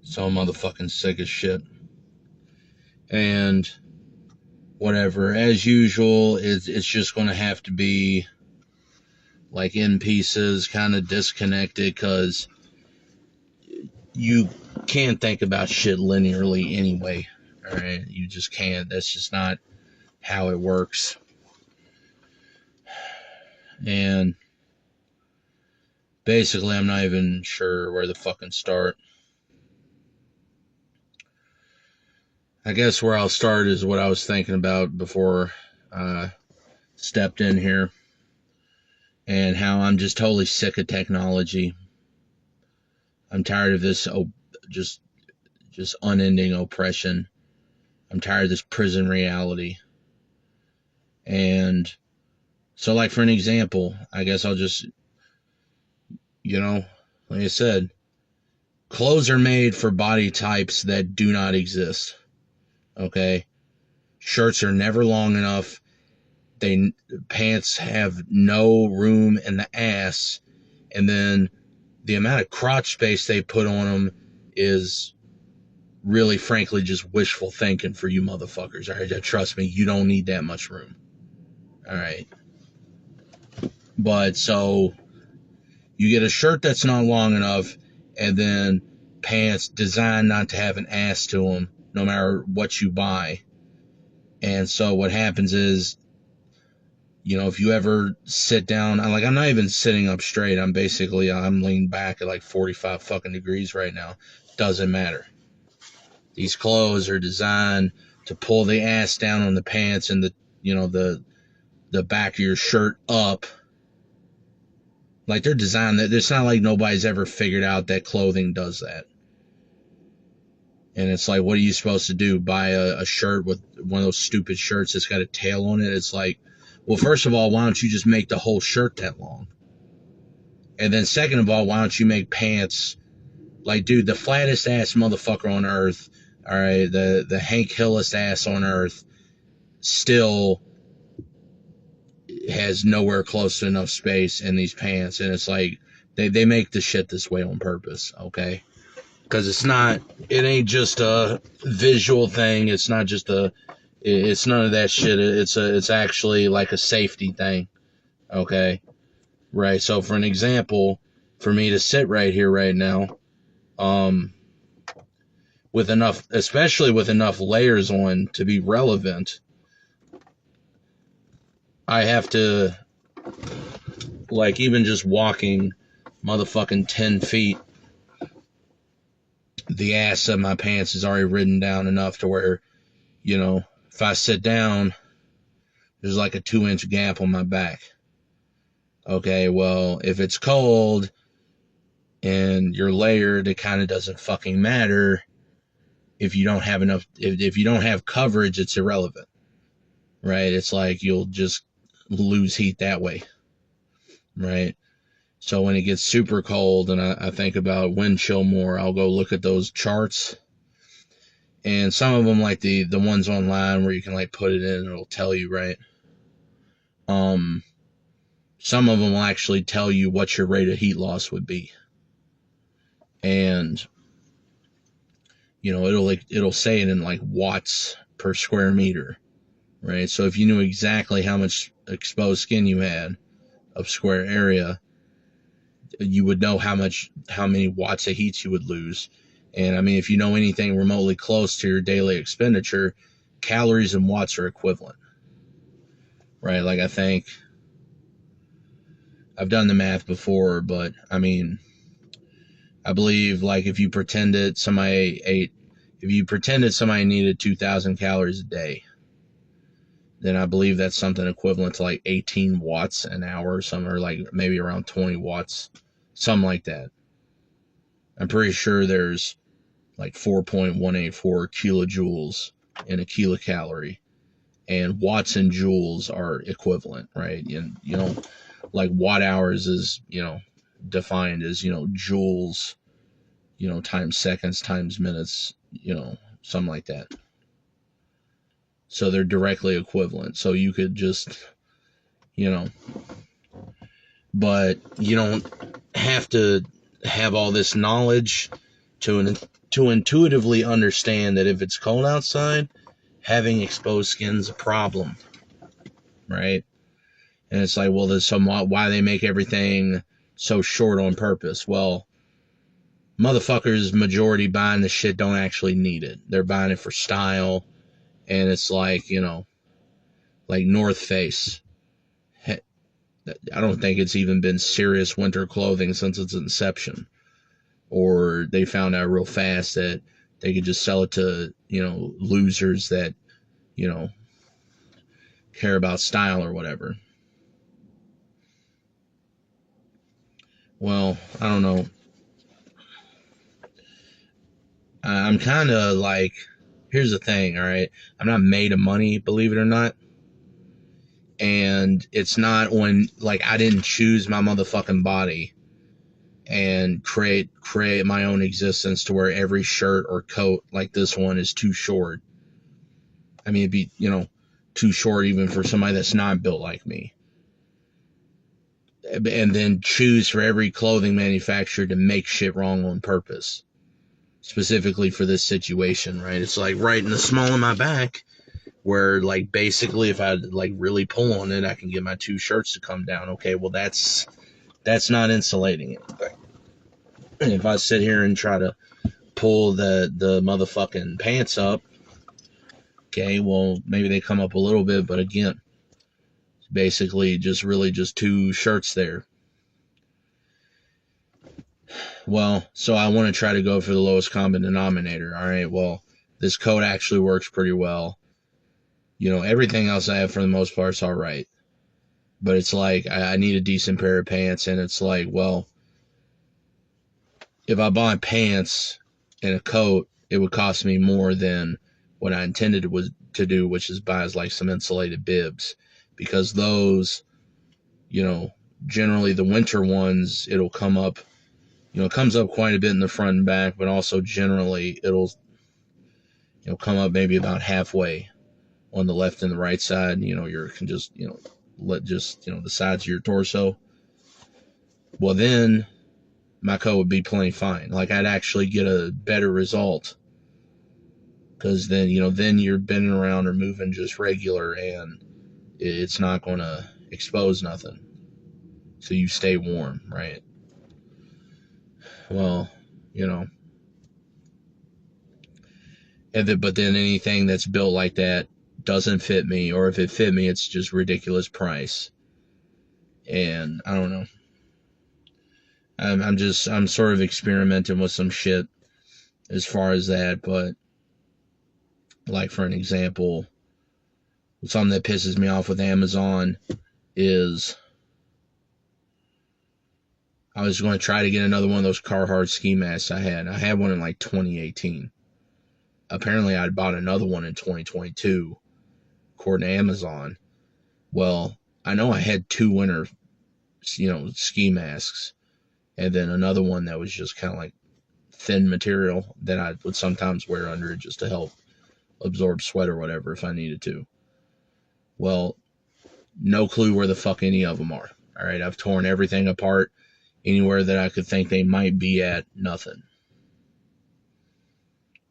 So motherfucking sick as shit. And whatever, as usual, it's just going to have to be like in pieces, kind of disconnected, because you can't think about shit linearly anyway. All right, you just can't. That's just not how it works. And basically, I'm not even sure where to fucking start. I guess where I'll start is what I was thinking about before I stepped in here, and how I'm just totally sick of technology. I'm tired of this just unending oppression. I'm tired of this prison reality. And so, like, for an example, I guess I'll just, like I said, clothes are made for body types that do not exist. Okay? Shirts are never long enough. Pants have no room in the ass. And then the amount of crotch space they put on them is really, frankly, just wishful thinking for you motherfuckers. All right? Trust me, you don't need that much room. All right? But so you get a shirt that's not long enough, and then pants designed not to have an ass to them, no matter what you buy. And so what happens is, if you ever sit down, I'm not even sitting up straight. I'm leaned back at like 45 fucking degrees right now. Doesn't matter. These clothes are designed to pull the ass down on the pants and the back of your shirt up. Like, they're designed that it's not like nobody's ever figured out that clothing does that. And it's like, what are you supposed to do? Buy a shirt with one of those stupid shirts that's got a tail on it? It's like, well, first of all, why don't you just make the whole shirt that long? And then second of all, why don't you make pants? Like, dude, the flattest ass motherfucker on earth, all right, the Hank Hillest ass on earth, still has nowhere close to enough space in these pants. And it's like, they make the shit this way on purpose, okay? Because it ain't just a visual thing. It's not just it's none of that shit. It's actually like a safety thing, okay? Right, so for an example, for me to sit right here right now, especially with enough layers on to be relevant, I have to, like, even just walking motherfucking 10 feet, the ass of my pants is already ridden down enough to where, if I sit down, there's like a 2-inch gap on my back. Okay, well, if it's cold and you're layered, it kind of doesn't fucking matter. If you don't have enough, if you don't have coverage, it's irrelevant, right? It's like you'll just lose heat that way, right? So when it gets super cold and I think about wind chill more, I'll go look at those charts. And some of them, like the ones online where you can like put it in and it'll tell you, right? Some of them will actually tell you what your rate of heat loss would be. And, it'll say it in like watts per square meter, right? So if you knew exactly how much exposed skin you had of square area, you would know how many watts of heat you would lose. And I mean, if you know anything remotely close to your daily expenditure, calories and watts are equivalent, right? Like, I think I've done the math before, but I mean, I believe, like, if you pretended somebody needed 2,000 calories a day, then I believe that's something equivalent to like 18 watts an hour or something, or like maybe around 20 watts, something like that. I'm pretty sure there's like 4.184 kilojoules in a kilocalorie, and watts and joules are equivalent, right? And, like, watt hours is, defined as, joules, times seconds, times minutes, something like that. So they're directly equivalent. So you could just, you know. But you don't have to have all this knowledge to intuitively understand that if it's cold outside, having exposed skin's a problem, right? And it's like, well, there's why they make everything so short on purpose. Well, motherfuckers majority buying the shit don't actually need it. They're buying it for style, and it's like, like North Face. I don't think it's even been serious winter clothing since its inception. Or they found out real fast that they could just sell it to, losers that, care about style or whatever. Well, I don't know. I'm kind of like, here's the thing, all right? I'm not made of money, believe it or not. And it's not when, like, I didn't choose my motherfucking body and create my own existence to where every shirt or coat like this one is too short. I mean, it'd be, too short even for somebody that's not built like me. And then choose for every clothing manufacturer to make shit wrong on purpose. Specifically for this situation, right? It's like right in the small of my back where, like, basically if I, like, really pull on it, I can get my two shirts to come down. Okay, well, that's not insulating anything. And if I sit here and try to pull the motherfucking pants up, okay, well, maybe they come up a little bit, but again, basically just two shirts there. Well, so I want to try to go for the lowest common denominator. All right, well, this coat actually works pretty well. Everything else I have for the most part is all right. But it's like, I need a decent pair of pants, and it's like, well, if I buy pants and a coat, it would cost me more than what I intended to do, which is buy like some insulated bibs. Because those, generally the winter ones, it'll come up, it comes up quite a bit in the front and back, but also generally it'll, come up maybe about halfway on the left and the right side. You can just, the sides of your torso. Well, then my coat would be plenty fine. Like, I'd actually get a better result. Because then, then you're bending around or moving just regular, and it's not going to expose nothing. So you stay warm, right? Well, but then anything that's built like that doesn't fit me, or if it fit me, it's just ridiculous price. And I don't know. I'm sort of experimenting with some shit as far as that, but like, for an example, something that pisses me off with Amazon is I was going to try to get another one of those Carhartt ski masks I had. I had one in like 2018. Apparently I'd bought another one in 2022, according to Amazon. Well, I know I had two winter, ski masks, and then another one that was just kind of like thin material that I would sometimes wear under it just to help absorb sweat or whatever if I needed to. Well, no clue where the fuck any of them are. All right, I've torn everything apart. Anywhere that I could think they might be at, nothing.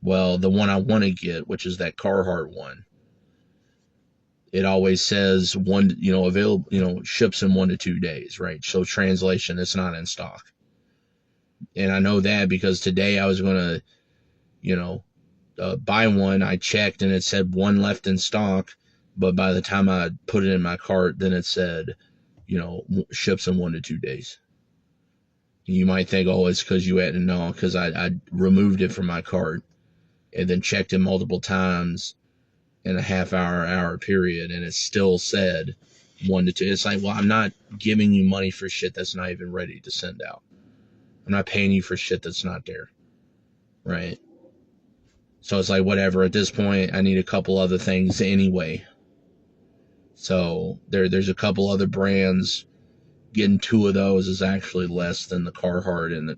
Well, the one I want to get, which is that Carhartt one, it always says available, ships in 1 to 2 days, right? So translation, it's not in stock. And I know that because today I was going to, buy one. I checked and it said one left in stock, but by the time I put it in my cart, then it said, ships in 1 to 2 days. You might think, oh, it's because you hadn't known, because I removed it from my cart and then checked it multiple times in a hour period, and it still said 1 to 2. It's like, well, I'm not giving you money for shit that's not even ready to send out. I'm not paying you for shit that's not there, right? So it's like, whatever. At this point, I need a couple other things anyway. So there's a couple other brands. Getting two of those is actually less than the Carhartt, and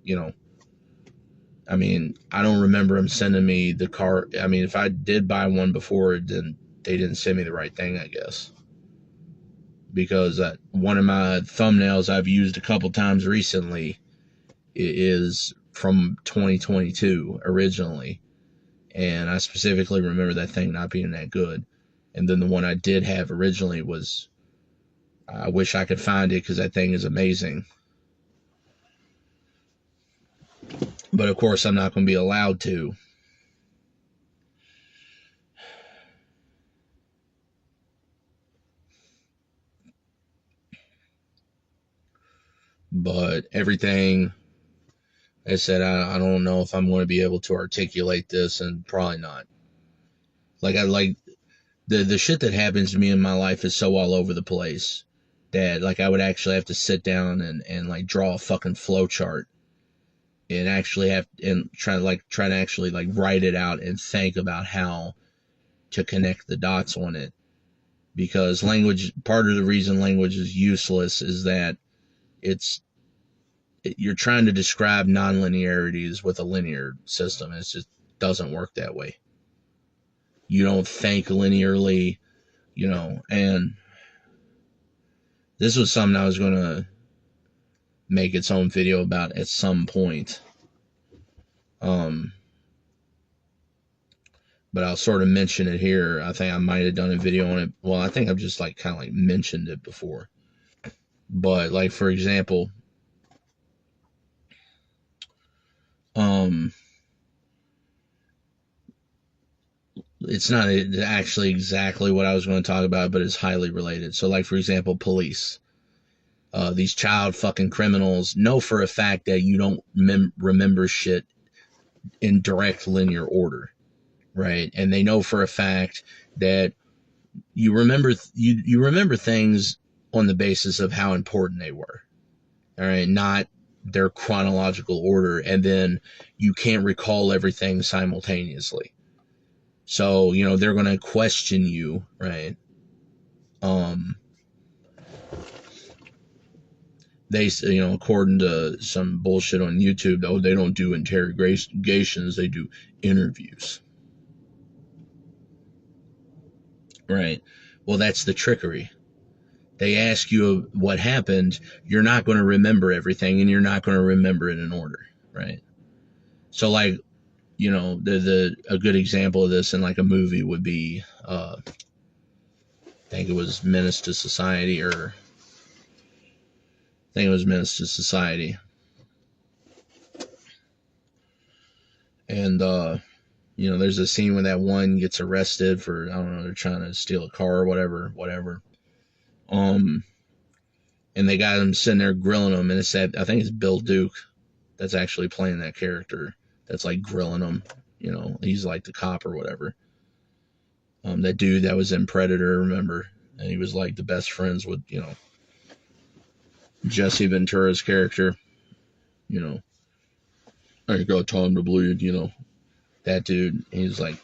I mean, I don't remember them sending me the car. I mean, if I did buy one before, then they didn't send me the right thing, I guess. because one of my thumbnails I've used a couple times recently is from 2022 originally, and I specifically remember that thing not being that good. And then the one I did have originally was, I wish I could find it because that thing is amazing. But of course, I'm not going to be allowed to. But everything, I said, I don't know if I'm going to be able to articulate this, and probably not. Like the shit that happens to me in my life is so all over the place that like I would actually have to sit down and like draw a fucking flow chart and actually have and try to actually like write it out and think about how to connect the dots on it. Because language, part of the reason language is useless is that you're trying to describe nonlinearities with a linear system. It just doesn't work that way. You don't think linearly, and this was something I was going to make its own video about at some point. But I'll sort of mention it here. I think I might have done a video on it. Well, I think I've just like kind of like mentioned it before. But like, for example, it's not actually exactly what I was going to talk about, but it's highly related. So like, for example, police. These child fucking criminals know for a fact that you don't remember shit in direct linear order, right? And they know for a fact that you remember you remember things on the basis of how important they were, all right, not their chronological order, and then you can't recall everything simultaneously. So they're going to question you, right? They, according to some bullshit on YouTube, though, they don't do interrogations, they do interviews. Right. Well, that's the trickery. They ask you what happened, you're not going to remember everything, and you're not going to remember it in order, right? So, like, a good example of this in like a movie would be, I think it was Menace to Society, and there's a scene where that one gets arrested for, I don't know, they're trying to steal a car or whatever. And they got him sitting there grilling him, and I think it's Bill Duke that's actually playing that character that's like grilling him. He's like the cop or whatever. That dude that was in Predator, remember? And he was like the best friends with, Jesse Ventura's character. I got time to bleed, that dude. He's like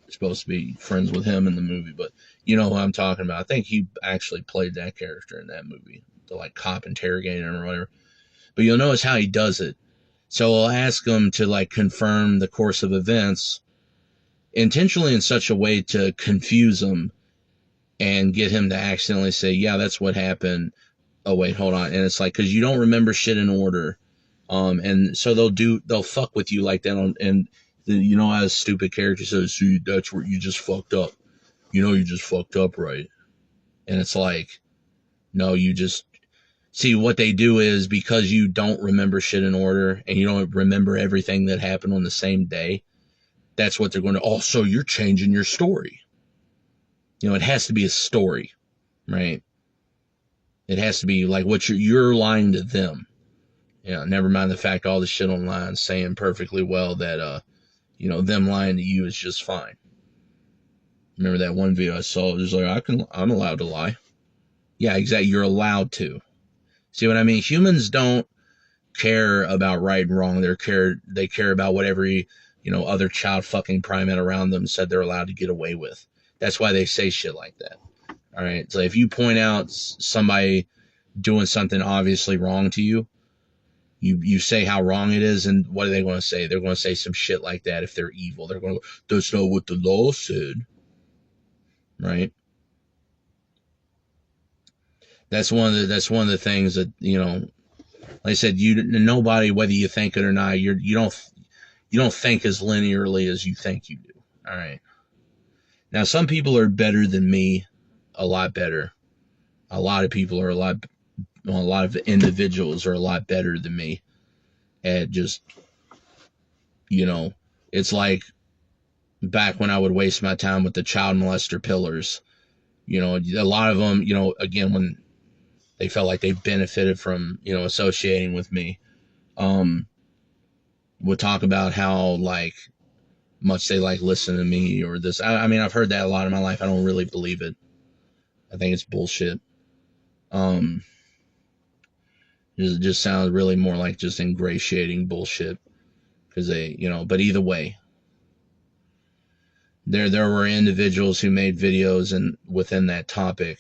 supposed to be friends with him in the movie, but you know who I'm talking about. I think he actually played that character in that movie, the like cop interrogating him or whatever. But you'll notice how he does it. So I'll ask him to like confirm the course of events intentionally in such a way to confuse him and get him to accidentally say, yeah, that's what happened. Oh, wait, hold on. And it's like, because you don't remember shit in order. And so they'll fuck with you like that. And how a stupid character says, see, that's where you just fucked up. You just fucked up, right? And it's like, no, you just, see, what they do is because you don't remember shit in order and you don't remember everything that happened on the same day, that's what they're going to, oh, so you're changing your story. It has to be a story, right? It has to be like what you're lying to them. Never mind the fact all the shit online saying perfectly well that, them lying to you is just fine. Remember that one video I saw? It was like, I'm allowed to lie. Yeah, exactly. You're allowed to. See what I mean? Humans don't care about right and wrong. They care about whatever other child fucking primate around them said they're allowed to get away with. That's why they say shit like that. All right. So if you point out somebody doing something obviously wrong to you, you say how wrong it is, and what are they going to say? They're going to say some shit like that if they're evil. They're going to go, that's not what the law said. Right? that's one of the things that, you know, like I said, nobody, whether you think it or not, you don't think as linearly as you think you do. All right. Now, some people are better than me, a lot better. A lot of people are a lot of individuals are a lot better than me at just, you know, it's like back when I would waste my time with the child molester pillars. You know, a lot of them, you know, again, when they felt like they benefited from, you know, associating with me, would talk about how, like, much they like listen to me or this. I mean, I've heard that a lot in my life. I don't really believe it. I think it's bullshit. It just sounds really more like just ingratiating bullshit because they, you know, but either way, there were individuals who made videos and within that topic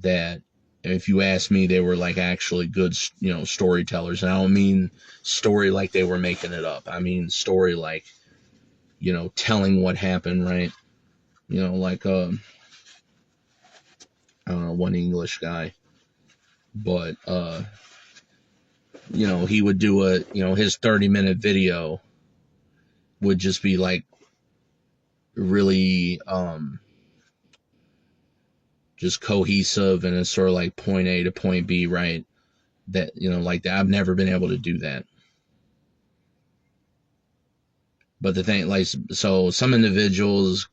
that, if you ask me, they were like actually good, you know, storytellers. And I don't mean story like they were making it up. I mean story like, you know, telling what happened, right? You know, like I don't know, one English guy, but you know, he would do you know, his 30-minute video would just be like really just cohesive, and it's sort of like point A to point B, right? That, you know, like that. I've never been able to do that. But the thing, like, so some individuals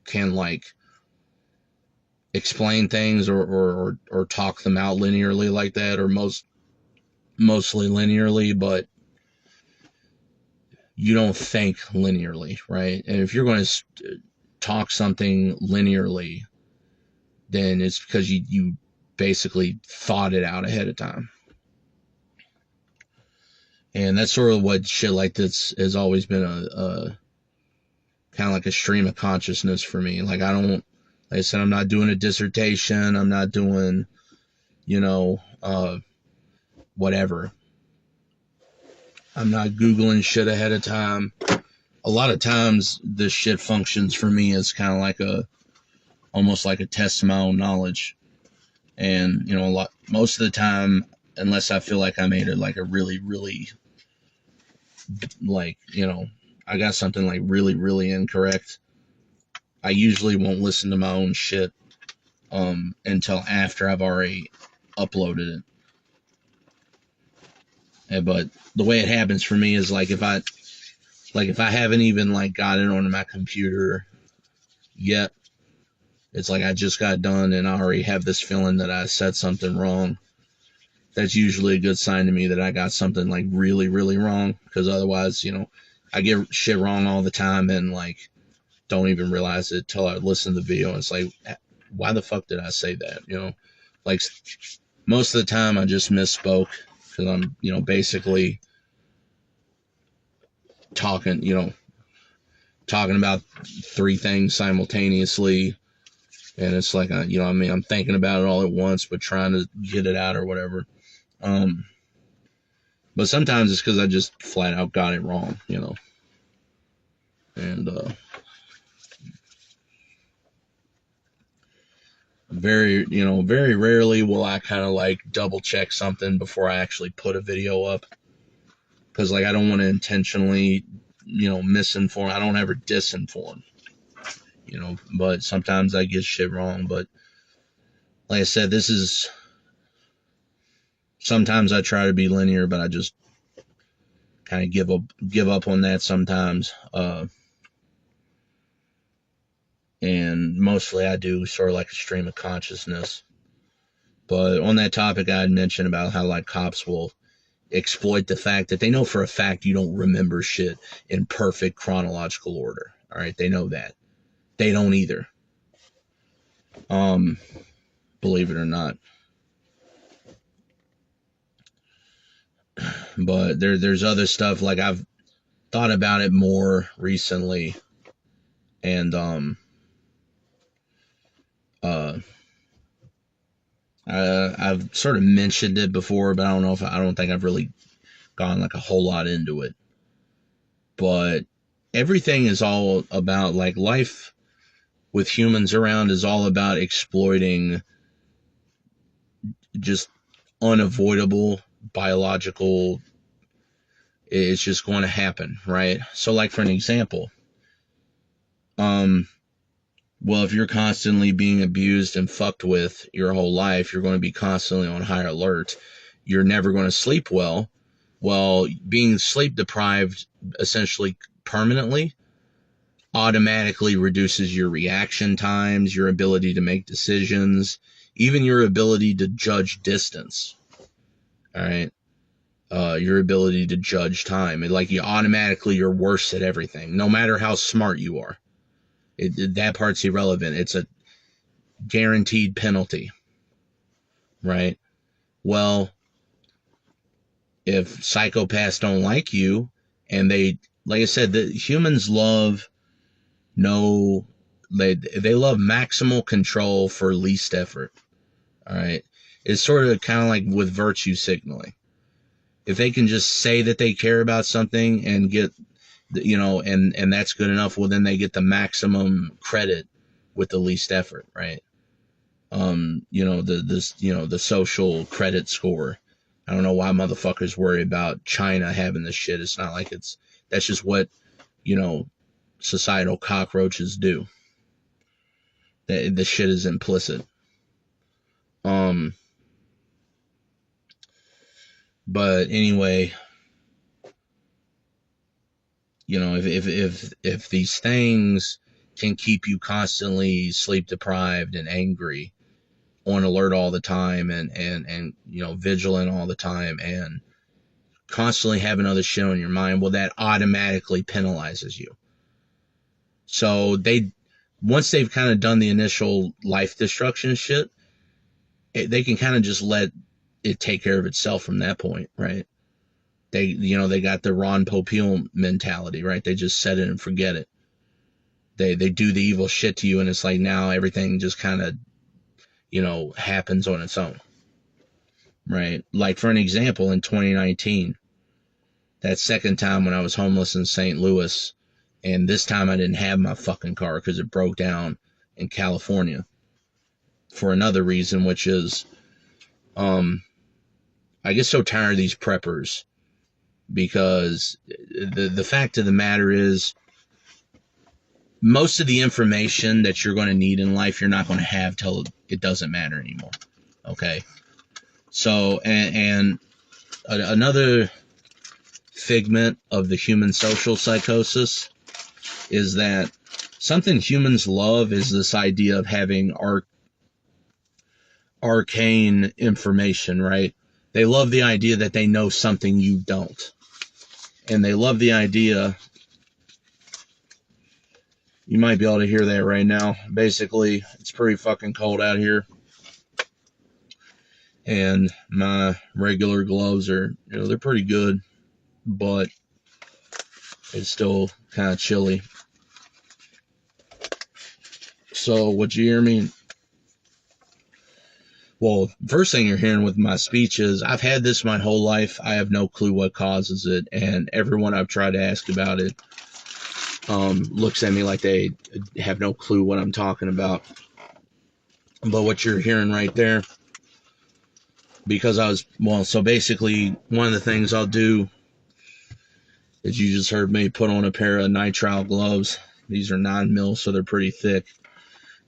can like explain things or talk them out linearly like that, or mostly linearly, but you don't think linearly, right? And if you're going to talk something linearly, then it's because you basically thought it out ahead of time. And that's sort of what shit like this has always been a kind of like a stream of consciousness for me. Like, like I said, I'm not doing a dissertation. I'm not doing, you know, whatever. I'm not Googling shit ahead of time. A lot of times this shit functions for me as kind of like almost like a test of my own knowledge. And, you know, most of the time, unless I feel like I made it like a really, really, like, you know, I got something like really, really incorrect, I usually won't listen to my own shit until after I've already uploaded it. But the way it happens for me is like if I haven't even like got it onto my computer yet, it's like I just got done and I already have this feeling that I said something wrong. That's usually a good sign to me that I got something like really, really wrong, because otherwise, you know, I get shit wrong all the time and like don't even realize it till I listen to the video, and it's like, why the fuck did I say that? You know, like most of the time I just misspoke because I'm, you know, basically talking about three things simultaneously, and it's like, you know, I mean, I'm thinking about it all at once, but trying to get it out or whatever. But sometimes it's because I just flat out got it wrong, you know. And very rarely will I kind of like double check something before I actually put a video up, because like I don't want to intentionally, you know, misinform. I don't ever disinform, you know, but sometimes I get shit wrong. But like I said, sometimes I try to be linear, but I just kind of give up on that sometimes. And mostly I do sort of like a stream of consciousness. But on that topic, I had mentioned about how like cops will exploit the fact that they know for a fact you don't remember shit in perfect chronological order. All right, they know that. They don't either. Believe it or not. But there's other stuff, like I've thought about it more recently, and I've sort of mentioned it before, but I don't think I've really gone like a whole lot into it. But everything is all about, like, life with humans around is all about exploiting just unavoidable biological. It's just going to happen, right? So, like for an example, well, if you're constantly being abused and fucked with your whole life, you're going to be constantly on high alert. You're never going to sleep well. Well, being sleep deprived essentially permanently automatically reduces your reaction times, your ability to make decisions, even your ability to judge distance. All right. Your ability to judge time. Like you're worse at everything, no matter how smart you are. That part's irrelevant. It's a guaranteed penalty, right? Well, if psychopaths don't like you, and they, like I said, the humans love they love maximal control for least effort. All right, it's sort of kind of like with virtue signaling. If they can just say that they care about something and get, and that's good enough, well, then they get the maximum credit with the least effort, right? The social credit score. I don't know why motherfuckers worry about China having this shit. It's not like that's just what, societal cockroaches do. The shit is implicit. But anyway, if these things can keep you constantly sleep deprived and angry, on alert all the time, and vigilant all the time, and constantly having other shit on your mind, well, that automatically penalizes you. So once they've kind of done the initial life destruction shit, they can kind of just let it take care of itself from that point, right? They got the Ron Popeil mentality, right? They just set it and forget it. They do the evil shit to you, and it's like now everything just kind of, happens on its own, right? Like for an example, in 2019, that second time when I was homeless in St. Louis, and this time I didn't have my fucking car because it broke down in California for another reason, which is, I get so tired of these preppers, because the fact of the matter is, most of the information that you're going to need in life, you're not going to have till it doesn't matter anymore. Okay. So, and another figment of the human social psychosis is that something humans love is this idea of having arcane information, right? They love the idea that they know something you don't. And they love the idea, you might be able to hear that right now. Basically, it's pretty fucking cold out here. And my regular gloves are, they're pretty good, but it's still kind of chilly. So what you hear me? Well, first thing you're hearing with my speech is, I've had this my whole life. I have no clue what causes it. And everyone I've tried to ask about it looks at me like they have no clue what I'm talking about. But what you're hearing right there, because so basically one of the things I'll do is, you just heard me put on a pair of nitrile gloves. These are 9mm, so they're pretty thick.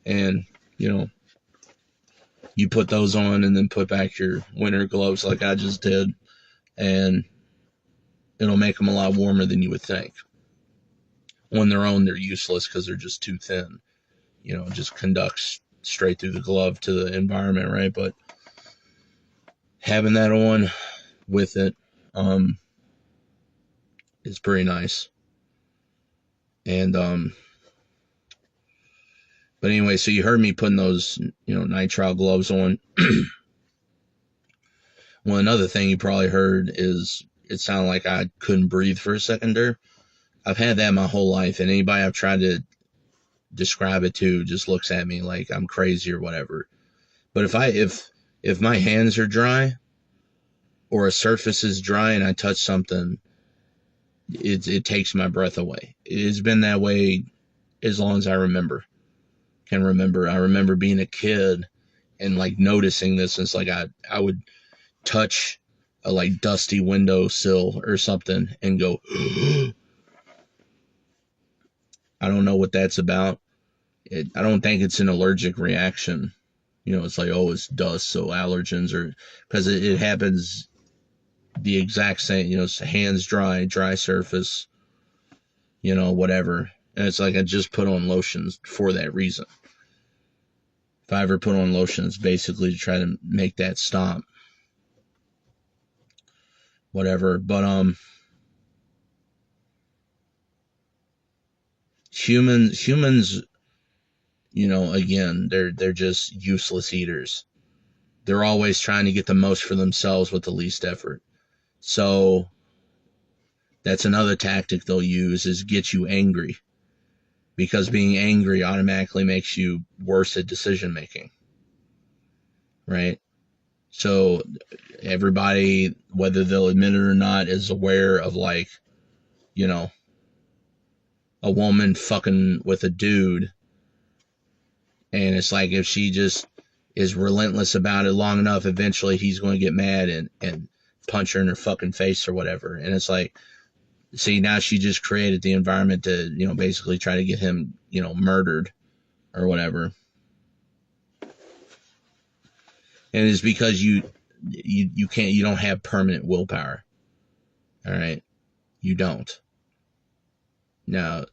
And, you put those on and then put back your winter gloves like I just did, and it'll make them a lot warmer than you would think. On their own, they're useless because they're just too thin. It just conducts straight through the glove to the environment, right? But having that on with it is pretty nice. And but anyway, so you heard me putting those nitrile gloves on. Well, another thing you probably heard is, it sounded like I couldn't breathe for a second there. I've had that my whole life, and anybody I've tried to describe it to just looks at me like I'm crazy or whatever. But if my hands are dry, or a surface is dry and I touch something, it takes my breath away. It's been that way as long as I can remember. I remember being a kid and like noticing this. It's like I would touch a like dusty windowsill or something and go, I don't know what that's about. I don't think it's an allergic reaction. It's like, oh, it's dust, so allergens, or because it happens the exact same. It's hands dry surface, whatever. And it's like I just put on lotions for that reason. If I ever put on lotions, basically to try to make that stop. Whatever. But humans, again, they're just useless eaters. They're always trying to get the most for themselves with the least effort. So that's another tactic they'll use, is get you angry, because being angry automatically makes you worse at decision making, right? So everybody, whether they'll admit it or not, is aware of like, a woman fucking with a dude, and it's like if she just is relentless about it long enough, eventually he's going to get mad and punch her in her fucking face or whatever. And it's like, see, now she just created the environment to, basically try to get him, murdered or whatever. And it's because you don't have permanent willpower. All right. You don't. Now,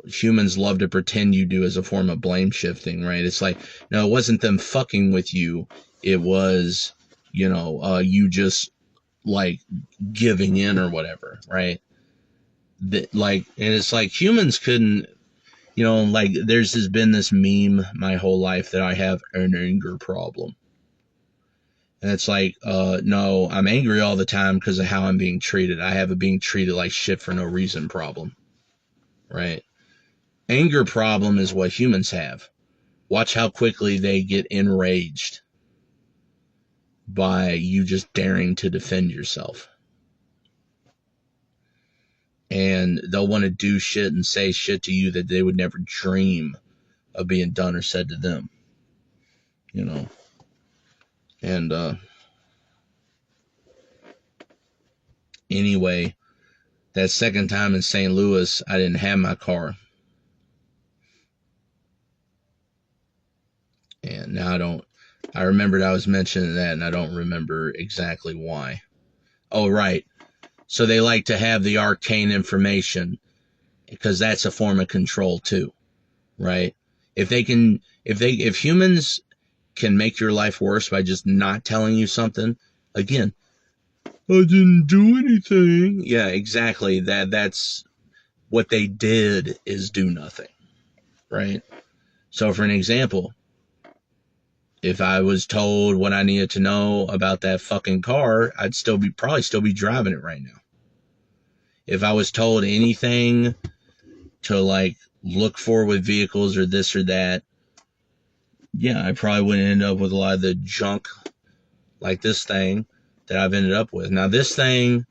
humans love to pretend you do as a form of blame shifting, right? It's like, no, it wasn't them fucking with you. It was, you just like giving in or whatever, right? That, like, and it's like humans couldn't, like there's been this meme my whole life that I have an anger problem. And it's like, no, I'm angry all the time because of how I'm being treated. I have a being treated like shit for no reason problem, right? Anger problem is what humans have. Watch how quickly they get enraged by you just daring to defend yourself. And they'll want to do shit and say shit to you that they would never dream of being done or said to them. And anyway, that second time in St. Louis, I didn't have my car. And now I remembered I was mentioning that, and I don't remember exactly why. Oh, right. So they like to have the arcane information, because that's a form of control too, right? If humans can make your life worse by just not telling you something, again, I didn't do anything. Yeah, exactly. That's what they did, is do nothing, right? So for an example, if I was told what I needed to know about that fucking car, I'd probably still be driving it right now. If I was told anything to like look for with vehicles or this or that, yeah, I probably wouldn't end up with a lot of the junk like this thing that I've ended up with. Now this thing,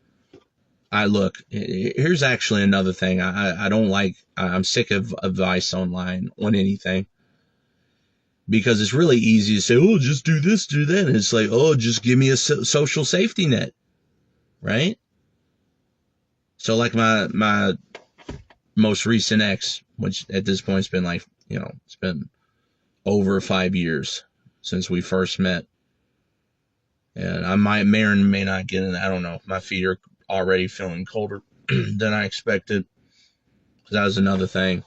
here's actually another thing I don't like. I'm sick of advice online on anything, because it's really easy to say, oh, just do this, do that. And it's like, oh, just give me a social safety net, right? So like my most recent ex, which at this point has been like, it's been over 5 years since we first met. And I may or may not get in. I don't know. My feet are already feeling colder than I expected. That was another thing.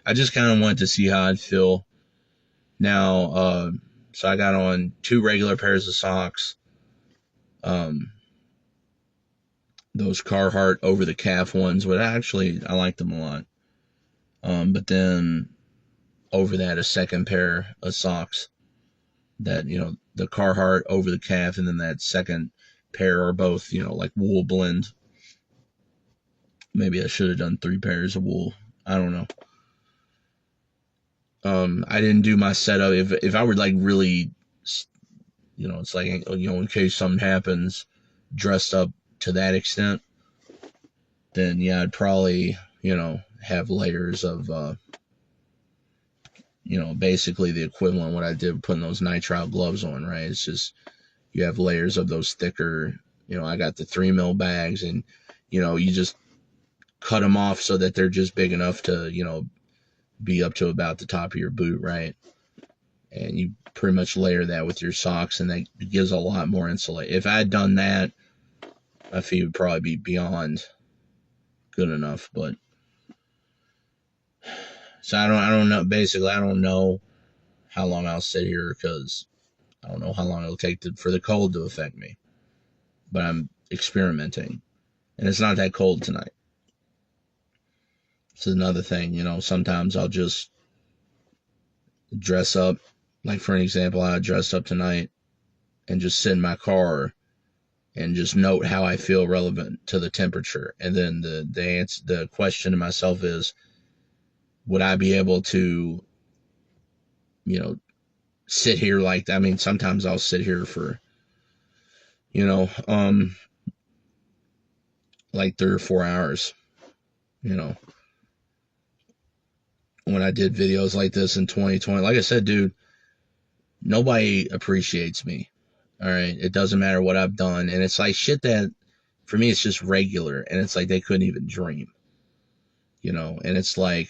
I just kind of wanted to see how I'd feel. Now, so I got on 2 regular pairs of socks. Those Carhartt over the calf ones, but actually I liked them a lot. But then over that, a second pair of socks that, the Carhartt over the calf, and then that second pair are both, like wool blend. Maybe I should have done 3 pairs of wool. I don't know. I didn't do my setup. If I were like really, it's like, in case something happens, dressed up to that extent, then yeah, I'd probably, have layers of, basically the equivalent of what I did putting those nitrile gloves on, right? It's just, you have layers of those thicker, I got the 3 mil bags, and, you just cut them off so that they're just big enough to, be up to about the top of your boot, right? And you pretty much layer that with your socks, and that gives a lot more insulation. If I had done that, my feet would probably be beyond good enough, but so I don't know. Basically, I don't know how long I'll sit here, because I don't know how long it'll take for the cold to affect me. But I'm experimenting, and it's not that cold tonight. This is another thing, sometimes I'll just dress up. Like, for an example, I dressed up tonight and just sit in my car and just note how I feel relevant to the temperature. And then the question to myself is, would I be able to, sit here like that? I mean, sometimes I'll sit here for, like 3 or 4 hours, when I did videos like this in 2020. Like I said, dude, nobody appreciates me. All right. It doesn't matter what I've done. And it's like shit that, for me, it's just regular. And it's like they couldn't even dream, and it's like,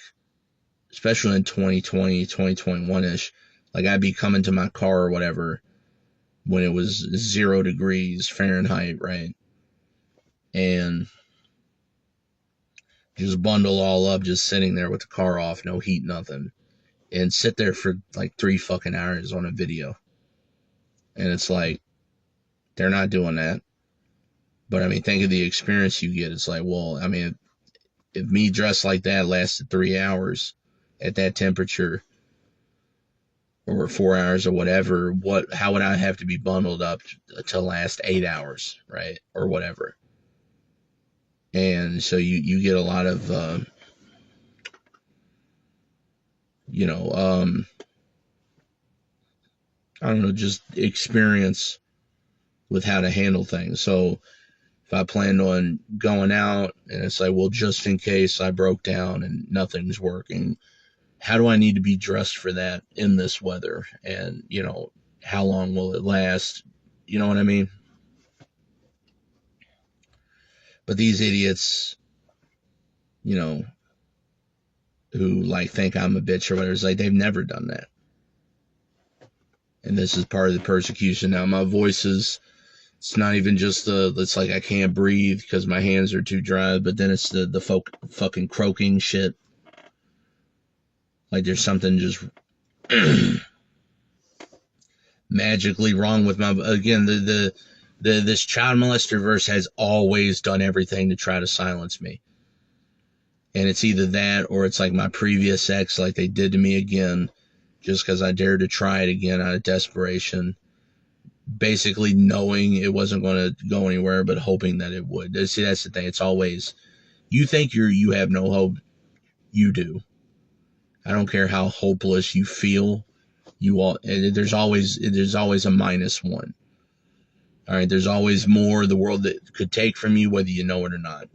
especially in 2020, 2021-ish, like I'd be coming to my car or whatever when it was 0 degrees Fahrenheit, right? And just bundle all up, just sitting there with the car off, no heat, nothing, and sit there for like 3 fucking hours on a video. And it's like, they're not doing that. But I mean, think of the experience you get. It's like, well, I mean, if me dressed like that lasted 3 hours at that temperature, or 4 hours or whatever, how would I have to be bundled up to last 8 hours, right? Or whatever. And so you get a lot of, I don't know, just experience with how to handle things. So if I planned on going out and it's like, well, just in case I broke down and nothing's working, how do I need to be dressed for that in this weather? And, how long will it last? You know what I mean? But these idiots, who like think I'm a bitch or whatever, it's like they've never done that. And this is part of the persecution. Now my voice it's not even just it's like I can't breathe because my hands are too dry, but then it's the fucking croaking shit. Like there's something just magically wrong with my, again, this child molester verse has always done everything to try to silence me. And it's either that, or it's like my previous ex, like they did to me again, just because I dared to try it again out of desperation, basically knowing it wasn't going to go anywhere, but hoping that it would. See, that's the thing. It's always, you think you have no hope. You do. I don't care how hopeless you feel. There's always a -1. All right, there's always more the world that could take from you, whether you know it or not,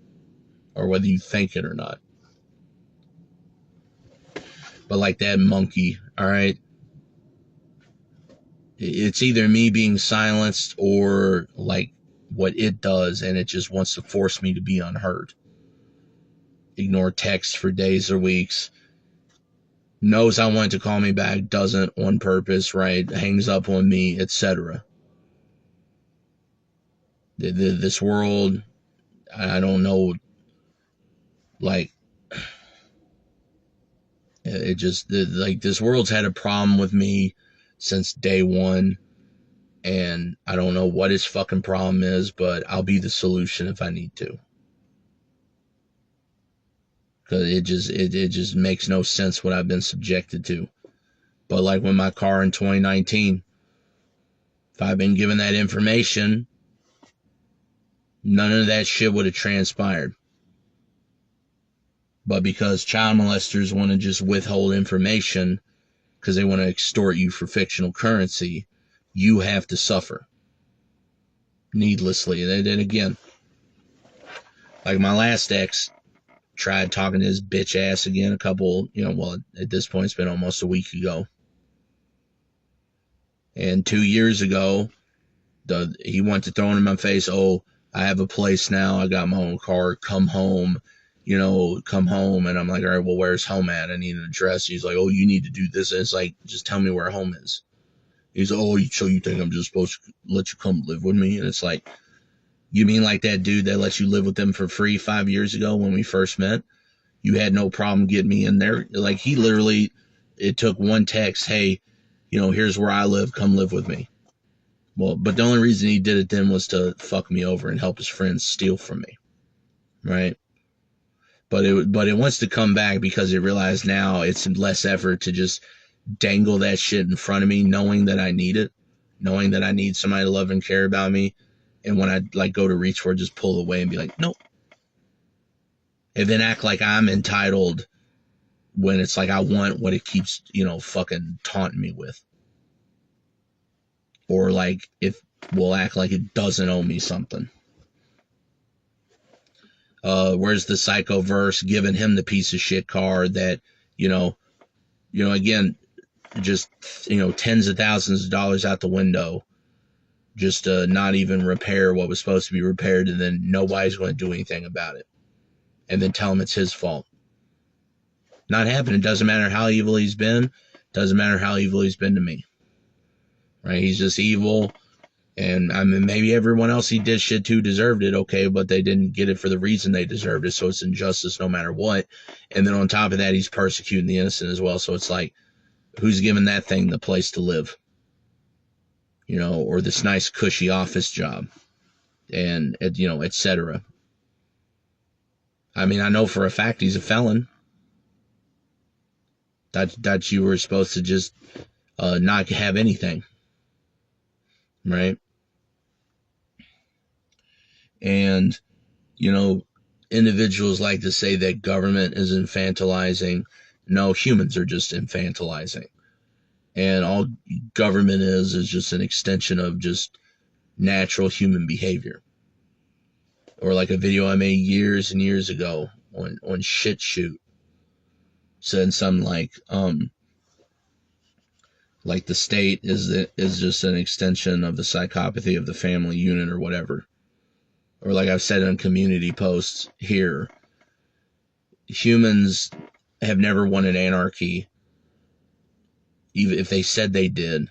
or whether you think it or not. But like that monkey, all right, it's either me being silenced or like what it does, and it just wants to force me to be unheard. Ignore texts for days or weeks. Knows I want to call me back, doesn't on purpose, right? Hangs up on me, etc. This world, I don't know, like, it just, like, this world's had a problem with me since day one, and I don't know what his fucking problem is, but I'll be the solution if I need to. Because it just makes no sense what I've been subjected to. But like with my car in 2019, if I'd been given that information, none of that shit would have transpired. But because child molesters want to just withhold information because they want to extort you for fictional currency, you have to suffer needlessly. And then again, like my last ex, tried talking to his bitch ass again a couple, well, at this point, it's been almost a week ago. And 2 years ago, he went to throwing in my face, oh, I have a place now. I got my own car. Come home. Come home. And I'm like, all right, well, where's home at? I need an address. He's like, oh, you need to do this. And it's like, just tell me where home is. He's like, oh, so you think I'm just supposed to let you come live with me? And it's like, you mean like that dude that let you live with them for free 5 years ago when we first met? You had no problem getting me in there. Like, he literally, it took one text, hey, here's where I live. Come live with me. Well, but the only reason he did it then was to fuck me over and help his friends steal from me. Right? But it wants to come back because it realized now it's less effort to just dangle that shit in front of me, knowing that I need it, knowing that I need somebody to love and care about me. And when I go to reach for it, just pull away and be like, nope. And then act like I'm entitled when it's like I want what it keeps, fucking taunting me with. Or like if we'll act like it doesn't owe me something. Where's the psycho verse giving him the piece of shit car that, again, just, tens of thousands of dollars out the window just to not even repair what was supposed to be repaired, and then nobody's going to do anything about it. And then tell him it's his fault. Not happening. Doesn't matter how evil he's been. Doesn't matter how evil he's been to me. Right? He's just evil. And I mean, maybe everyone else he did shit to deserved it, okay, but they didn't get it for the reason they deserved it, so it's injustice no matter what. And then on top of that, he's persecuting the innocent as well, so it's like, who's giving that thing the place to live? Or this nice cushy office job, and, etc. I mean, I know for a fact he's a felon. That you were supposed to just not have anything. Right? And, individuals like to say that government is infantilizing. No, humans are just infantilizing. And all government is just an extension of just natural human behavior. Or like a video I made years and years ago on Shit Shoot. Said something like the state is just an extension of the psychopathy of the family unit or whatever. Or like I've said on community posts here, humans have never wanted anarchy. Even if they said they did,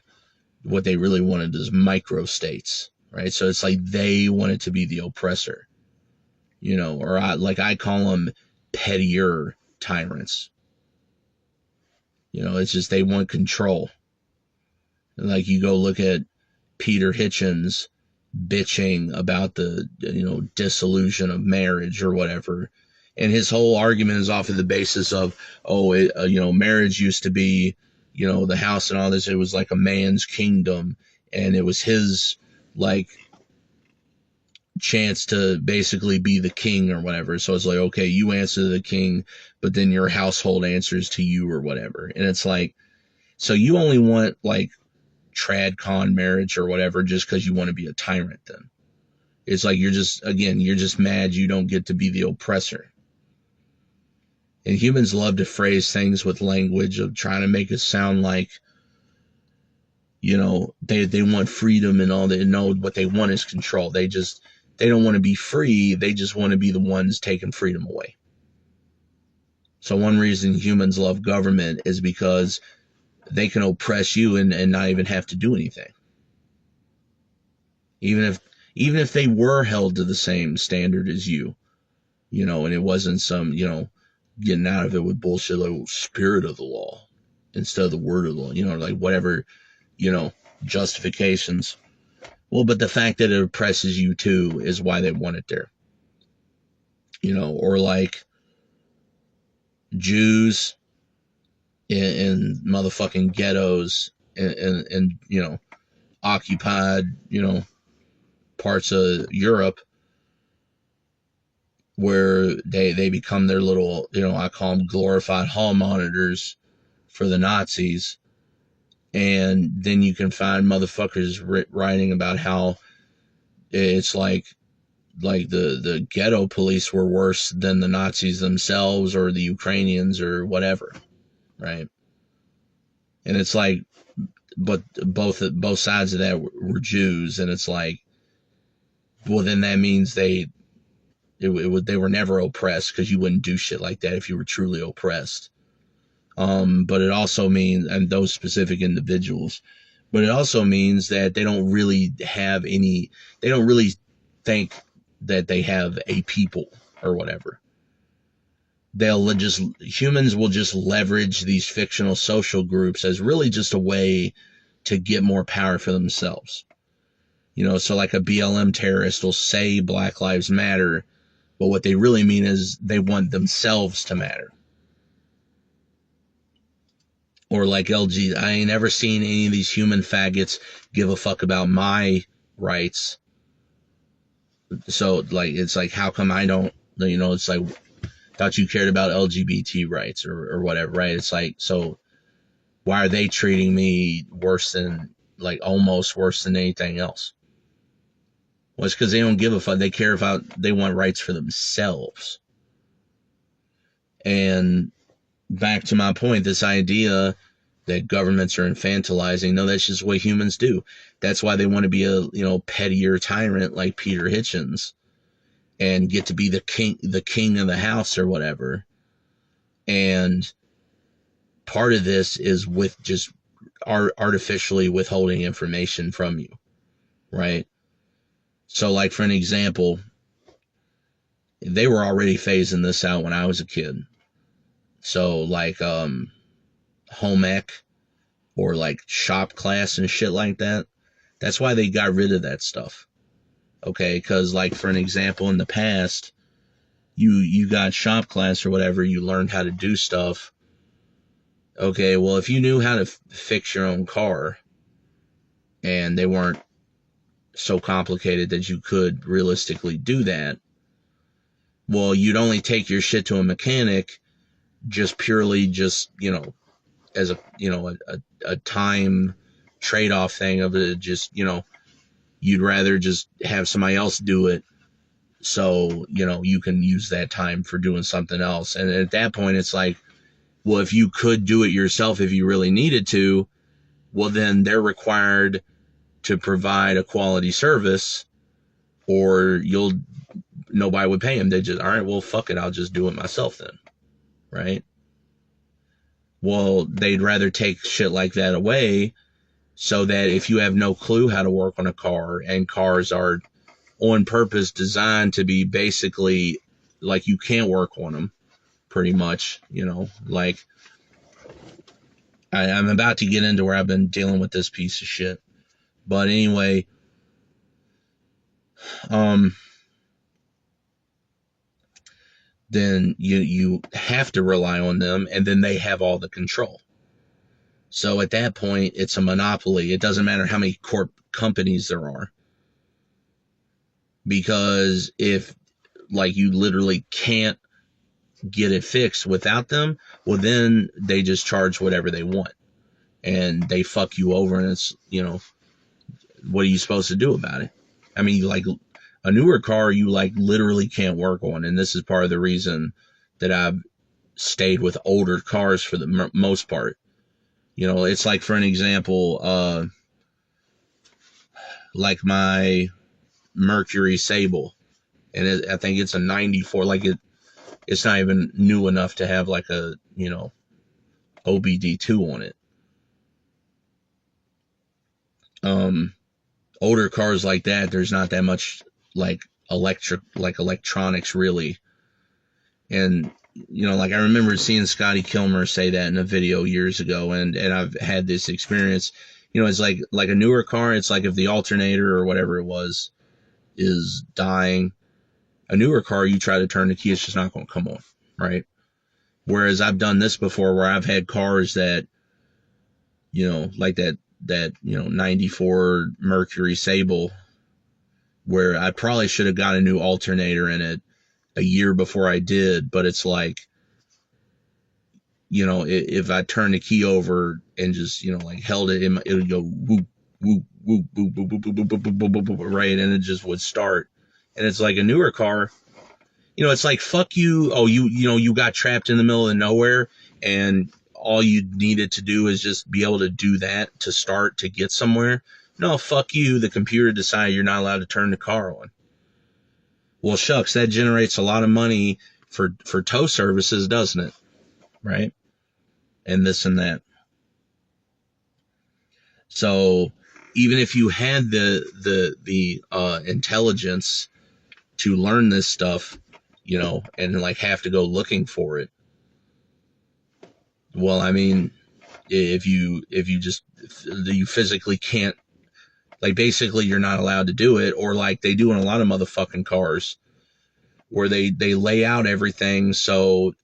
what they really wanted is micro-states, right? So it's like they wanted to be the oppressor, or I call them pettier tyrants. It's just they want control. Like you go look at Peter Hitchens bitching about the, dissolution of marriage or whatever. And his whole argument is off of the basis of, marriage used to be, the house and all this. It was like a man's kingdom, and it was his, chance to basically be the king or whatever. So it's like, okay, you answer to the king, but then your household answers to you or whatever. And it's like, so you only want, trad con marriage or whatever just because you want to be a tyrant then. It's like you're just mad you don't get to be the oppressor. And humans love to phrase things with language of trying to make it sound like, they want freedom and all that. No, what they want is control. They don't want to be free. They just want to be the ones taking freedom away. So one reason humans love government is because they can oppress you and not even have to do anything. Even if they were held to the same standard as you, and it wasn't some, getting out of it with bullshit like spirit of the law instead of the word of the law, like whatever, justifications. Well, but the fact that it oppresses you too is why they want it there. Or like Jews in motherfucking ghettos and occupied, parts of Europe where they become their little, I call them glorified hall monitors for the Nazis. And then you can find motherfuckers writing about how it's like, like the ghetto police were worse than the Nazis themselves or the Ukrainians or whatever, right? And it's like, but both sides of that were Jews, and it's like, well, then that means they were never oppressed, because you wouldn't do shit like that if you were truly oppressed. But it also means, and those specific individuals, but it also means that they don't really think that they have a people or whatever. Humans will just leverage these fictional social groups as really just a way to get more power for themselves. So like a BLM terrorist will say Black Lives Matter, but what they really mean is they want themselves to matter. Or like LG, I ain't ever seen any of these human faggots give a fuck about my rights. So like, it's like, how come I don't, it's like, thought you cared about LGBT rights or whatever, right? It's like, so why are they treating me worse than, like almost worse than anything else? Well, it's because they don't give a fuck. They care about, they want rights for themselves. And back to my point, this idea that governments are infantilizing, no, that's just what humans do. That's why they want to be a, pettier tyrant like Peter Hitchens and get to be the king of the house or whatever. And part of this is with just artificially withholding information from you, right? So like, for an example, they were already phasing this out when I was a kid. So like home ec or like shop class and shit like that. That's why they got rid of that stuff. Okay, because like, for an example, in the past, you got shop class or whatever, you learned how to do stuff. Okay, well, if you knew how to fix your own car and they weren't so complicated that you could realistically do that, well, you'd only take your shit to a mechanic just purely as a time trade-off thing of it. Just, you'd rather just have somebody else do it, so you can use that time for doing something else. And at that point, it's like, well, if you could do it yourself if you really needed to, well, then they're required to provide a quality service, or nobody would pay them. They just, all right, well, fuck it, I'll just do it myself then, right? Well, they'd rather take shit like that away, so that if you have no clue how to work on a car, and cars are on purpose designed to be basically like, you can't work on them pretty much, like, I'm about to get into where I've been dealing with this piece of shit. But anyway, then you have to rely on them, and then they have all the control. So at that point, it's a monopoly. It doesn't matter how many companies there are. Because if, like, you literally can't get it fixed without them, well, then they just charge whatever they want. And they fuck you over, and it's, what are you supposed to do about it? I mean, like, a newer car, you like literally can't work on. And this is part of the reason that I've stayed with older cars for the most part. It's like, for an example, like my Mercury Sable, and I think it's a 94. Like, it's not even new enough to have like a, OBD2 on it. Older cars like that, there's not that much like electronics really. And like, I remember seeing Scotty Kilmer say that in a video years ago, and I've had this experience. It's like a newer car, it's like if the alternator or whatever it was is dying, a newer car, you try to turn the key, it's just not going to come on, right? Whereas I've done this before, where I've had cars that, like that 94 Mercury Sable, where I probably should have got a new alternator in it a year before I did, but it's like, if I turned the key over and just, like held it in it would go whoop, whoop, whoop, whoop, whoop, whoop, whoop, whoop, whoop, whoop, right, and it just would start, And it's like a newer car, it's like, fuck you. Oh, you got trapped in the middle of nowhere and all you needed to do is just be able to do that to start to get somewhere. No, fuck you. The computer decided you're not allowed to turn the car on. Well, shucks, that generates a lot of money for tow services, doesn't it? Right? And this and that. So even if you had the intelligence to learn this stuff, and like have to go looking for it. Well, I mean, if you physically can't, like, basically you're not allowed to do it, or like they do in a lot of motherfucking cars where they lay out everything. So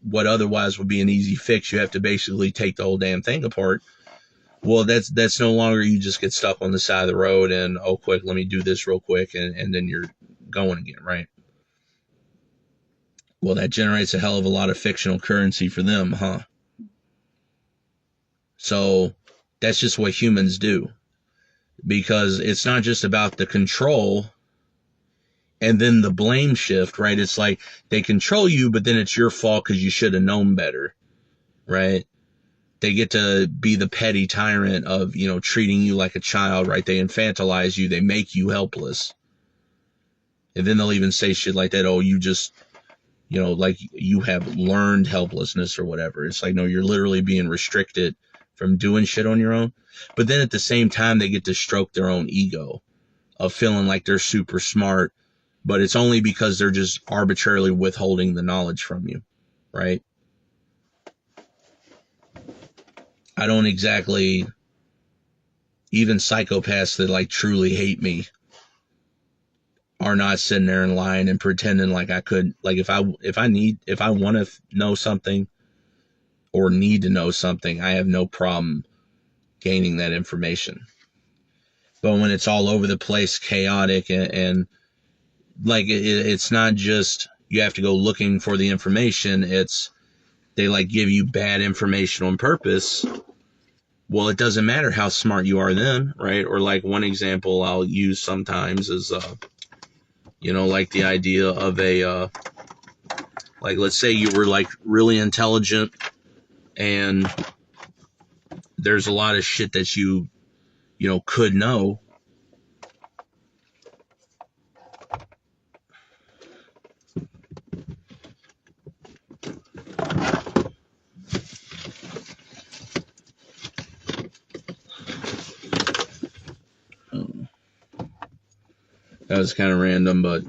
what otherwise would be an easy fix, you have to basically take the whole damn thing apart. Well, that's no longer, you just get stuck on the side of the road and, oh, quick, let me do this real quick. And then you're going again. Right. Well, that generates a hell of a lot of fictional currency for them, huh? So that's just what humans do, because it's not just about the control and then the blame shift, right? It's like they control you, but then it's your fault because you should have known better, right? They get to be the petty tyrant of, treating you like a child, right? They infantilize you. They make you helpless. And then they'll even say shit like that. Oh, you just, like you have learned helplessness or whatever. It's like, no, you're literally being restricted from doing shit on your own. But then at the same time, they get to stroke their own ego of feeling like they're super smart, but it's only because they're just arbitrarily withholding the knowledge from you, right? I don't exactly, even psychopaths that like truly hate me are not sitting there and lying and pretending like I could, like if I want to know something or need to know something, I have no problem gaining that information. But when it's all over the place, chaotic, and like it's not just you have to go looking for the information, it's they like give you bad information on purpose. Well, it doesn't matter how smart you are then, right? Or like one example I'll use sometimes is like the idea of like, let's say you were like really intelligent and there's a lot of shit that you could know. That was kind of random, but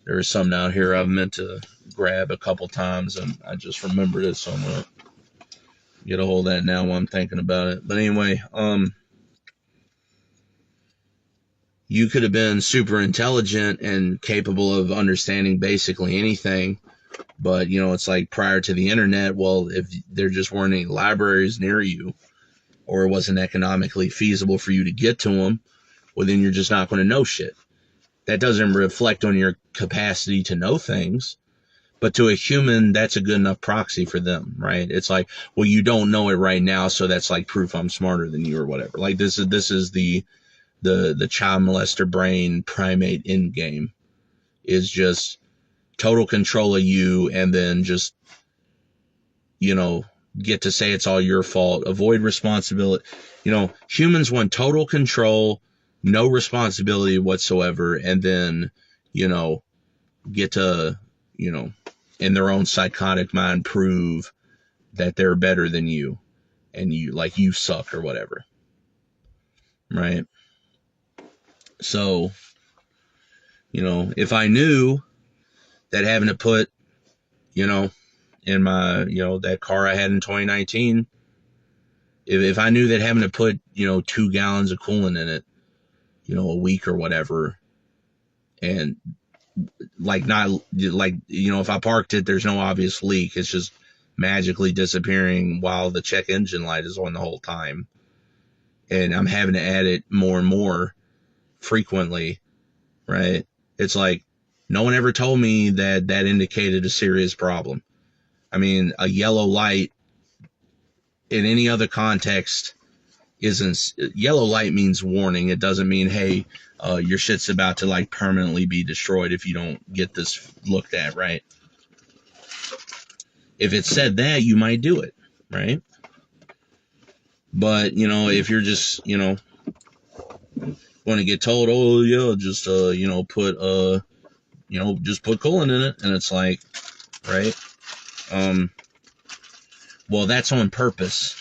there was something out here I've meant to grab a couple times and I just remembered it, so I'm gonna get a hold of that now while I'm thinking about it. But anyway, you could have been super intelligent and capable of understanding basically anything, but it's like prior to the internet, well, if there just weren't any libraries near you or it wasn't economically feasible for you to get to them, well, then you're just not going to know shit. That doesn't reflect on your capacity to know things, but to a human, that's a good enough proxy for them, right? It's like, well, you don't know it right now, so that's like proof I'm smarter than you or whatever. Like this is the child molester brain primate end game, is just total control of you, and then just get to say it's all your fault, avoid responsibility. Humans want total control, no responsibility whatsoever, and then get to in their own psychotic mind prove that they're better than you and you suck or whatever, right? So if I knew that having to put in my that car I had in 2019, if I knew that having to put 2 gallons of coolant in it a week or whatever, and like not like if I parked it, there's no obvious leak, it's just magically disappearing while the check engine light is on the whole time, and I'm having to add it more and more frequently, right? It's like no one ever told me that indicated a serious problem. I mean, a yellow light in any other context isn't, yellow light means warning. It doesn't mean, hey, your shit's about to like permanently be destroyed if you don't get this looked at, right? If it said that, you might do it, right? But, you know, if you're just, you know, going to get told, oh yeah, just, you know, put, you know, just put colon in it. And it's like, right? Well, that's on purpose.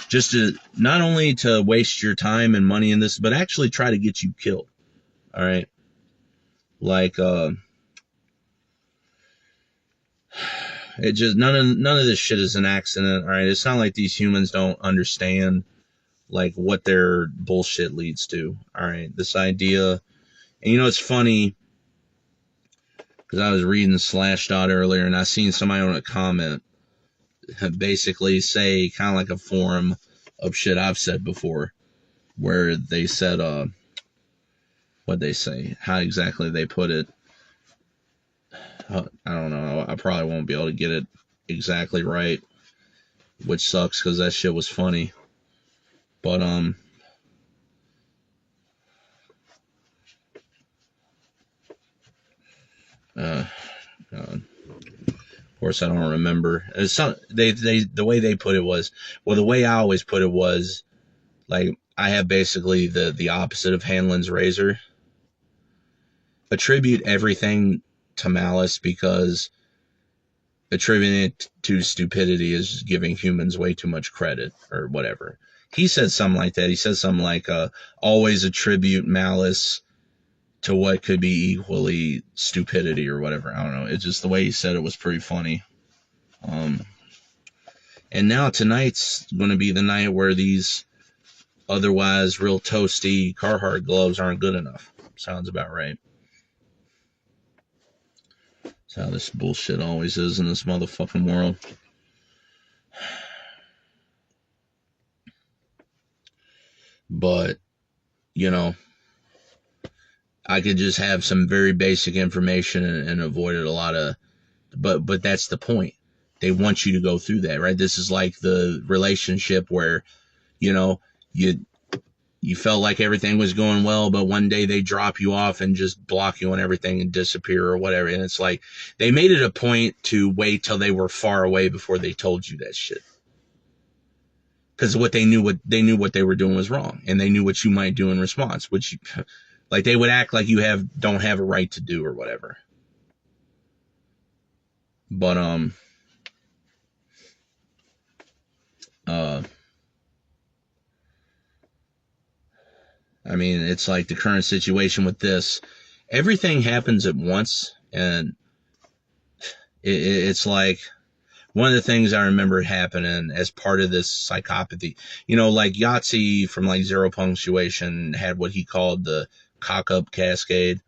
Just to, not only to waste your time and money in this, but actually try to get you killed. All right. Like, it just, none of this shit is an accident. All right. It's not like these humans don't understand like what their bullshit leads to. All right. This idea, and you know, it's funny because I was reading Slashdot earlier and I seen somebody on a comment basically say kind of like a forum of shit I've said before, where they said, what'd they say? How exactly they put it? I don't know. I probably won't be able to get it exactly right, which sucks because that shit was funny. But, of course, I don't remember. It's some, the way they put it was, well, the way I always put it was, like, I have basically the opposite of Hanlon's razor. Attribute everything to malice, because attributing it to stupidity is giving humans way too much credit or whatever. He said something like that. He said something like, always attribute malice to what could be equally stupidity or whatever. I don't know. It's just the way he said it was pretty funny. And now tonight's going to be the night where these otherwise real toasty Carhartt gloves aren't good enough. Sounds about right. That's how this bullshit always is in this motherfucking world. But, you know, I could just have some very basic information and avoided a lot of, but that's the point. They want you to go through that, right? This is like the relationship where, you know, you felt like everything was going well, but one day they drop you off and just block you on everything and disappear or whatever. And it's like, they made it a point to wait till they were far away before they told you that shit. Because what they knew what they were doing was wrong, and they knew what you might do in response, which, like, they would act like you don't have a right to do or whatever. But I mean, it's like the current situation with this. Everything happens at once, and it's like one of the things I remember happening as part of this psychopathy. You know, like Yahtzee from like Zero Punctuation had what he called the cock-up cascade.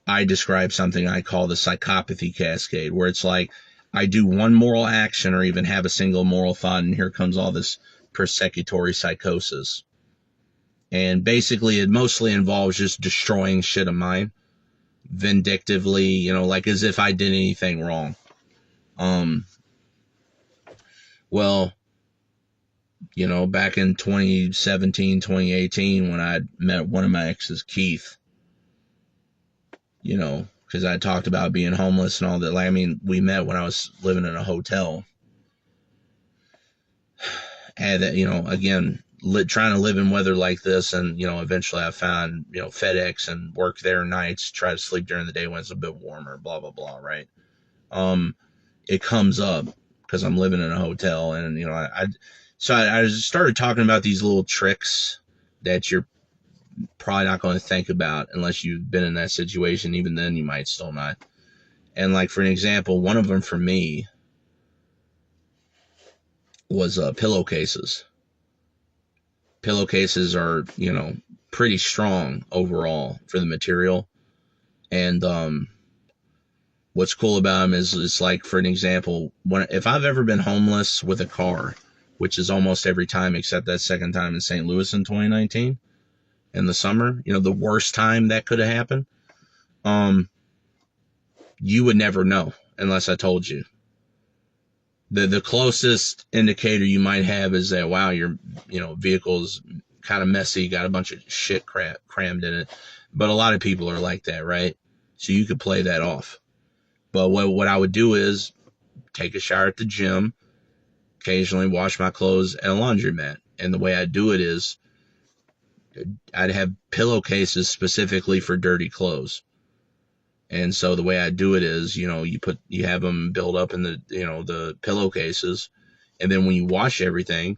I describe something I call the psychopathy cascade, where it's like I do one moral action or even have a single moral thought, and here comes all this persecutory psychosis. And basically, it mostly involves just destroying shit of mine, vindictively, you know, like as if I did anything wrong. Well, you know, back in 2017, 2018, when I met one of my exes, Keith, you know, because I talked about being homeless and all that. Like, I mean, we met when I was living in a hotel. And that, you know, again, trying to live in weather like this, and, you know, eventually I found, you know, FedEx and work there nights, try to sleep during the day when it's a bit warmer, blah, blah, blah, right? It comes up because I'm living in a hotel, and, you know, I started talking about these little tricks that you're probably not going to think about unless you've been in that situation. Even then, you might still not. And like, for an example, one of them for me was pillowcases. Pillowcases are, you know, pretty strong overall for the material. And what's cool about them is, it's like, for an example, if I've ever been homeless with a car, which is almost every time except that second time in St. Louis in 2019 in the summer, you know, the worst time that could have happened, you would never know unless I told you. The closest indicator you might have is that, wow, your vehicle's kind of messy, got a bunch of shit crammed in it. But a lot of people are like that, right? So you could play that off. But what I would do is take a shower at the gym, occasionally wash my clothes at a laundromat. And the way I do it is I'd have pillowcases specifically for dirty clothes. And so the way I do it is, you have them build up in the pillowcases, and then when you wash everything,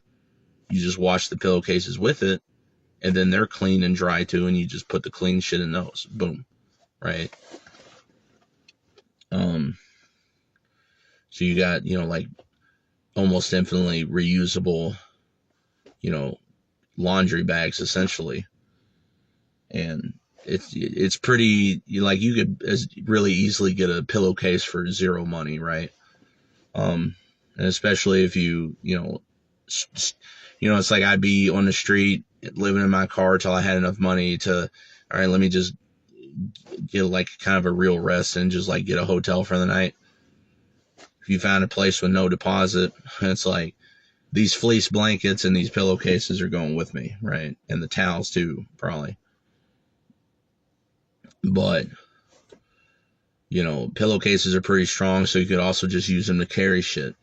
you just wash the pillowcases with it, and then they're clean and dry too, and you just put the clean shit in those. Boom. Right? So you got, like almost infinitely reusable, laundry bags essentially. And it's pretty, like, you could really easily get a pillowcase for zero money, right? And especially if it's like I'd be on the street living in my car till I had enough money to, all right, let me just get like kind of a real rest and just like get a hotel for the night. If you found a place with no deposit, it's like these fleece blankets and these pillowcases are going with me, right? And the towels too, probably. But, pillowcases are pretty strong, so you could also just use them to carry shit,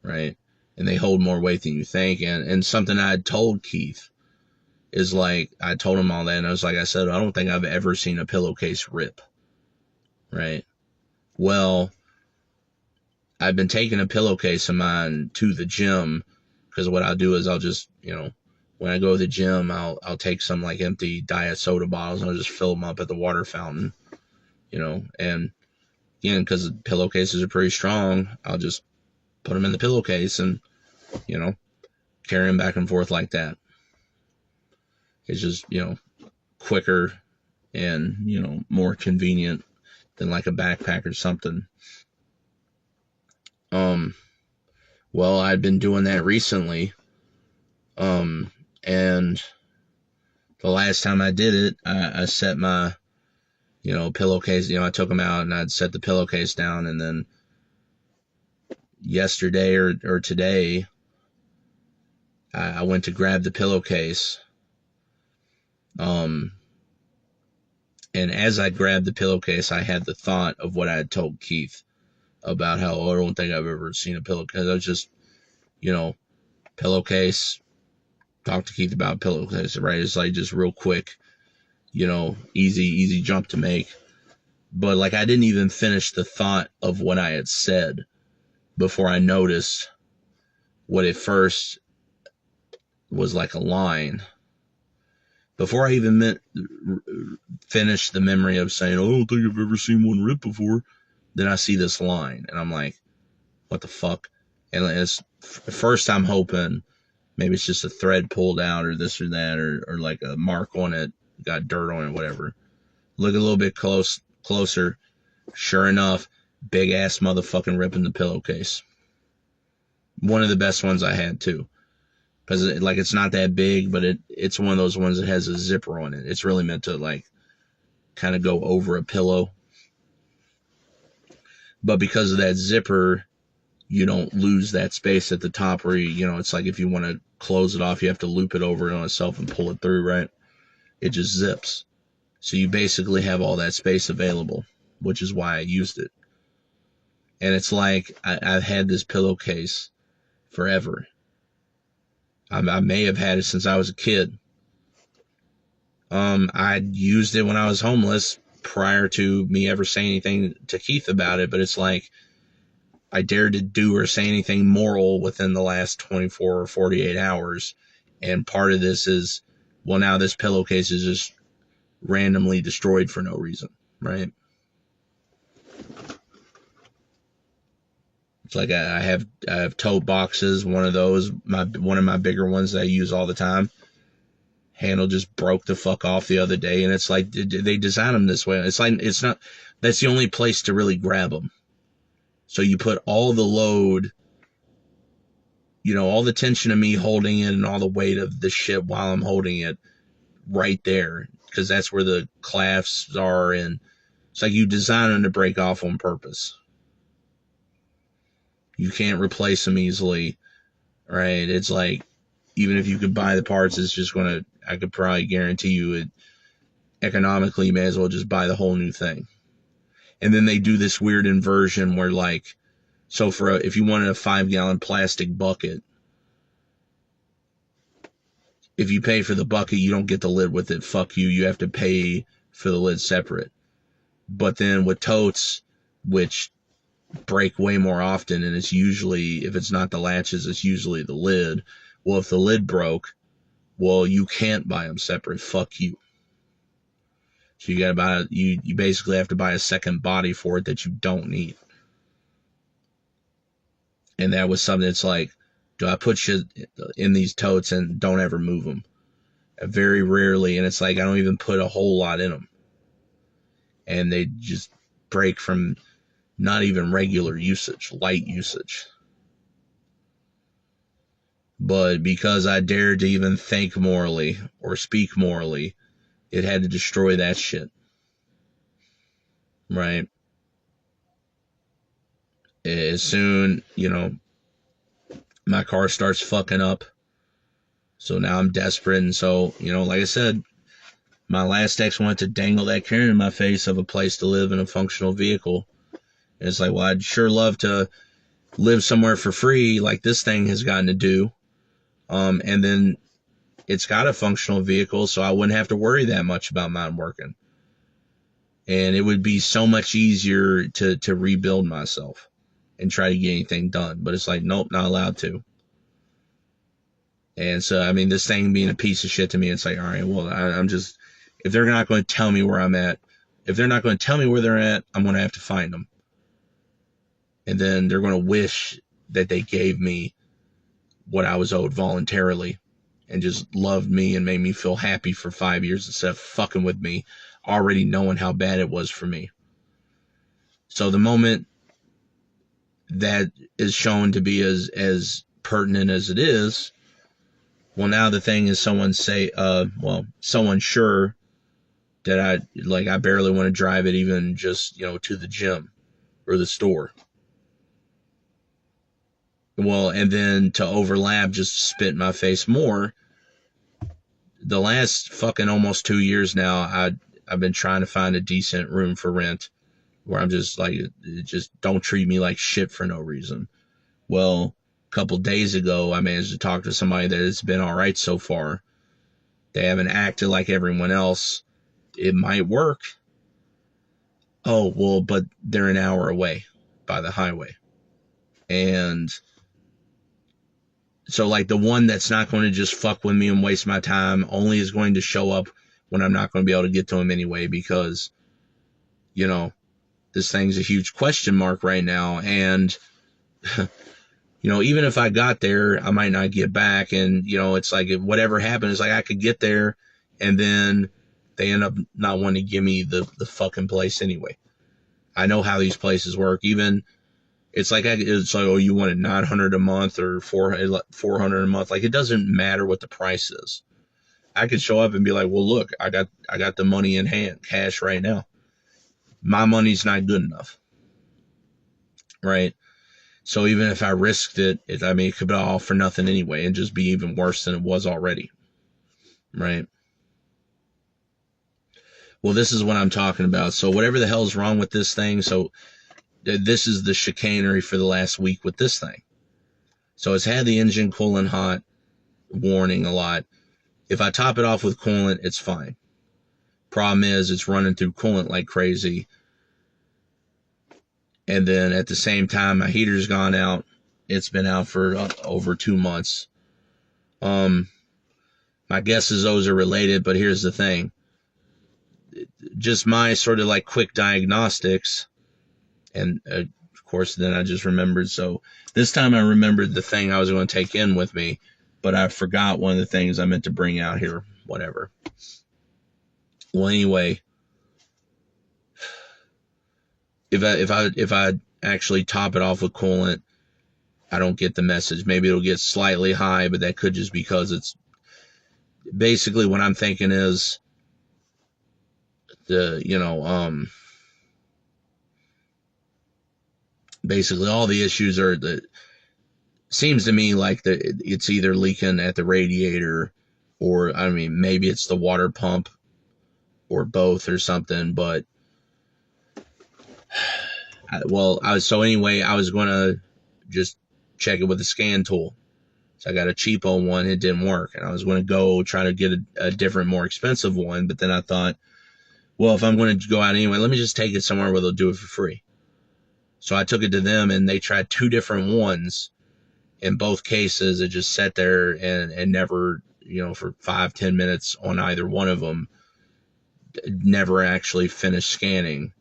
right? And they hold more weight than you think. And something I had told Keith is, like, I told him all that, and I was like, I said, I don't think I've ever seen a pillowcase rip, right? Well, I've been taking a pillowcase of mine to the gym, because what I'll do is I'll just, when I go to the gym, I'll take some like empty diet soda bottles and I'll just fill them up at the water fountain, and again, because the pillowcases are pretty strong, I'll just put them in the pillowcase and, carry them back and forth like that. It's just, quicker and, more convenient than like a backpack or something. Well, I've been doing that recently. And the last time I did it, I set my, pillowcase, I took them out and I'd set the pillowcase down, and then yesterday or today, I went to grab the pillowcase. And as I grabbed the pillowcase, I had the thought of what I had told Keith about how, I don't think I've ever seen a pillowcase. I was just, pillowcase, talk to Keith about pillowcase, right? It's like just real quick, easy jump to make. But like, I didn't even finish the thought of what I had said before I noticed what at first was like a line. Before I even finished the memory of saying, I don't think I've ever seen one rip before, then I see this line, and I'm like, what the fuck? And it's first I'm hoping maybe it's just a thread pulled out or this or that, or like a mark on it, got dirt on it, whatever. Look a little bit closer. Sure enough, big ass motherfucking rip in the pillowcase. One of the best ones I had too. Because it's not that big, but it's one of those ones that has a zipper on it. It's really meant to like kind of go over a pillow. But because of that zipper, you don't lose that space at the top where it's like if you want to close it off, you have to loop it over on itself and pull it through, right? It just zips. So you basically have all that space available, which is why I used it. And it's like I've had this pillowcase forever. I may have had it since I was a kid. I used it when I was homeless prior to me ever saying anything to Keith about it, but it's like I dared to do or say anything moral within the last 24 or 48 hours. And part of this is, well, now this pillowcase is just randomly destroyed for no reason, right? It's like I have tote boxes, one of those, one of my bigger ones that I use all the time. Handle just broke the fuck off the other day, and it's like they design them this way. It's like it's not. That's the only place to really grab them. So you put all the load, all the tension of me holding it and all the weight of the shit while I'm holding it right there, because that's where the clasps are, and it's like you design them to break off on purpose. You can't replace them easily, right? It's like, even if you could buy the parts, it's just gonna, I could probably guarantee you it economically, you may as well just buy the whole new thing. And then they do this weird inversion where, like, so for if you wanted a 5-gallon plastic bucket, if you pay for the bucket, you don't get the lid with it. Fuck you. You have to pay for the lid separate. But then with totes, which break way more often, and it's usually, if it's not the latches, it's usually the lid. Well, if the lid broke, well, you can't buy them separate. Fuck you. So you gotta buy, you basically have to buy a second body for it that you don't need. And that was something that's like, do I put shit in these totes and don't ever move them? Very rarely. And it's like, I don't even put a whole lot in them. And they just break from not even regular usage, light usage. But because I dared to even think morally or speak morally, it had to destroy that shit. Right? As soon, my car starts fucking up. So now I'm desperate. And so, like I said, my last ex wanted to dangle that carrot in my face of a place to live in a functional vehicle. And it's like, well, I'd sure love to live somewhere for free like this thing has gotten to do. And then it's got a functional vehicle, so I wouldn't have to worry that much about mine working. And it would be so much easier to rebuild myself and try to get anything done. But it's like, nope, not allowed to. And so, I mean, this thing being a piece of shit to me, it's like, all right, well, I'm just, if they're not going to tell me where I'm at, if they're not going to tell me where they're at, I'm going to have to find them. And then they're going to wish that they gave me what I was owed voluntarily and just loved me and made me feel happy for 5 years instead of fucking with me, already knowing how bad it was for me. So the moment that is shown to be as pertinent as it is, well, now the thing is someone sure that I barely want to drive it even just, to the gym or the store. Well, and then to overlap, just spit in my face more. The last fucking almost 2 years now, I've been trying to find a decent room for rent where I'm just like, just don't treat me like shit for no reason. Well, a couple days ago, I managed to talk to somebody that has been all right so far. They haven't acted like everyone else. It might work. Oh, well, but they're an hour away by the highway. And so, like, the one that's not going to just fuck with me and waste my time only is going to show up when I'm not going to be able to get to him anyway because, this thing's a huge question mark right now. And, even if I got there, I might not get back. And, it's like, if whatever happened, it's like I could get there and then they end up not wanting to give me the fucking place anyway. I know how these places work. Even, it's like, oh, you wanted $900 a month or $400 a month. Like, it doesn't matter what the price is. I could show up and be like, well, look, I got the money in hand, cash right now. My money's not good enough. Right? So even if I risked it, it could be all for nothing anyway and just be even worse than it was already. Right? Well, this is what I'm talking about. So whatever the hell's wrong with this thing, so this is the chicanery for the last week with this thing. So it's had the engine coolant hot warning a lot. If I top it off with coolant, it's fine. Problem is, it's running through coolant like crazy. And then at the same time, my heater's gone out. It's been out for over 2 months. My guess is those are related, but here's the thing. Just my sort of like quick diagnostics. And of course, then I just remembered. So this time I remembered the thing I was going to take in with me, but I forgot one of the things I meant to bring out here. Whatever. Well, anyway, if I actually top it off with coolant, I don't get the message. Maybe it'll get slightly high, but that could just because it's basically what I'm thinking is the basically all the issues are the, seems to me like it's either leaking at the radiator, or I mean maybe it's the water pump, or both or something. But so anyway, I was gonna just check it with a scan tool. So I got a cheapo one, it didn't work, and I was gonna go try to get a different, more expensive one. But then I thought, well, if I'm gonna go out anyway, let me just take it somewhere where they'll do it for free. So I took it to them, and they tried 2 different ones. In both cases, it just sat there and never, for 5-10 minutes on either one of them, never actually finished scanning.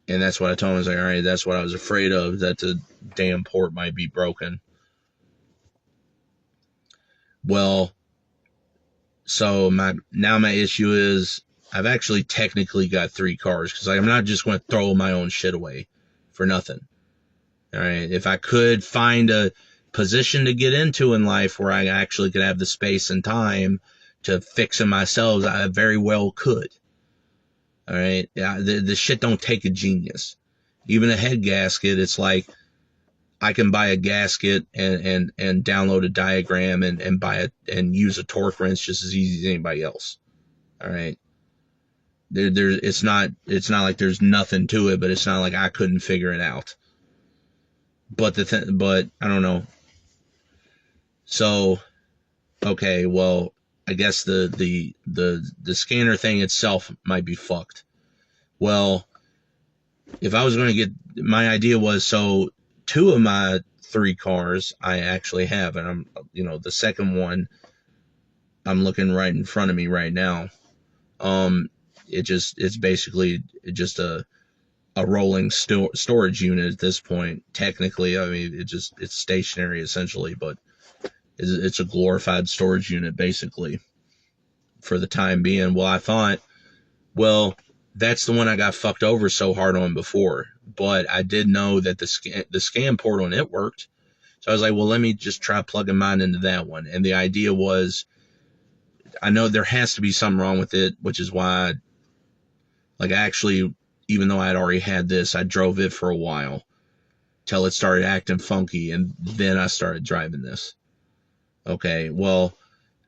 And that's what I told him. I was like, all right, that's what I was afraid of, that the damn port might be broken. Well, so my issue is I've actually technically got 3 cars, because I'm not just going to throw my own shit away for nothing. All right, if I could find a position to get into in life where I actually could have the space and time to fix it myself, I very well could. All right, yeah, the shit don't take a genius. Even a head gasket, it's like I can buy a gasket and download a diagram and buy it and use a torque wrench just as easy as anybody else. All right, it's not like there's nothing to it, but it's not like I couldn't figure it out. But but I don't know. So, okay, well, I guess the scanner thing itself might be fucked. Well, if I was going to get, my idea was, so 2 of my 3 cars I actually have, and I'm, the second one I'm looking right in front of me right now. It's basically just a rolling storage unit at this point. Technically, I mean, it's stationary essentially, but it's a glorified storage unit basically for the time being. Well, I thought, well, that's the one I got fucked over so hard on before, but I did know that the scan port on it worked. So I was like, well, let me just try plugging mine into that one. And the idea was, I know there has to be something wrong with it, which is why, I actually, even though I'd already had this, I drove it for a while till it started acting funky, and then I started driving this. Okay, well,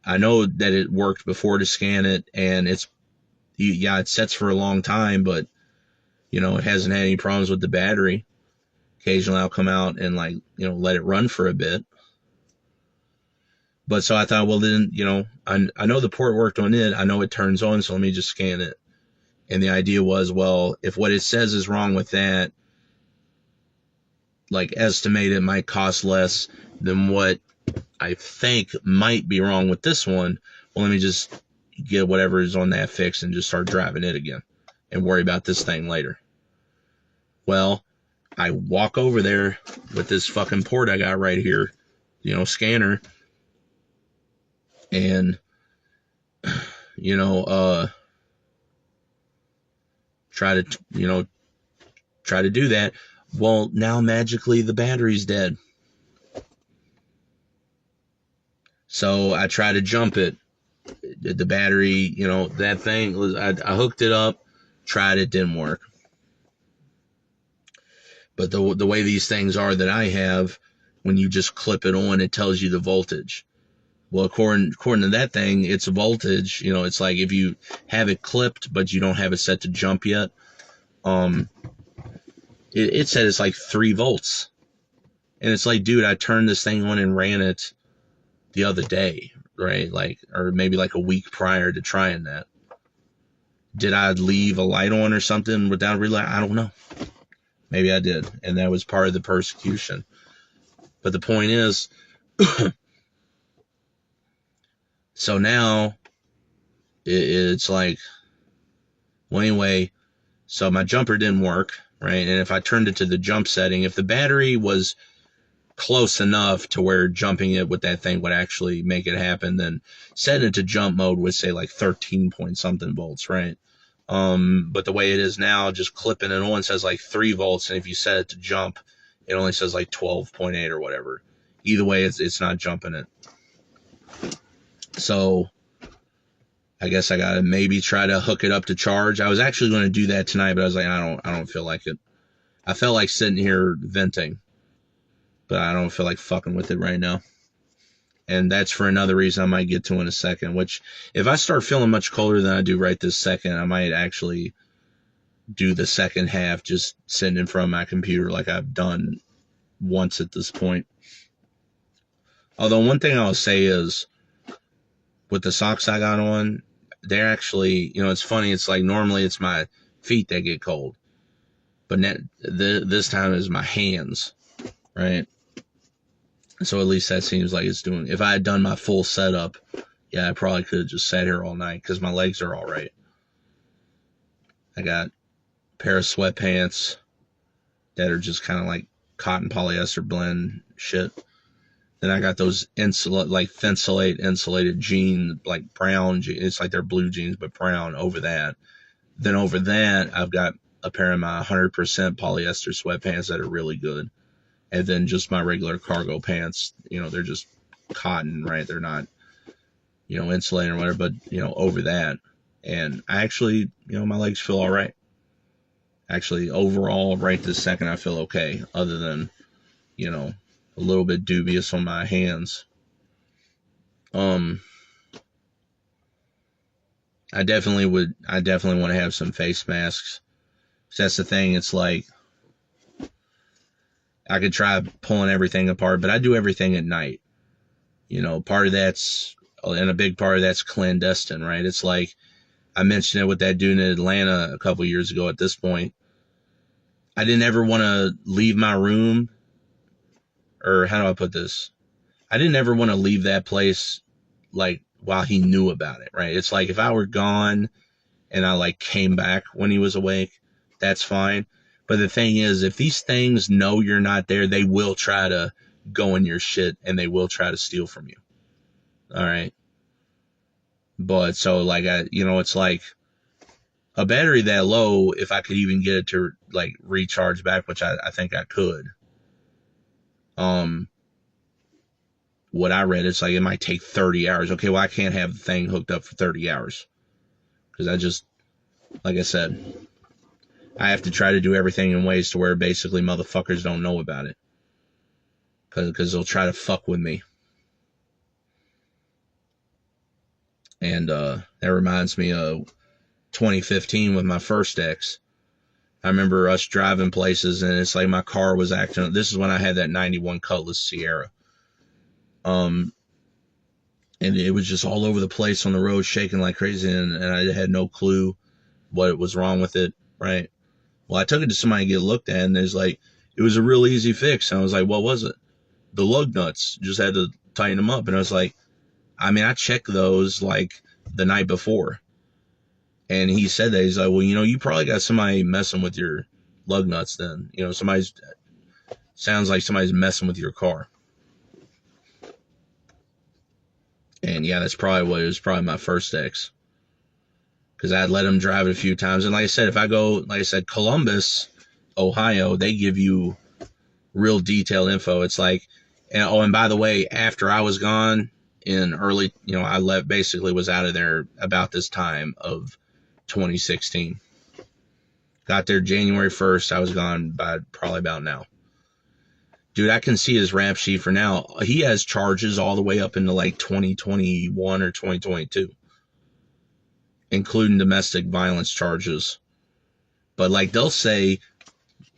I know that it worked before to scan it, and it sets for a long time, but, it hasn't had any problems with the battery. Occasionally I'll come out and let it run for a bit. But so I thought, well, then, I know the port worked on it. I know it turns on, so let me just scan it. And the idea was, well, if what it says is wrong with that, estimate it might cost less than what I think might be wrong with this one. Well, let me just get whatever is on that fixed and just start driving it again and worry about this thing later. Well, I walk over there with this fucking port I got right here, scanner, and, try to do that. Well, now magically the battery's dead. So I try to jump it. The battery, that thing was, I hooked it up, tried it, didn't work. But the way these things are that I have, when you just clip it on, it tells you the voltage. Well, according to that thing, it's a voltage. It's like if you have it clipped, but you don't have it set to jump yet. It said it's like 3 volts. And it's like, dude, I turned this thing on and ran it the other day, right? Or maybe a week prior to trying that. Did I leave a light on or something without realizing? I don't know. Maybe I did. And that was part of the persecution. But the point is, so now it's like, well, anyway, so my jumper didn't work, right? And if I turned it to the jump setting, if the battery was close enough to where jumping it with that thing would actually make it happen, then setting it to jump mode would say 13 point something volts, right? But the way it is now, just clipping it on says 3 volts, and if you set it to jump, it only says 12.8 or whatever. Either way, it's not jumping it. So I guess I gotta maybe try to hook it up to charge. I was actually going to do that tonight, but I was like, I don't feel like it. I felt like sitting here venting, but I don't feel like fucking with it right now. And that's for another reason I might get to in a second, which if I start feeling much colder than I do right this second, I might actually do the second half just sitting in front of my computer like I've done once at this point. Although one thing I'll say is, with the socks I got on, they're actually, it's funny. It's like normally it's my feet that get cold, but this time is my hands, right? So at least that seems like it's doing. If I had done my full setup, yeah, I probably could have just sat here all night because my legs are all right. I got a pair of sweatpants that are just kind of like cotton polyester blend shit. Then I got those Thinsulate insulated jeans, like brown jeans. It's like they're blue jeans, but brown over that. Then over that, I've got a pair of my 100% polyester sweatpants that are really good. And then just my regular cargo pants, they're just cotton, right? They're not, insulated or whatever, but, over that. And I actually, my legs feel all right. Actually, overall, right this second, I feel okay, other than, a little bit dubious on my hands. I definitely want to have some face masks. That's the thing. It's like, I could try pulling everything apart, but I do everything at night. Part of that's, and a big part of that's clandestine, right? It's like, I mentioned it with that dude in Atlanta a couple years ago at this point. I didn't ever want to leave my room, or how do I put this? I didn't ever want to leave that place, like, while he knew about it, right? It's like, if I were gone and I, like, came back when he was awake, that's fine. But the thing is, if these things know you're not there, they will try to go in your shit and they will try to steal from you. All right. But so, like, it's like a battery that low, if I could even get it to, like, recharge back, which I think I could. What I read, it's like it might take 30 hours. Okay, well, I can't have the thing hooked up for 30 hours. Because I just, like I said, I have to try to do everything in ways to where basically motherfuckers don't know about it. Because they'll try to fuck with me. And that reminds me of 2015 with my first ex. I remember us driving places, and it's like my car was acting. This is when I had that 91 Cutlass Sierra. And it was just all over the place on the road, shaking like crazy, and I had no clue what was wrong with it, right? Well, I took it to somebody to get looked at, and there's like, it was a real easy fix. And I was like, what was it? The lug nuts. Just had to tighten them up. And I was like, I checked those like the night before. And he said that. He's like, well, you probably got somebody messing with your lug nuts then. Sounds like somebody's messing with your car. And yeah, that's probably what it was. Probably my first ex. Because I'd let him drive it a few times. And like I said, if I go, like I said, Columbus, Ohio, they give you real detailed info. It's like, and by the way, after I was gone in early, I was out of there about this time of 2016. Got there January 1st. I was gone by probably about now. Dude, I can see his rap sheet for now. He has charges all the way up into like 2021 or 2022, including domestic violence charges. But like, they'll say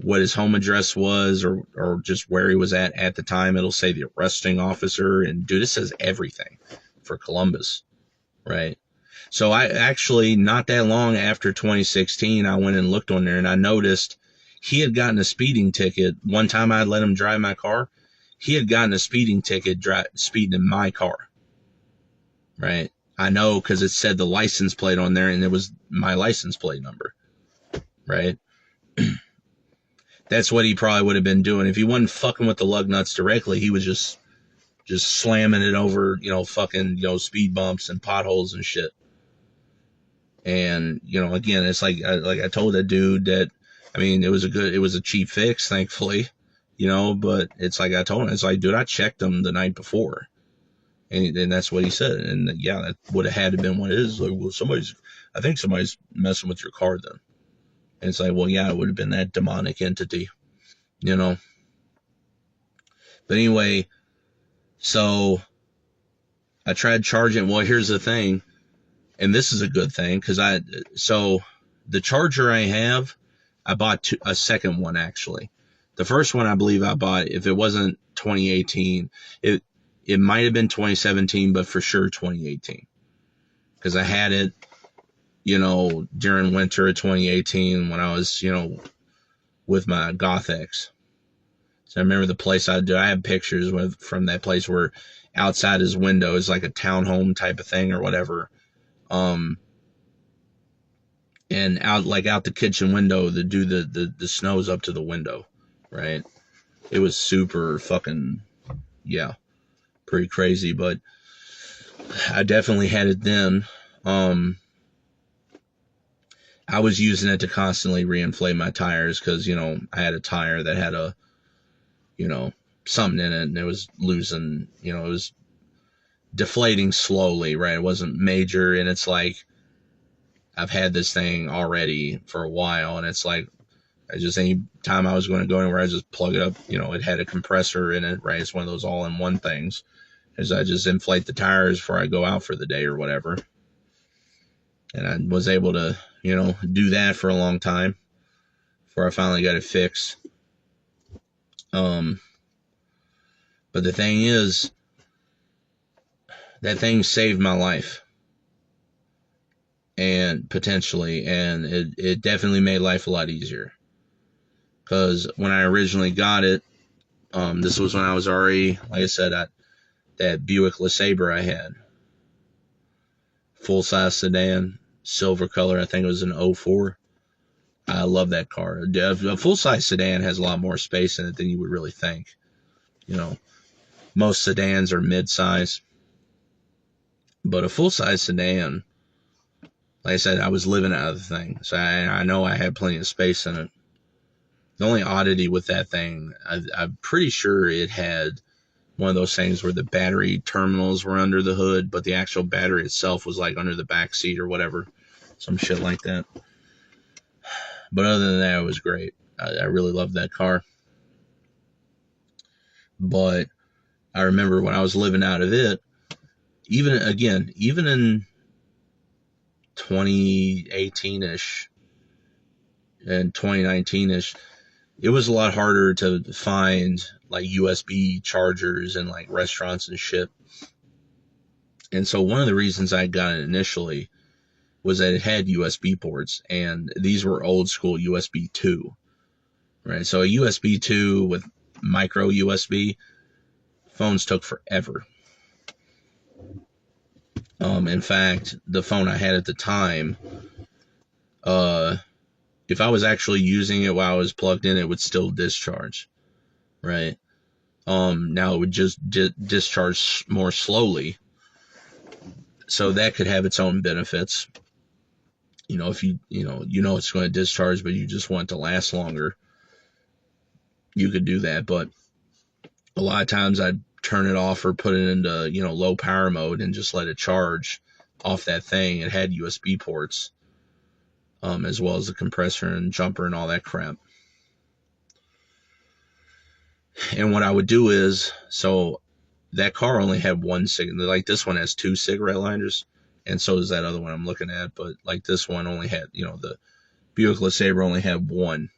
what his home address was, or just where he was at the time. It'll say the arresting officer, and dude, it says everything for Columbus, right? So I actually, not that long after 2016, I went and looked on there, and I noticed he had gotten a speeding ticket. One time I let him drive my car. He had gotten a speeding ticket speeding in my car, right? I know because it said the license plate on there, and it was my license plate number, right? That's what he probably would have been doing. If he wasn't fucking with the lug nuts directly, he was just slamming it over, fucking, speed bumps and potholes and shit. And, again, it's like I told that dude that, it was a cheap fix, thankfully, but it's like I told him, it's like, dude, I checked him the night before. And that's what he said. And yeah, that would have had to been what it is. Like, well, I think somebody's messing with your car then. And it's like, well, yeah, it would have been that demonic entity, you know. But anyway, so I tried charging. Well, here's the thing, and this is a good thing, because so the charger I have, I bought a second one actually. The first one I believe I bought, if it wasn't 2018, it might have been 2017, but for sure 2018, because I had it, during winter of 2018 when I was, with my Goth X. So I remember the place I have pictures from that place where outside his window is like a townhome type of thing or whatever. And out the kitchen window, the snow's up to the window, right? It was super fucking, yeah, pretty crazy, but I definitely had it then. I was using it to constantly reinflate my tires because, I had a tire that had something in it, and it was losing, it was deflating slowly, right? It wasn't major, and it's like, I've had this thing already for a while, and it's like, any time I was going to go anywhere, I just plug it up. It had a compressor in it, right? It's one of those all-in-one things. Is I just inflate the tires before I go out for the day or whatever. And I was able to, do that for a long time before I finally got it fixed. But the thing is, that thing saved my life. And potentially, and it definitely made life a lot easier. Because when I originally got it, this was when I was already, like I said, that Buick LeSabre I had. Full-size sedan, silver color, I think it was an 04. I love that car. A full-size sedan has a lot more space in it than you would really think. Most sedans are mid-size. But a full-size sedan, like I said, I was living out of the thing. So I know I had plenty of space in it. The only oddity with that thing, I'm pretty sure it had one of those things where the battery terminals were under the hood, but the actual battery itself was like under the back seat or whatever. Some shit like that. But other than that, it was great. I really loved that car. But I remember when I was living out of it, even in 2018-ish and 2019-ish, it was a lot harder to find like USB chargers in like restaurants and shit. And so one of the reasons I got it initially was that it had USB ports, and these were old school USB 2, right? So a USB 2 with micro USB, phones took forever. In fact, the phone I had at the time, if I was actually using it while I was plugged in, it would still discharge, right? Now it would just discharge more slowly. So that could have its own benefits. If you it's going to discharge, but you just want it to last longer, you could do that. But a lot of times I'd turn it off or put it into, low power mode and just let it charge off that thing. It had USB ports, as well as the compressor and jumper and all that crap. And what I would do is, so that car only had one cigarette, like this one has 2 cigarette lighters, and so does that other one I'm looking at, but like this one only had, the Buick LeSabre only had one,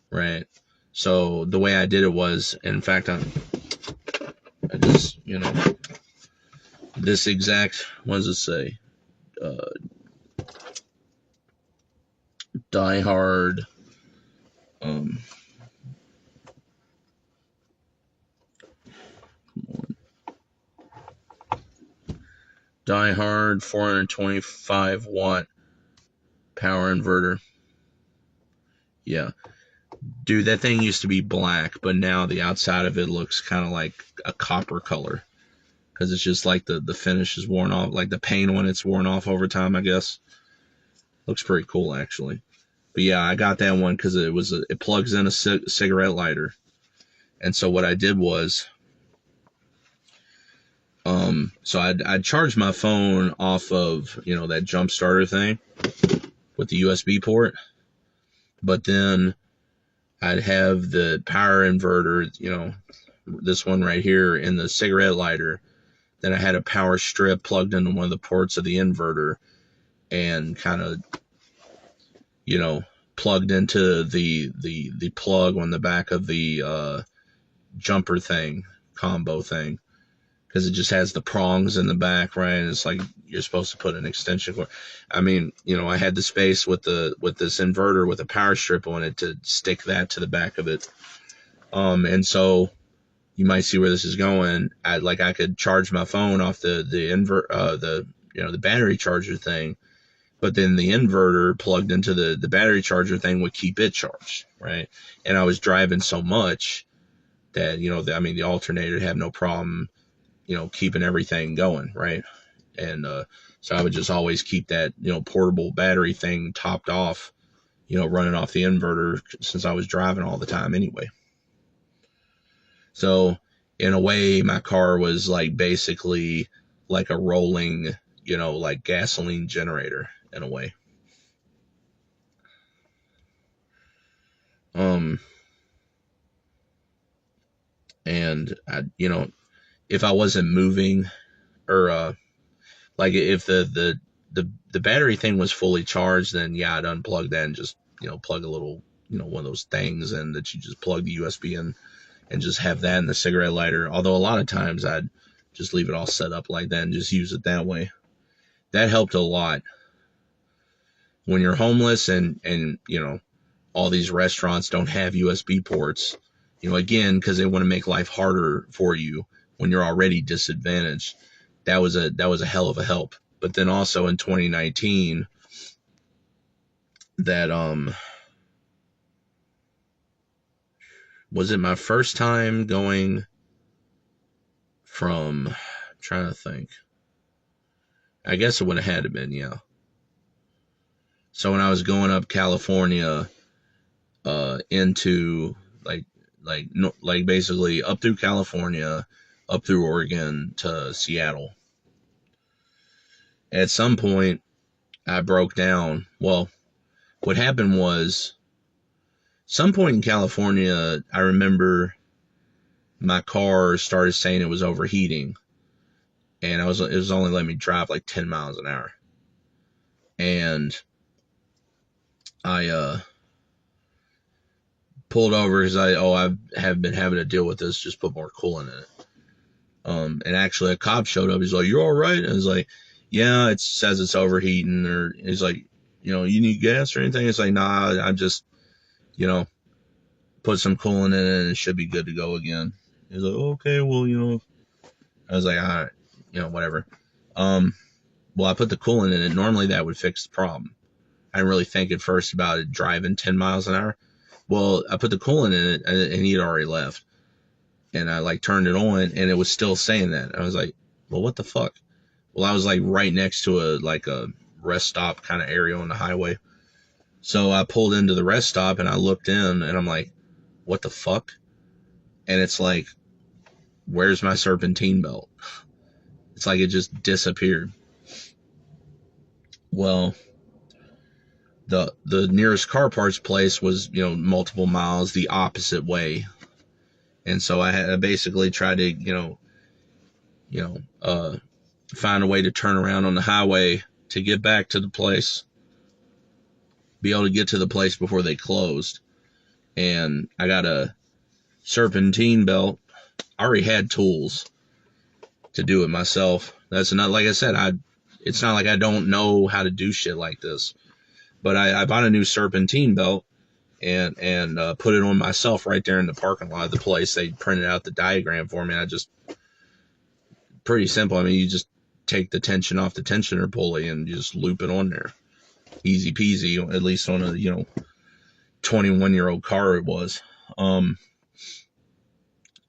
right? So the way I did it was, in fact, I just, this exact, what does it say? Die Hard, come on. Die Hard 425 watt power inverter. Yeah. Dude, that thing used to be black, but now the outside of it looks kind of like a copper color. Because it's just like the finish is worn off, like the paint on it's worn off over time, I guess. Looks pretty cool, actually. But yeah, I got that one because it plugs in a cigarette lighter. And so what I did was, so I'd charge my phone off of, that jump starter thing with the USB port. But then I'd have the power inverter, this one right here in the cigarette lighter. Then I had a power strip plugged into one of the ports of the inverter and kind of, plugged into the plug on the back of the jumper thing, combo thing. Because it just has the prongs in the back, right? And it's like you're supposed to put an extension cord. I mean, I had the space with this inverter with a power strip on it to stick that to the back of it. And so you might see where this is going. I could charge my phone off the battery charger thing, but then the inverter plugged into the battery charger thing would keep it charged, right? And I was driving so much that the alternator would have no problem, keeping everything going, right? And so I would just always keep that portable battery thing topped off, running off the inverter since I was driving all the time anyway. So in a way, my car was like basically like a rolling, like gasoline generator in a way. And I, if I wasn't moving or like if the battery thing was fully charged, then yeah, I'd unplug that and just plug a little one of those things in that you just plug the USB in and just have that in the cigarette lighter. Although a lot of times I'd just leave it all set up like that and just use it that way. That helped a lot. When you're homeless and all these restaurants don't have USB ports, again, because they want to make life harder for you when you're already disadvantaged. That was a hell of a help. But then also in 2019, that was it my first time going from, I'm trying to think. I guess it would have had to been, yeah. So when I was going up California, into like basically up through California, up through Oregon to Seattle. At some point, I broke down. Well, what happened was, some point in California, I remember my car started saying it was overheating, and it was only letting me drive like 10 miles an hour. And I pulled over because I have been having to deal with this, just put more coolant in it. And actually a cop showed up. He's like, "You all right?" And I was like, "Yeah, it says it's overheating." Or he's like, "You need gas or anything?" It's like, "Nah, I'm just, put some coolant in it and it should be good to go again." He's like, "Okay, well, I was like, "All right, whatever." Well, I put the coolant in it. Normally that would fix the problem. I didn't really think at first about it driving 10 miles an hour. Well, I put the coolant in it and he had already left. And I turned it on and it was still saying that. I was like, "Well, what the fuck?" Well, I was right next to a rest stop kind of area on the highway. So I pulled into the rest stop and I looked in and I'm like, "What the fuck?" And it's like, "Where's my serpentine belt?" It's like it just disappeared. Well, the nearest car parts place was, multiple miles the opposite way. And so I basically tried to, find a way to turn around on the highway to get back to the place, be able to get to the place before they closed. And I got a serpentine belt. I already had tools to do it myself. That's not, like I said, it's not like I don't know how to do shit like this. But I bought a new serpentine belt and put it on myself right there in the parking lot of the place. They printed out the diagram for me. Pretty simple. I mean, you just take the tension off the tensioner pulley and you just loop it on there. Easy peasy, at least on a, 21-year-old car it was. And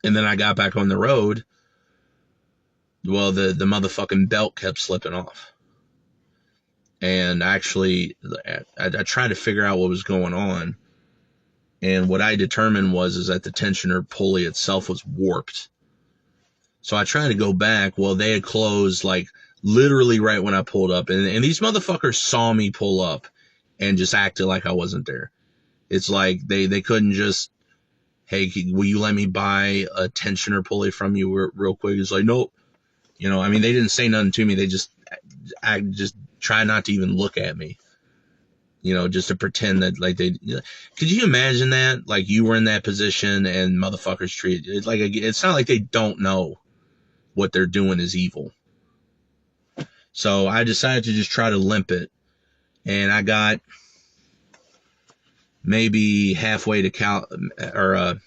then I got back on the road. Well, the motherfucking belt kept slipping off. And actually, I tried to figure out what was going on. And what I determined is that the tensioner pulley itself was warped. So I tried to go back. Well, they had closed literally right when I pulled up. And these motherfuckers saw me pull up and just acted like I wasn't there. It's like they couldn't just, hey, will you let me buy a tensioner pulley from you real quick? It's like, nope. I mean, they didn't say nothing to me. They just, I just try not to even look at me, just to pretend that like they, could you imagine that? Like you were in that position and motherfuckers treat it like, it's not like they don't know what they're doing is evil. So I decided to just try to limp it. And I got maybe halfway to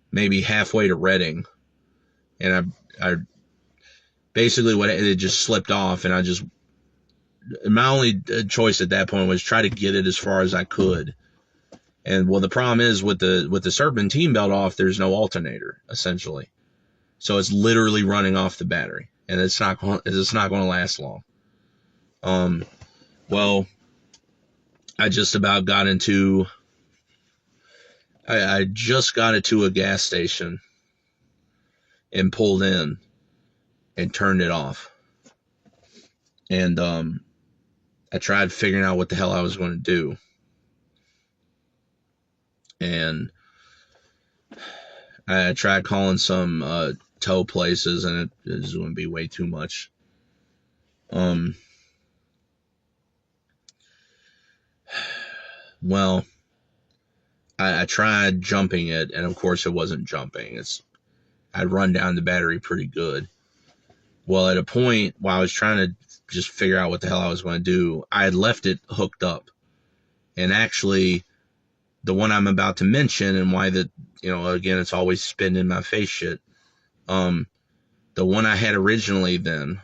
maybe halfway to Reading. And I basically it just slipped off, and my only choice at that point was try to get it as far as I could. And well, the problem is with the serpentine belt off, there's no alternator essentially, so it's literally running off the battery, and it's not going to last long. Well, I just about got into. I just got it to a gas station and pulled in and turned it off. And I tried figuring out what the hell I was going to do. And I tried calling some tow places, and it was going to be way too much. Well, I tried jumping it, and of course it wasn't jumping. I'd run down the battery pretty good. Well, at a point while I was trying to just figure out what the hell I was going to do, I had left it hooked up. And actually, the one I'm about to mention, and why again, it's always spin in my face shit. The one I had originally then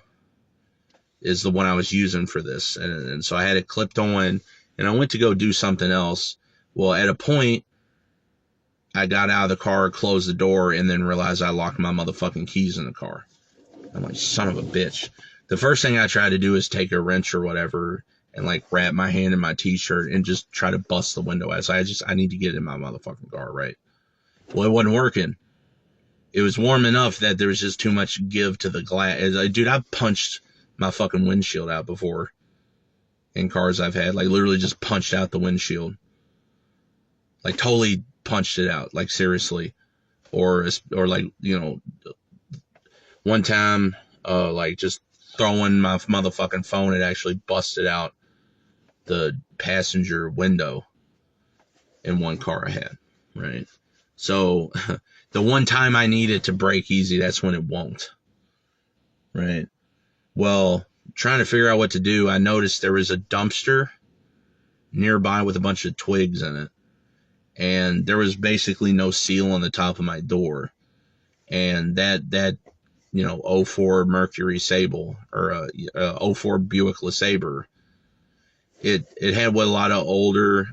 is the one I was using for this. And so I had it clipped on, and I went to go do something else. Well, at a point, I got out of the car, closed the door, and then realized I locked my motherfucking keys in the car. I'm like, son of a bitch. The first thing I tried to do is take a wrench or whatever and like wrap my hand in my t-shirt and just try to bust the window out. So I need to get in my motherfucking car, right? Well, it wasn't working. It was warm enough that there was just too much give to the glass. Dude, I've punched my fucking windshield out before in cars I've had. Like literally just punched out the windshield. Like totally punched it out. Like seriously. Or like, one time, like just throwing my motherfucking phone, it actually busted out the passenger window in one car I had, right? So the one time I need it to break easy, that's when it won't, right? Well, trying to figure out what to do, I noticed there was a dumpster nearby with a bunch of twigs in it, and there was basically no seal on the top of my door, and that 04 Mercury Sable or 04 Buick LeSabre. It had what a lot of older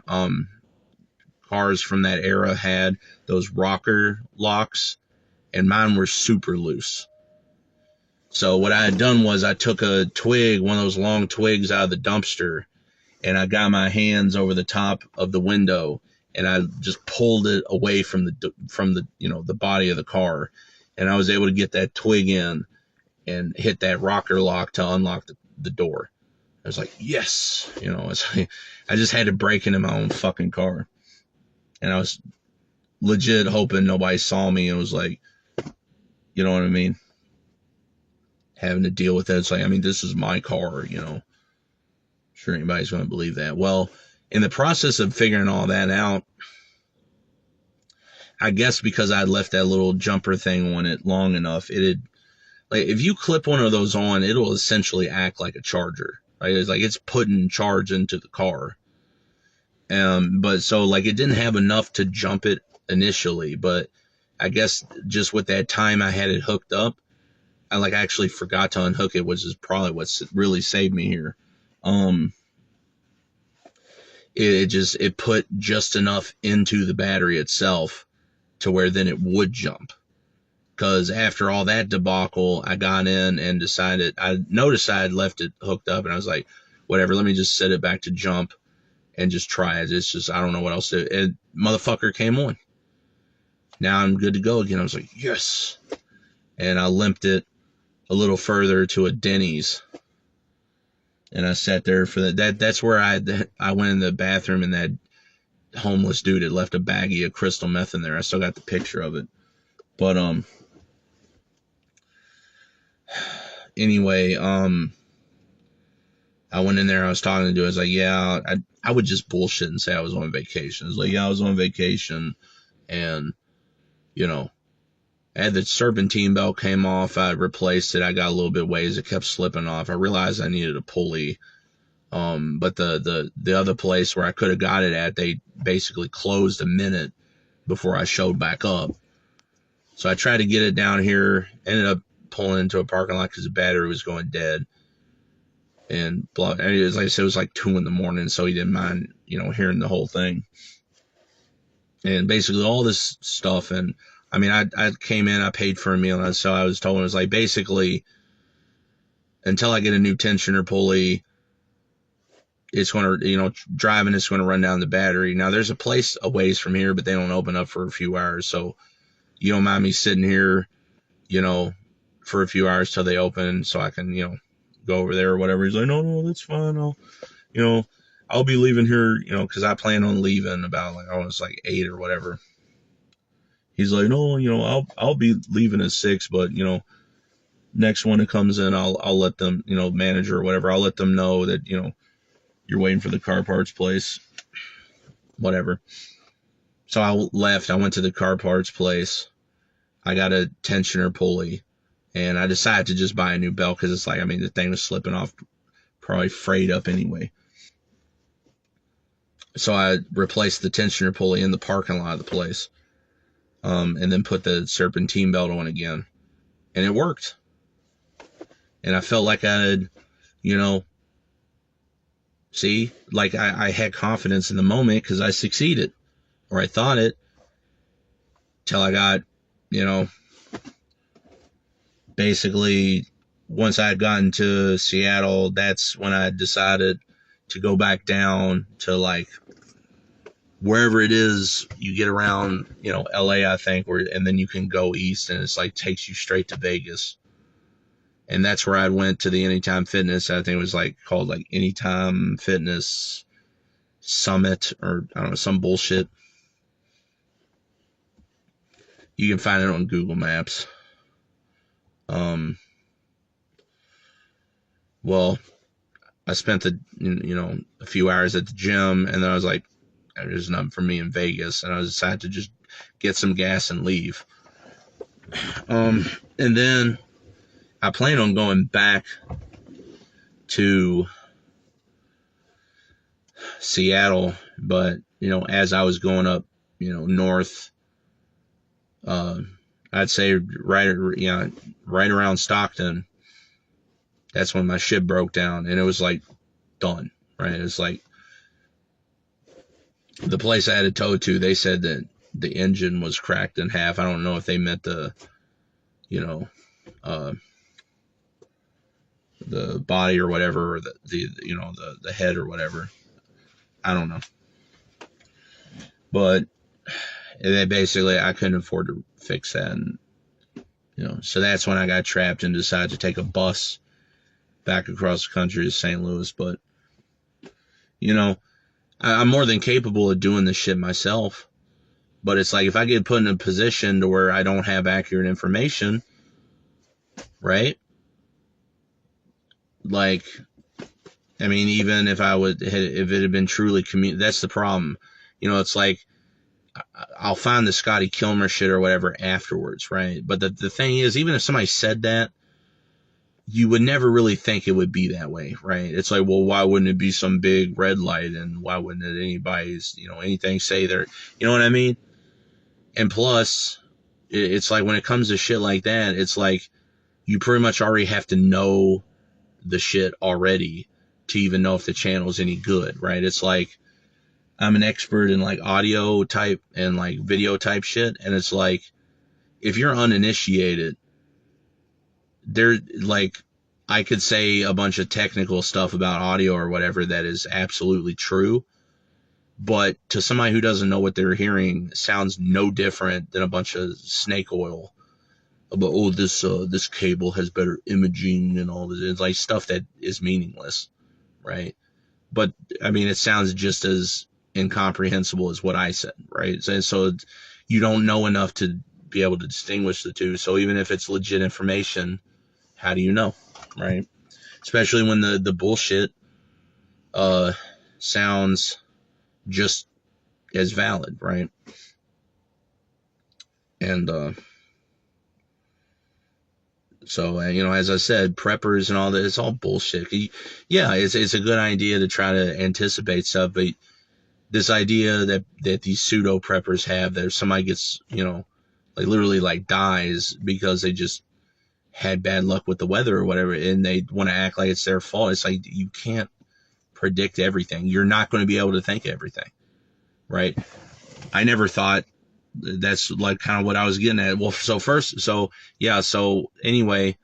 cars from that era had, those rocker locks, and mine were super loose. So what I had done was I took a twig, one of those long twigs out of the dumpster, and I got my hands over the top of the window, and I just pulled it away from the body of the car. And I was able to get that twig in and hit that rocker lock to unlock the door. I was like, yes, I just had to break into my own fucking car. And I was legit hoping nobody saw me and was like, you know what I mean? Having to deal with that. It's like, I mean, this is my car, Sure anybody's going to believe that. Well, in the process of figuring all that out, I guess because I left that little jumper thing on it long enough, like if you clip one of those on, it'll essentially act like a charger. Right? It's like it's putting charge into the car. But so like it didn't have enough to jump it initially, but I guess just with that time I had it hooked up, I actually forgot to unhook it, which is probably what really saved me here. It put just enough into the battery itself to where then it would jump. Because after all that debacle, I got in and decided, I noticed I had left it hooked up, and I was like, whatever, let me just set it back to jump and just try it. It's just, I don't know what else to do. And motherfucker came on. Now I'm good to go again. I was like, yes. And I limped it a little further to a Denny's. And I sat there for that. That's where I went in the bathroom in that homeless dude had left a baggie of crystal meth in there. I still got the picture of it. But anyway, I went in there, I was talking to the dude, I was like, yeah, I would just bullshit and say I was on vacation. I was like, yeah, I was on vacation, and, you know, I had the serpentine belt came off, I replaced it, I got a little bit ways, it kept slipping off. I realized I needed a pulley. But the other place where I could have got it at, they basically closed a minute before I showed back up. So I tried to get it down here, ended up pulling into a parking lot because the battery was going dead. And it was, like I said, it was like 2 a.m, so he didn't mind, hearing the whole thing. And basically all this stuff, and I mean, I came in, I paid for a meal, and so I was told, it was like, basically, until I get a new tensioner pulley, it's going to, driving it's going to run down the battery. Now, there's a place a ways from here, but they don't open up for a few hours, so you don't mind me sitting here, for a few hours till they open, so I can, go over there or whatever. He's like, no, that's fine. I'll be leaving here, because I plan on leaving about it's like 8 or whatever. He's like, no, I'll be leaving at 6, but next one that comes in, I'll let them, manager or whatever, I'll let them know that, you're waiting for the car parts place, whatever. So I left. I went to the car parts place. I got a tensioner pulley, and I decided to just buy a new belt because it's like, the thing was slipping off, probably frayed up anyway. So I replaced the tensioner pulley in the parking lot of the place, and then put the serpentine belt on again, and it worked. And I felt like I had, I had confidence in the moment because I succeeded, or I thought it, till I got, basically, once I had gotten to Seattle, that's when I decided to go back down to wherever it is you get around, LA, I think, and then you can go east, and it's takes you straight to Vegas. And that's where I went to the Anytime Fitness. I think it was called Anytime Fitness Summit, or I don't know, some bullshit. You can find it on Google Maps. Well, I spent a few hours at the gym, and then I was like, there's nothing for me in Vegas, and I decided to just get some gas and leave. And then I plan on going back to Seattle, but as I was going up, north, I'd say right around Stockton, that's when my shit broke down, and it was done, right? It's the place I had it towed to, they said that the engine was cracked in half. I don't know if they meant the body or whatever, or the head or whatever. I don't know. But they basically, I couldn't afford to fix that, and so that's when I got trapped and decided to take a bus back across the country to St. Louis. But I'm more than capable of doing this shit myself. But it's if I get put in a position to where I don't have accurate information, right? Even if if it had been truly that's the problem. It's I'll find the Scotty Kilmer shit or whatever afterwards, right? But the thing is, even if somebody said that, you would never really think it would be that way, right? It's well, why wouldn't it be some big red light, and why wouldn't it anybody's, anything say there, you know what I mean? And plus, it's when it comes to shit like that, it's you pretty much already have to know the shit already to even know if the channel's any good, right? It's I'm an expert in audio type and video type shit, and it's if you're uninitiated, there I could say a bunch of technical stuff about audio or whatever that is absolutely true, but to somebody who doesn't know what they're hearing, sounds no different than a bunch of snake oil about, this cable has better imaging and all this. It's stuff that is meaningless, right? But it sounds just as incomprehensible is what I said, right? So you don't know enough to be able to distinguish the two. So even if it's legit information, how do you know, right? Especially when the bullshit sounds just as valid, right? And so as I said, preppers and all that, it's all bullshit. Yeah, it's a good idea to try to anticipate stuff, but this idea that these pseudo preppers have, that if somebody gets, like literally like dies because they just had bad luck with the weather or whatever, and they want to act like it's their fault. It's like, you can't predict everything. You're not going to be able to think everything, right? I never thought, that's like kind of what I was getting at. Well, so anyway,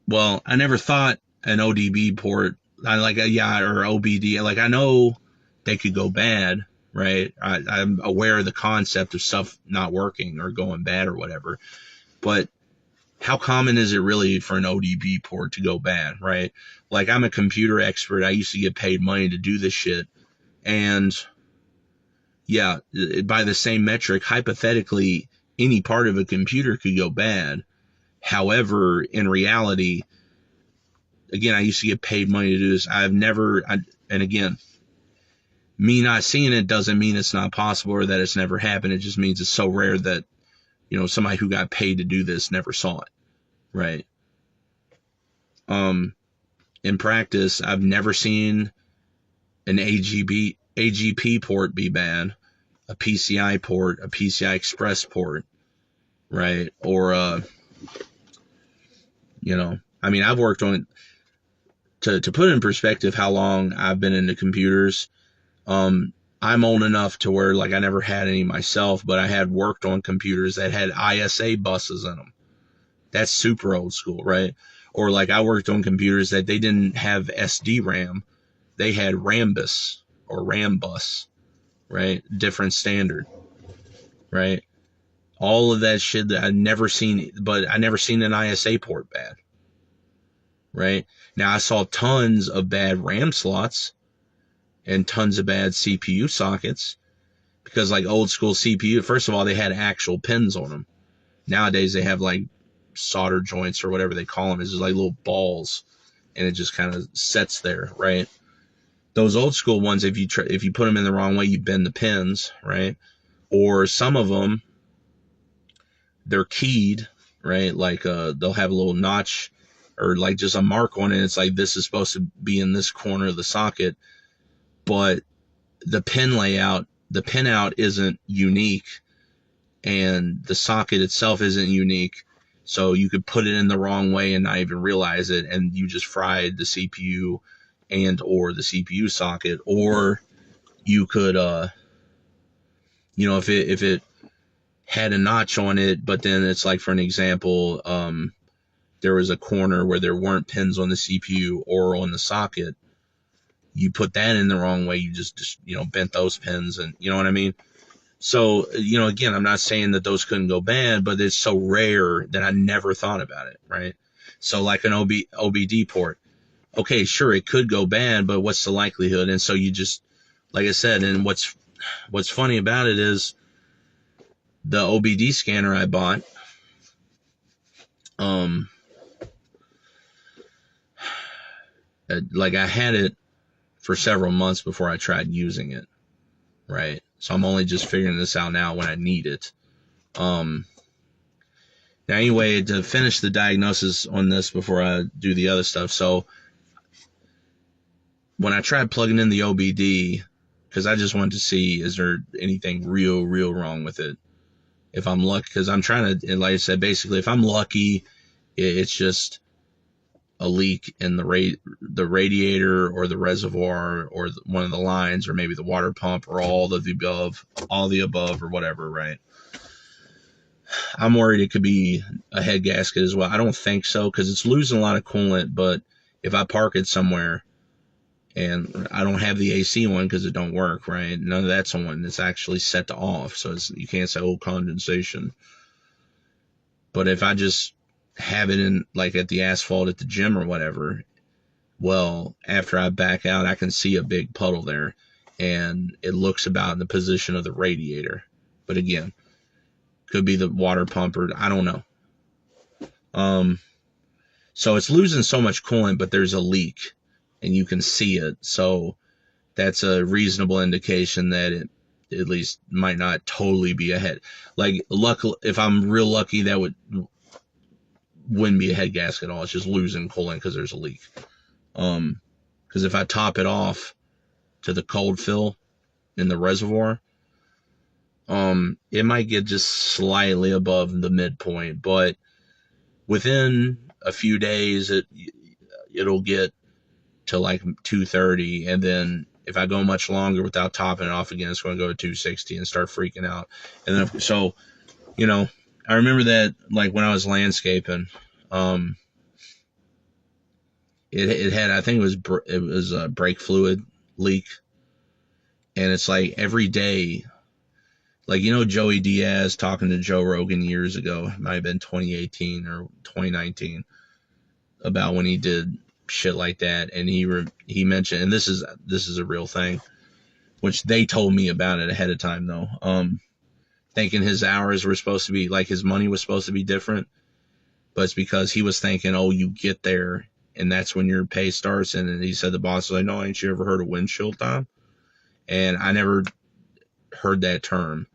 well, I never thought an ODB port, or OBD, like, I know they could go bad, right? I'm aware of the concept of stuff not working or going bad or whatever, but how common is it really for an ODB port to go bad, right? Like, I'm a computer expert. I used to get paid money to do this shit. And yeah, by the same metric, hypothetically, any part of a computer could go bad. However, in reality, again, I used to get paid money to do this. And again, me not seeing it doesn't mean it's not possible or that it's never happened. It just means it's so rare that, somebody who got paid to do this never saw it, right? In practice, I've never seen an AGP port be bad, a PCI port, a PCI Express port, right? Or, I've worked on, to put in perspective how long I've been into computers, I'm old enough to where, like, I never had any myself, but I had worked on computers that had ISA buses in them. That's super old school, right? Or, like, I worked on computers that they didn't have SD RAM. They had Rambus or Rambus, right? Different standard, right? All of that shit that I'd never seen, but I never seen an ISA port bad, right? Now, I saw tons of bad RAM slots and tons of bad CPU sockets, because, like, old school CPU, first of all, they had actual pins on them. Nowadays, they have, like, solder joints or whatever they call them. It's just like little balls, and it just kind of sets there, right? Those old school ones, if you put them in the wrong way, you bend the pins, right? Or some of them, they're keyed, right? Like, they'll have a little notch or like just a mark on it. It's like, this is supposed to be in this corner of the socket, but the pin layout, the pin out isn't unique, and the socket itself isn't unique. So you could put it in the wrong way and not even realize it, and you just fried the CPU and or the CPU socket. Or you could, if it had a notch on it, but then it's like, for an example, there was a corner where there weren't pins on the CPU or on the socket. You put that in the wrong way, you just bent those pins, and you know what I mean? So, again, I'm not saying that those couldn't go bad, but it's so rare that I never thought about it, right? So, like an OBD port, okay, sure, it could go bad, but what's the likelihood? And so you just, like I said, and what's funny about it is the OBD scanner I bought, like, I had it for several months before I tried using it, right? So I'm only just figuring this out now when I need it. Now, anyway, to finish the diagnosis on this before I do the other stuff. So when I tried plugging in the OBD, because I just wanted to see, is there anything real wrong with it? If I'm lucky, because I'm trying to, like I said, basically, if I'm lucky, it's just a leak in the radiator or the reservoir or one of the lines, or maybe the water pump, or all the above or whatever, right? I'm worried it could be a head gasket as well. I don't think so, because it's losing a lot of coolant, but if I park it somewhere and I don't have the AC on because it don't work, right? None of that's on. It's actually set to off, so you can't say, oh, condensation. But if I just have it in, like, at the asphalt at the gym or whatever, well, after I back out, I can see a big puddle there. and it looks about in the position of the radiator. But again, could be the water pump, or I don't know. So it's losing so much coolant, but there's a leak and you can see it. So that's a reasonable indication that it at least might not totally be a head. Like, if I'm real lucky, that wouldn't be a head gasket at all. It's just losing coolant because there's a leak. Because if I top it off to the cold fill in the reservoir, it might get just slightly above the midpoint, but within a few days, it'll get to like 230, and then if I go much longer without topping it off again, it's going to go to 260 and start freaking out. And then, so, I remember that, like, when I was landscaping, it had, I think it was a brake fluid leak, and it's like every day, like, Joey Diaz talking to Joe Rogan years ago, it might have been 2018 or 2019, about when he did shit like that, and he mentioned, and this is a real thing, which they told me about it ahead of time though, thinking his hours were supposed to be, like, his money was supposed to be different, but it's because he was thinking, oh, you get there and that's when your pay starts. And he said, the boss was like, no, ain't you ever heard of windshield time? And I never heard that term,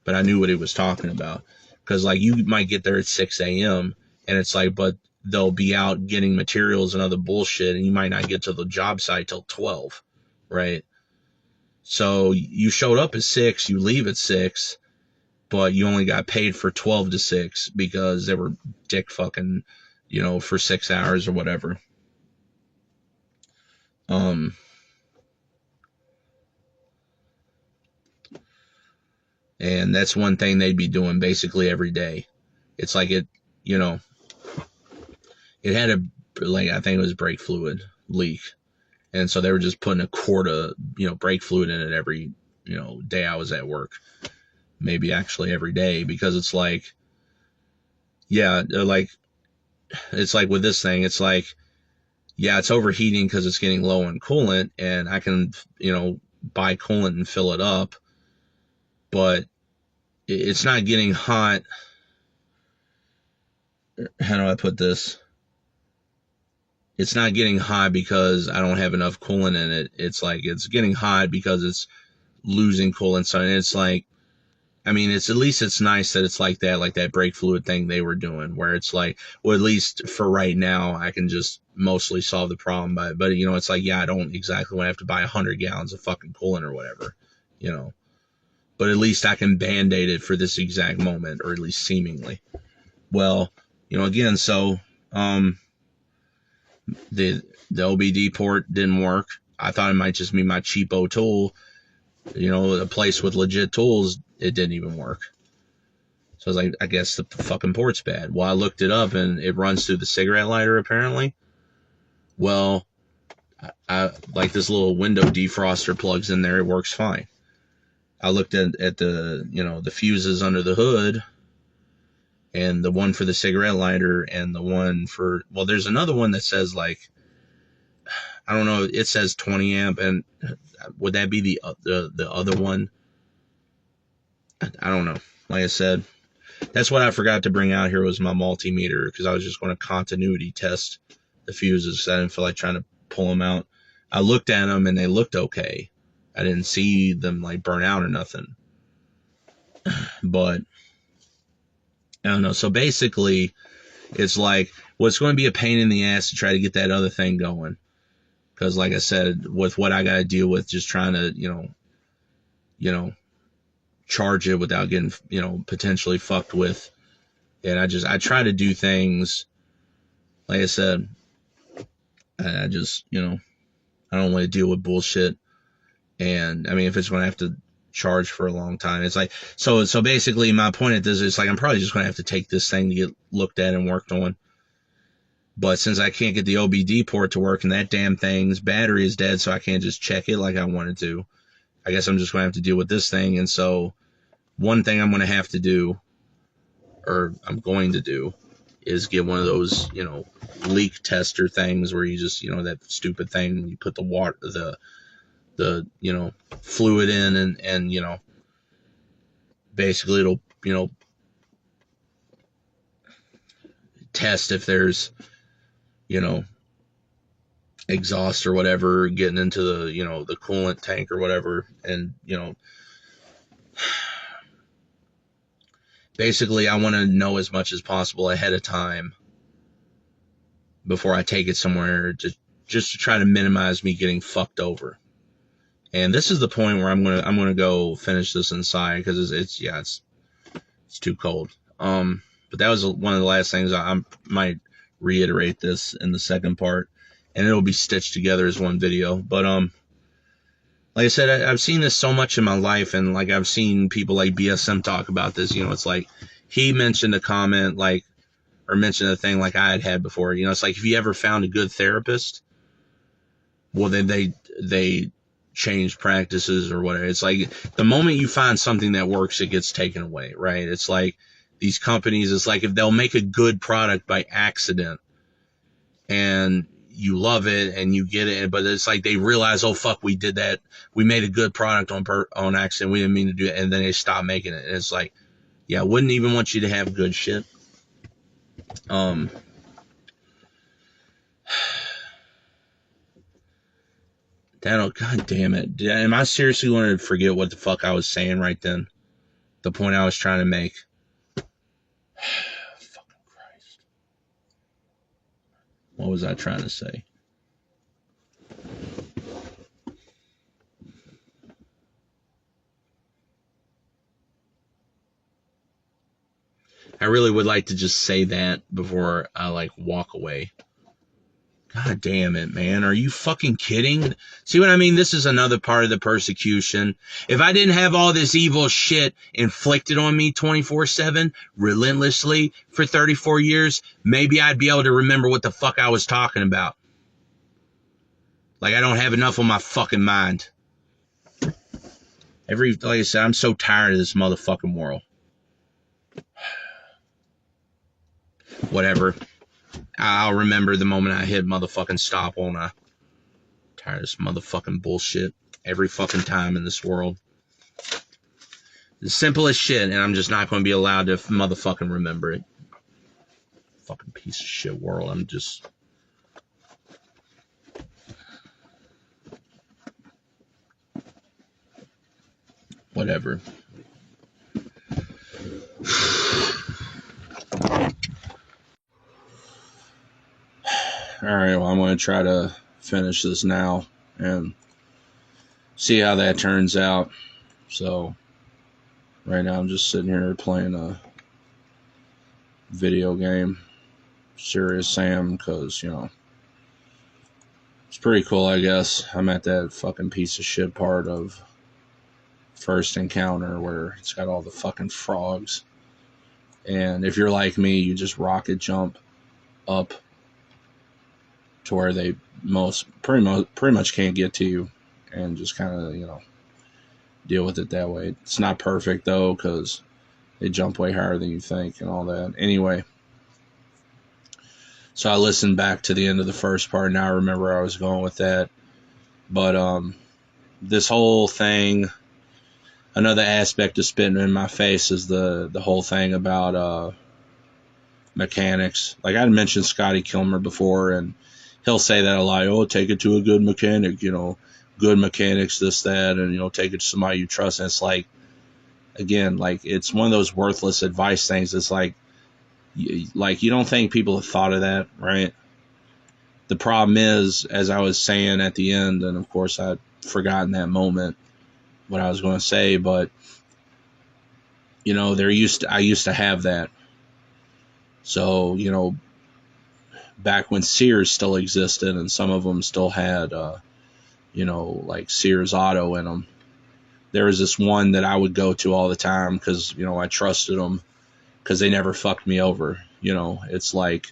but I knew what he was talking about, because, like, you might get there at 6 a.m. and it's like, but they'll be out getting materials and other bullshit, and you might not get to the job site till 12, right? So you showed up at 6, you leave at 6, but you only got paid for 12 to 6 because they were dick fucking, for 6 hours or whatever. And that's one thing they'd be doing basically every day. It's like it had I think it was brake fluid leak. And so they were just putting a quart of, brake fluid in it every, day I was at work. Maybe actually every day, because it's like, yeah, like, it's like with this thing, it's like, yeah, it's overheating because it's getting low in coolant, and I can, buy coolant and fill it up, but it's not getting hot. How do I put this? It's not getting hot because I don't have enough coolant in it. It's like, it's getting hot because it's losing coolant. So it's like, I mean, it's, at least it's nice that it's like that brake fluid thing they were doing, where it's like, well, at least for right now, I can just mostly solve the problem but it's like, yeah, I don't exactly want to have to buy 100 gallons of fucking coolant or whatever, but at least I can band-aid it for this exact moment, or at least seemingly. Well, again, so, the OBD port didn't work. I thought it might just be my cheapo tool, a place with legit tools. It didn't even work. So I was like, I guess the fucking port's bad. Well, I looked it up, and it runs through the cigarette lighter, apparently. Well, I like, this little window defroster plugs in there. It works fine. I looked at the, the fuses under the hood, and the one for the cigarette lighter, and the one for, well, there's another one that says, like, I don't know, it says 20 amp, and would that be the other one? I don't know. Like I said, that's what I forgot to bring out here, was my multimeter, because I was just going to continuity test the fuses. I didn't feel like trying to pull them out. I looked at them and they looked okay. I didn't see them like burn out or nothing. But I don't know. So basically, it's like, well, it's going to be a pain in the ass to try to get that other thing going, because, like I said, with what I got to deal with, just trying to charge it without getting potentially fucked with. And I try to do things, like I said, I just I don't want to deal with bullshit. And I mean, if it's going to have to charge for a long time, it's like, so basically my point at this is, like, I'm probably just going to have to take this thing to get looked at and worked on. But since I can't get the OBD port to work, and that damn thing's battery is dead, so I can't just check it like I wanted to, I guess I'm just going to have to deal with this thing. And so one thing I'm going to have to do, or I'm going to do, is get one of those, leak tester things where you just, that stupid thing, you put the the, fluid in, and, basically it'll, test if there's, you know, exhaust or whatever getting into the, the coolant tank or whatever. And, basically I want to know as much as possible ahead of time before I take it somewhere, just to try to minimize me getting fucked over. And this is the point where I'm gonna go finish this inside, because it's too cold. But that was one of the last things. I might reiterate this in the second part, and it'll be stitched together as one video. But like I said, I've seen this so much in my life, and like I've seen people like BSM talk about this. It's like he mentioned a comment like, or mentioned a thing like I had before. It's like, if you ever found a good therapist, well, then they change practices or whatever. It's like the moment you find something that works, it gets taken away, right? It's like these companies, it's like if they'll make a good product by accident and you love it and you get it, but it's like they realize, oh fuck, we did that, we made a good product on accident, we didn't mean to do it, and then they stop making it. And it's like, yeah, I wouldn't even want you to have good shit. God damn it. Am I seriously going to forget what the fuck I was saying right then? The point I was trying to make. Fucking Christ. What was I trying to say? I really would like to just say that before I like walk away. God damn it, man. Are you fucking kidding? See what I mean? This is another part of the persecution. If I didn't have all this evil shit inflicted on me 24/7, relentlessly, for 34 years, maybe I'd be able to remember what the fuck I was talking about. Like, I don't have enough on my fucking mind. Like I said, I'm so tired of this motherfucking world. Whatever. I'll remember the moment I hit motherfucking stop, won't I? Tired of this motherfucking bullshit every fucking time in this world. The simplest shit, and I'm just not going to be allowed to motherfucking remember it. Fucking piece of shit world. I'm just... Whatever. Alright, well, I'm going to try to finish this now and see how that turns out. So, right now I'm just sitting here playing a video game, Serious Sam, because, it's pretty cool, I guess. I'm at that fucking piece of shit part of First Encounter where it's got all the fucking frogs. And if you're like me, you just rocket jump up to where they pretty much can't get to you, and just kind of, deal with it that way. It's not perfect, though, because they jump way higher than you think and all that. Anyway, so I listened back to the end of the first part. Now I remember where I was going with that. But this whole thing, another aspect of spitting in my face is the whole thing about mechanics. Like, I mentioned Scotty Kilmer before, and he'll say that a lot. Oh, take it to a good mechanic, good mechanics, this, that, and, take it to somebody you trust. And it's like, again, like, it's one of those worthless advice things. It's like you don't think people have thought of that, right? The problem is, as I was saying at the end, and of course I'd forgotten that moment, what I was going to say, but, I used to have that. So, back when Sears still existed and some of them still had, like Sears Auto in them, there was this one that I would go to all the time because, I trusted them because they never fucked me over. It's like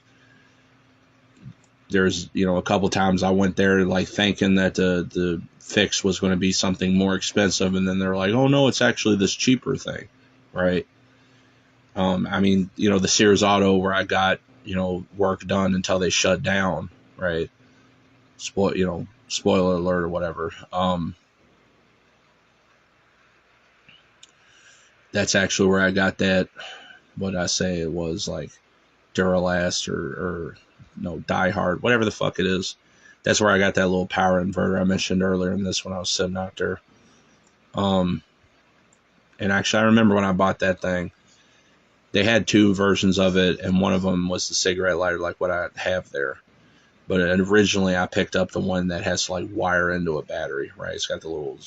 there's, a couple times I went there like thinking that the fix was going to be something more expensive, and then they're like, oh no, it's actually this cheaper thing, right? The Sears Auto where I got, work done until they shut down, right? Spoiler alert or whatever. That's actually where I got that, what I say it was, like Duralast or no, Die Hard, whatever the fuck it is. That's where I got that little power inverter I mentioned earlier in this when I was sitting out there. And actually, I remember when I bought that thing, they had two versions of it, and one of them was the cigarette lighter, like what I have there. But originally, I picked up the one that has to like wire into a battery, right? It's got the little,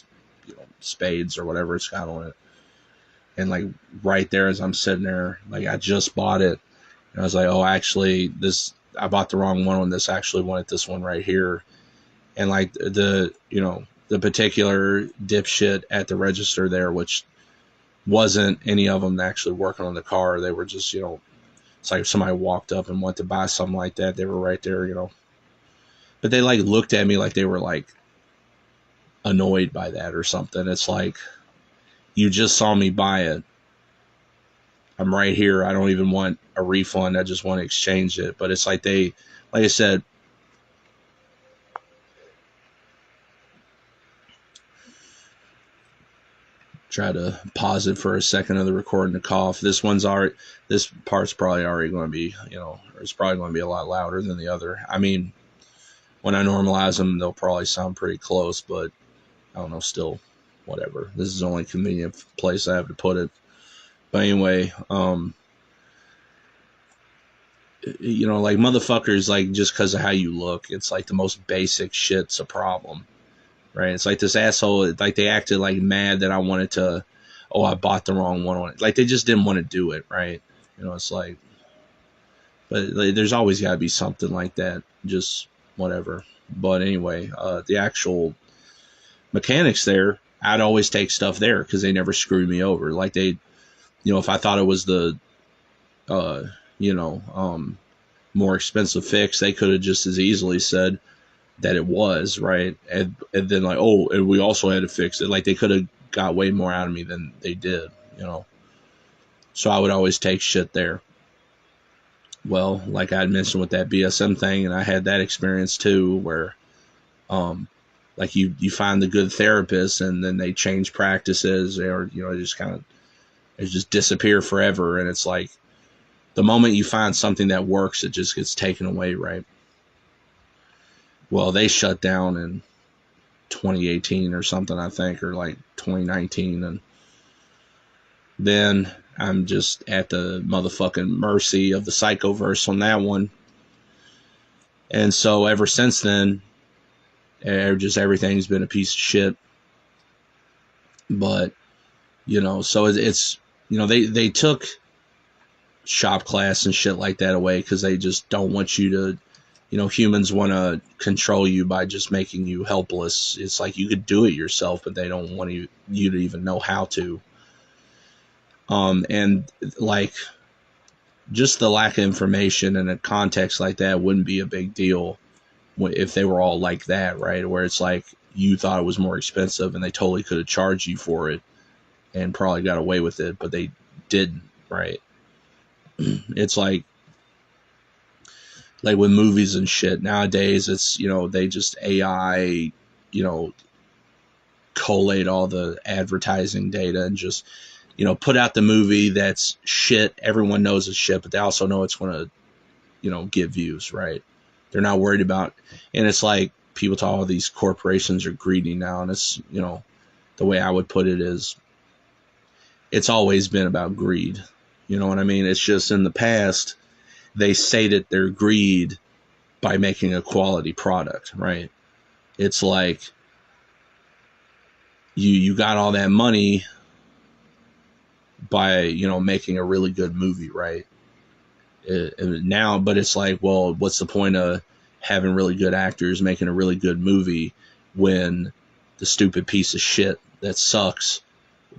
spades or whatever it's got on it. And like right there, as I'm sitting there, like I just bought it, and I was like, oh, actually, I bought the wrong one on this. I actually wanted this one right here. And like the particular dipshit at the register there, which wasn't any of them actually working on the car. They were just, it's like if somebody walked up and wanted to buy something like that, they were right there, But they like looked at me like they were like annoyed by that or something. It's like, you just saw me buy it. I'm right here. I don't even want a refund. I just want to exchange it. But it's like like I said, try to pause it for a second of the recording to cough. This part's probably already going to be, it's probably going to be a lot louder than the other. I mean, when I normalize them, they'll probably sound pretty close, but I don't know, still, whatever. This is the only convenient place I have to put it. But anyway, like motherfuckers, like just because of how you look, it's like the most basic shit's a problem, right? It's like this asshole, like they acted like mad that I wanted to, I bought the wrong one on it. Like they just didn't want to do it, right? It's like, but like, there's always got to be something like that, just whatever. But anyway, the actual mechanics there, I'd always take stuff there because they never screwed me over. Like they, if I thought it was the, more expensive fix, they could have just as easily said that it was, right? And then like, and we also had to fix it. Like they could have got way more out of me than they did, So I would always take shit there. Well, like I had mentioned with that BSM thing, and I had that experience too, where, like you find the good therapist, and then they change practices, or they just disappear forever, and it's like the moment you find something that works, it just gets taken away, right? Well, they shut down in 2018 or something, I think, or like 2019, and then I'm just at the motherfucking mercy of the Psychoverse on that one. And so ever since then, just everything's been a piece of shit. But, so it's they took shop class and shit like that away because they just don't want you to, humans want to control you by just making you helpless. It's like you could do it yourself, but they don't want you to even know how to. And like just the lack of information in a context like that wouldn't be a big deal if they were all like that, right? Where it's like you thought it was more expensive and they totally could have charged you for it and probably got away with it, but they didn't, right? It's like with movies and shit nowadays, it's, they just AI, collate all the advertising data and just, put out the movie that's shit. Everyone knows it's shit, but they also know it's going to, get views, right? They're not worried about, and it's like people talk, all these corporations are greedy now. And it's, the way I would put it is it's always been about greed. You know what I mean? It's just in the past, they sated their greed by making a quality product, right? It's like you got all that money by, making a really good movie, right? Now, but it's like, well, what's the point of having really good actors making a really good movie when the stupid piece of shit that sucks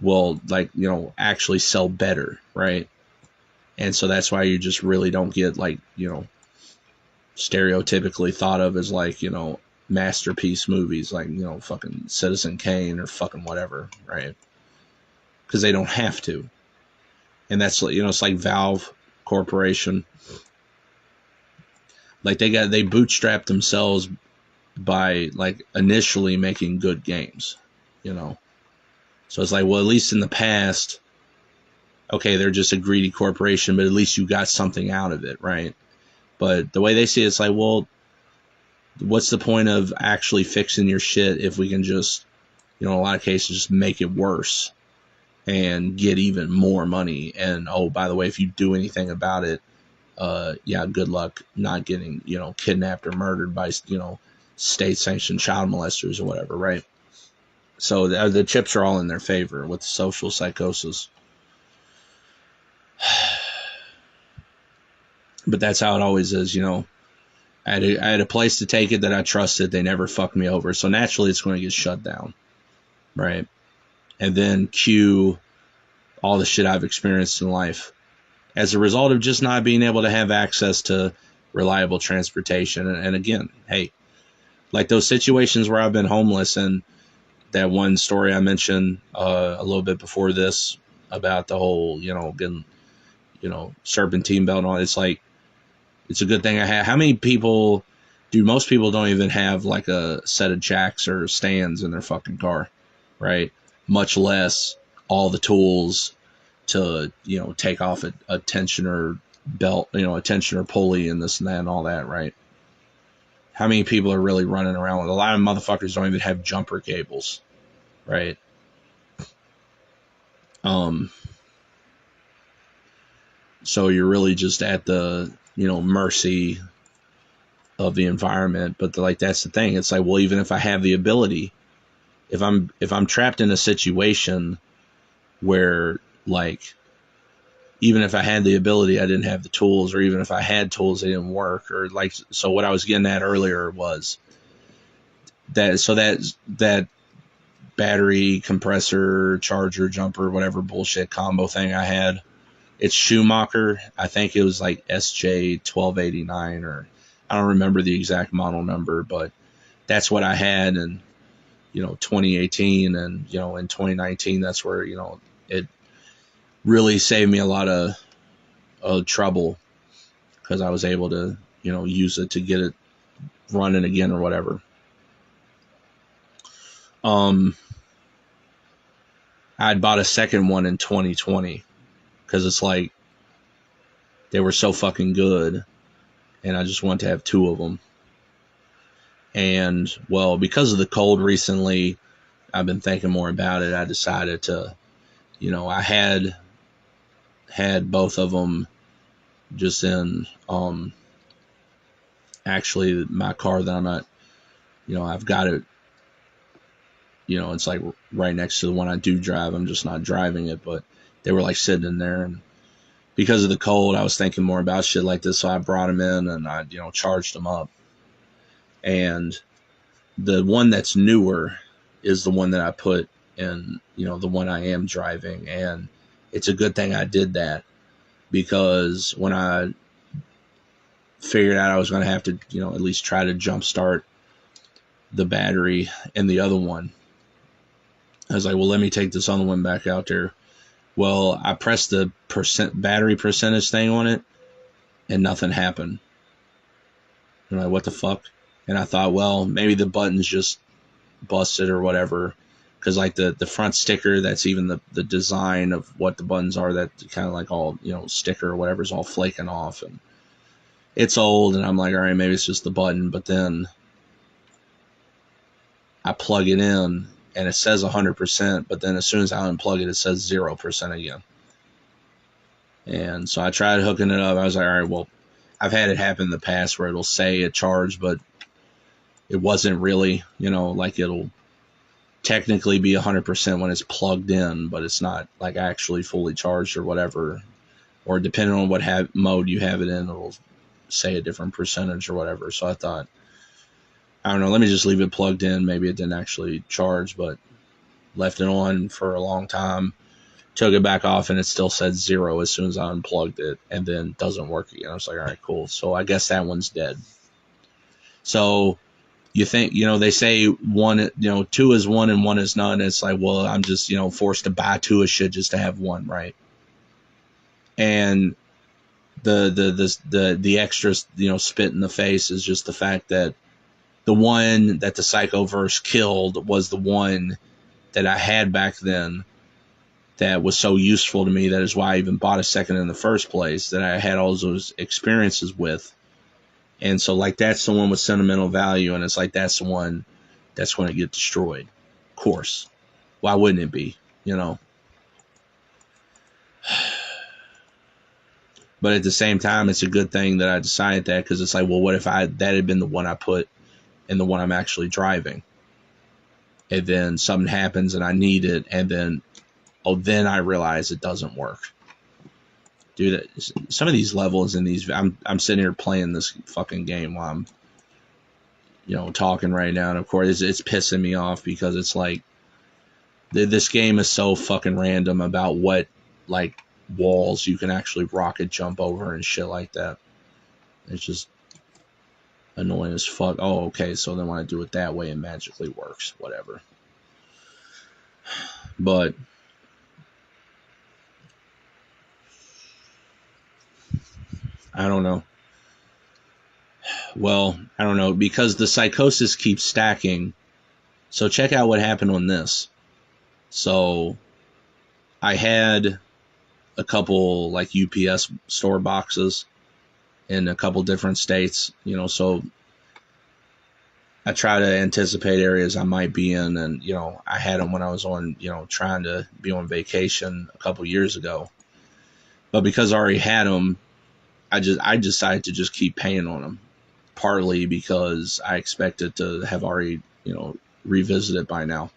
will, like, actually sell better, right? And so that's why you just really don't get, like, stereotypically thought of as, like, masterpiece movies like, fucking Citizen Kane or fucking whatever, right? Because they don't have to. And that's, it's like Valve Corporation. Like they bootstrapped themselves by, like, initially making good games, So it's like, well, at least in the past, okay, they're just a greedy corporation, but at least you got something out of it, right? But the way they see it, it's like, well, what's the point of actually fixing your shit if we can just, in a lot of cases, just make it worse and get even more money? And, oh, by the way, if you do anything about it, yeah, good luck not getting, kidnapped or murdered by, state-sanctioned child molesters or whatever, right? So the chips are all in their favor with social psychosis. But that's how it always is, I had a place to take it that I trusted. They never fucked me over. So naturally it's going to get shut down, right? And then cue all the shit I've experienced in life as a result of just not being able to have access to reliable transportation. And again, hey, like those situations where I've been homeless, and that one story I mentioned a little bit before this about the whole, getting, serpentine belt and all. It's like, it's a good thing I have. How many people most people don't even have like a set of jacks or stands in their fucking car, right? Much less all the tools to, take off a tensioner belt, a tensioner pulley and this and that and all that, right? How many people are really running around with? A lot of motherfuckers don't even have jumper cables, right? So you're really just at the, mercy of the environment. But that's the thing. It's like, well, even if I have the ability, if I'm trapped in a situation where, like, even if I had the ability, I didn't have the tools, or even if I had tools, they didn't work, or like, so what I was getting at earlier was that battery, compressor, charger, jumper, whatever bullshit combo thing I had, it's Schumacher. I think it was like SJ1289, or I don't remember the exact model number, but that's what I had in, 2018. And, in 2019, that's where, it really saved me a lot of trouble, because I was able to, use it to get it running again or whatever. I'd bought a second one in 2020 because it's like they were so fucking good, and I just wanted to have two of them. And, well, because of the cold recently, I've been thinking more about it. I decided to, I had both of them just in, actually my car that I'm at, I've got it, it's like right next to the one I do drive. I'm just not driving it, but they were like sitting in there, and because of the cold, I was thinking more about shit like this. So I brought them in and I, charged them up. And the one that's newer is the one that I put in, the one I am driving. And it's a good thing I did that, because when I figured out I was going to have to, at least try to jumpstart the battery in the other one, I was like, well, let me take this other one back out there. Well, I pressed the battery percentage thing on it, and nothing happened. I'm like, what the fuck? And I thought, well, maybe the button's just busted or whatever, because like the front sticker, that's even the design of what the buttons are, that kind of like all, sticker or whatever is all flaking off, and it's old. And I'm like, all right, maybe it's just the button. But then I plug it in, and it says 100%, but then as soon as I unplug it, it says 0% again. And so I tried hooking it up. I was like, all right, well, I've had it happen in the past where it'll say it charged, but it wasn't really, like it'll technically be 100% when it's plugged in, but it's not like actually fully charged or whatever. Or depending on what mode you have it in, it'll say a different percentage or whatever. So I thought, I don't know, let me just leave it plugged in. Maybe it didn't actually charge, but left it on for a long time. Took it back off, and it still said 0 as soon as I unplugged it, and then doesn't work again. I was like, all right, cool. So I guess that one's dead. So you think, they say one, 2 is 1 and 1 is none. It's like, well, I'm just, forced to buy 2 of shit just to have 1, right? And the extra, spit in the face is just the fact that the one that the Psychoverse killed was the one that I had back then, that was so useful to me. That is why I even bought a second in the first place, that I had all those experiences with. And so, like, that's the one with sentimental value, and it's like, that's the one that's going to get destroyed. Of course. Why wouldn't it be? You know? But at the same time, it's a good thing that I decided that, because it's like, well, what if that had been the one I put in the one I'm actually driving? And then something happens and I need it, and then, then I realize it doesn't work. Dude, some of these levels in these, I'm sitting here playing this fucking game while I'm, talking right now. And of course, it's pissing me off, because it's like, this game is so fucking random about what, like, walls you can actually rocket jump over and shit like that. It's just annoying as fuck. Oh, okay, so then when I do it that way, it magically works. Whatever. But I don't know. Well, I don't know, because the psychosis keeps stacking. So check out what happened on this. So I had a couple, like, UPS store boxes in a couple different states, so I try to anticipate areas I might be in. And, I had them when I was on, trying to be on vacation a couple years ago. But because I already had them, I decided to just keep paying on them. Partly because I expected to have already, revisited by now.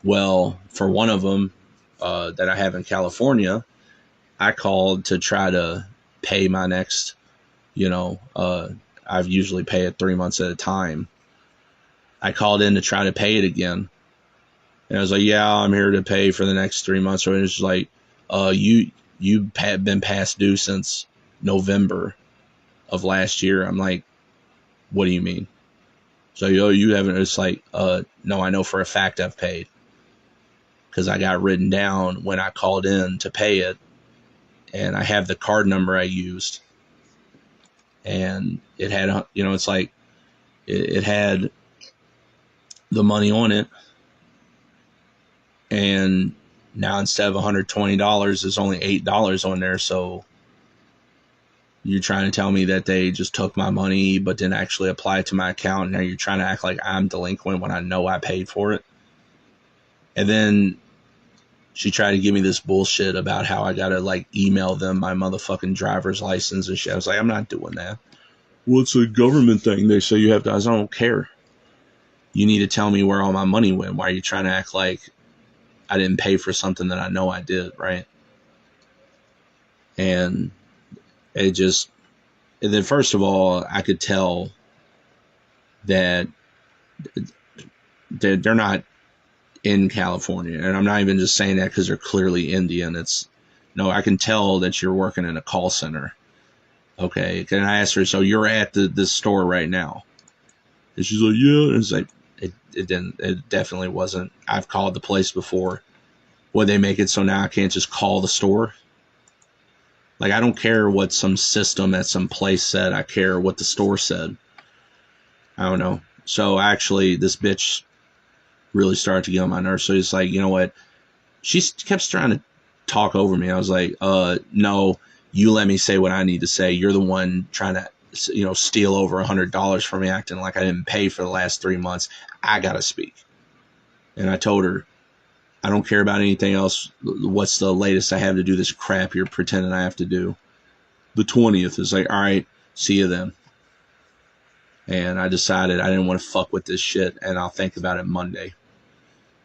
Well, for one of them that I have in California, I called to try to pay my next, I've usually pay it 3 months at a time. I called in to try to pay it again. And I was like, yeah, I'm here to pay for the next 3 months. So it was like, you have been past due since November of last year. I'm like, what do you mean? So, you haven't. It's like, no, I know for a fact I've paid, because I got written down when I called in to pay it, and I have the card number I used, and it had, it's like, it had the money on it, and now instead of $120, there's only $8 on there. So you're trying to tell me that they just took my money but didn't actually apply it to my account, and now you're trying to act like I'm delinquent when I know I paid for it? And then she tried to give me this bullshit about how I gotta, like, email them my motherfucking driver's license and shit. I was like, I'm not doing that. Well, it's a government thing. They say you have to. I don't care. You need to tell me where all my money went. Why are you trying to act like I didn't pay for something that I know I did, right? And it just, and then first of all, I could tell that they're not in California. And I'm not even just saying that because they're clearly Indian. It's, no, I can tell that you're working in a call center. Okay. And I asked her, so you're at this store right now? And she's like, yeah. And it's like, it definitely wasn't. I've called the place before. Would they make it so now I can't just call the store? Like, I don't care what some system at some place said. I care what the store said. I don't know. So actually, this bitch really started to get on my nerves. So it's like, you know what? She kept trying to talk over me. I was like, no, you let me say what I need to say. You're the one trying to, steal over $100 from me, acting like I didn't pay for the last 3 months. I got to speak. And I told her, I don't care about anything else. What's the latest I have to do this crap you're pretending I have to do? The 20th. Is like, all right, see you then. And I decided I didn't want to fuck with this shit, and I'll think about it Monday.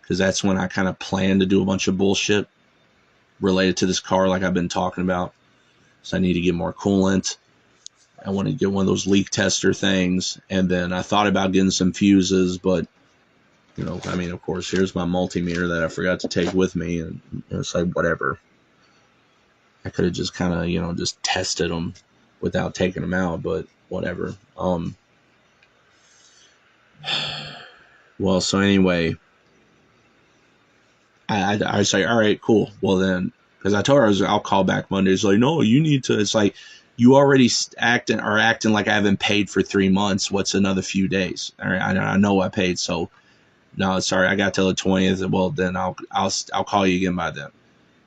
Because that's when I kind of plan to do a bunch of bullshit related to this car like I've been talking about. So I need to get more coolant. I want to get one of those leak tester things. And then I thought about getting some fuses, but, of course, here's my multimeter that I forgot to take with me. And it's like, whatever. I could have just kind of, just tested them without taking them out, but whatever. Well, so anyway, I was like, all right, cool. Well then, because I told her I'll call back Monday. It's like, no, you need to. It's like, you already acting like I haven't paid for 3 months. What's another few days? All right, I know I paid. So No, sorry, I got till the 20th. Well, then I'll call you again by then.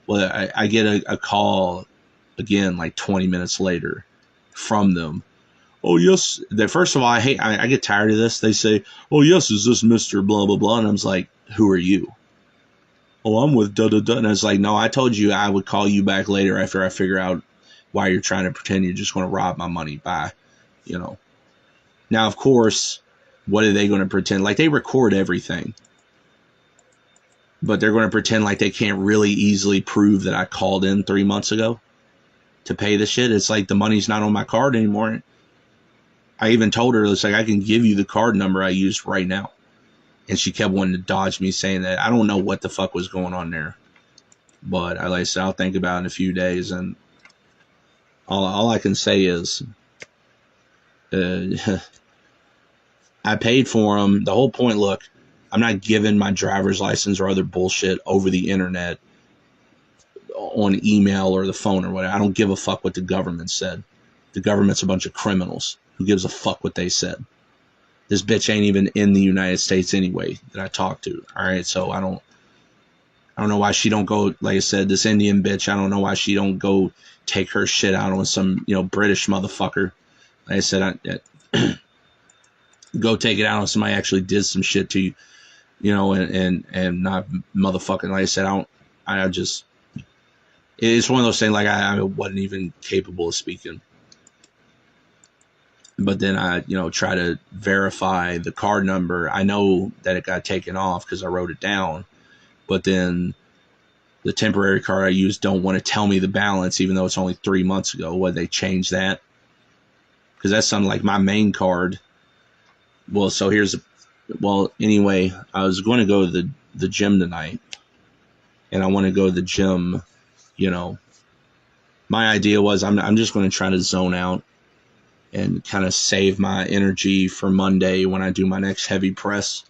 Well, I get a call again like 20 minutes later from them. Oh yes, first of all, I get tired of this. They say, oh yes, is this Mr. Blah blah blah, and I'm like, who are you? Oh, I'm with da da da, and I was like, no, I told you I would call you back later after I figure out why you're trying to pretend you're just going to rob my money. Bye, you know. Now, of course, what are they going to pretend? Like, they record everything, but they're going to pretend like they can't really easily prove that I called in 3 months ago to pay the shit. It's like the money's not on my card anymore. I even told her, it's like, I can give you the card number I used right now. And she kept wanting to dodge me, saying that I don't know what the fuck was going on there. But like I said, I'll think about it in a few days. And all I can say is, I paid for them. The whole point, look, I'm not giving my driver's license or other bullshit over the internet on email or the phone or whatever. I don't give a fuck what the government said. The government's a bunch of criminals. Who gives a fuck what they said? This bitch ain't even in the United States anyway that I talked to. All right, so I don't know why she don't go, like I said, this Indian bitch, I don't know why she don't go take her shit out on some, British motherfucker. Like I said, go take it out on somebody actually did some shit to you, and not motherfucking, like I said, it's one of those things, like I wasn't even capable of speaking. But then I, try to verify the card number. I know that it got taken off because I wrote it down. But then the temporary card I used don't want to tell me the balance, even though it's only 3 months ago. Would they change that? Because that's something like my main card. Well, so anyway, I was going to go to the gym tonight. And I want to go to the gym, My idea was I'm just going to try to zone out and kind of save my energy for Monday when I do my next heavy press.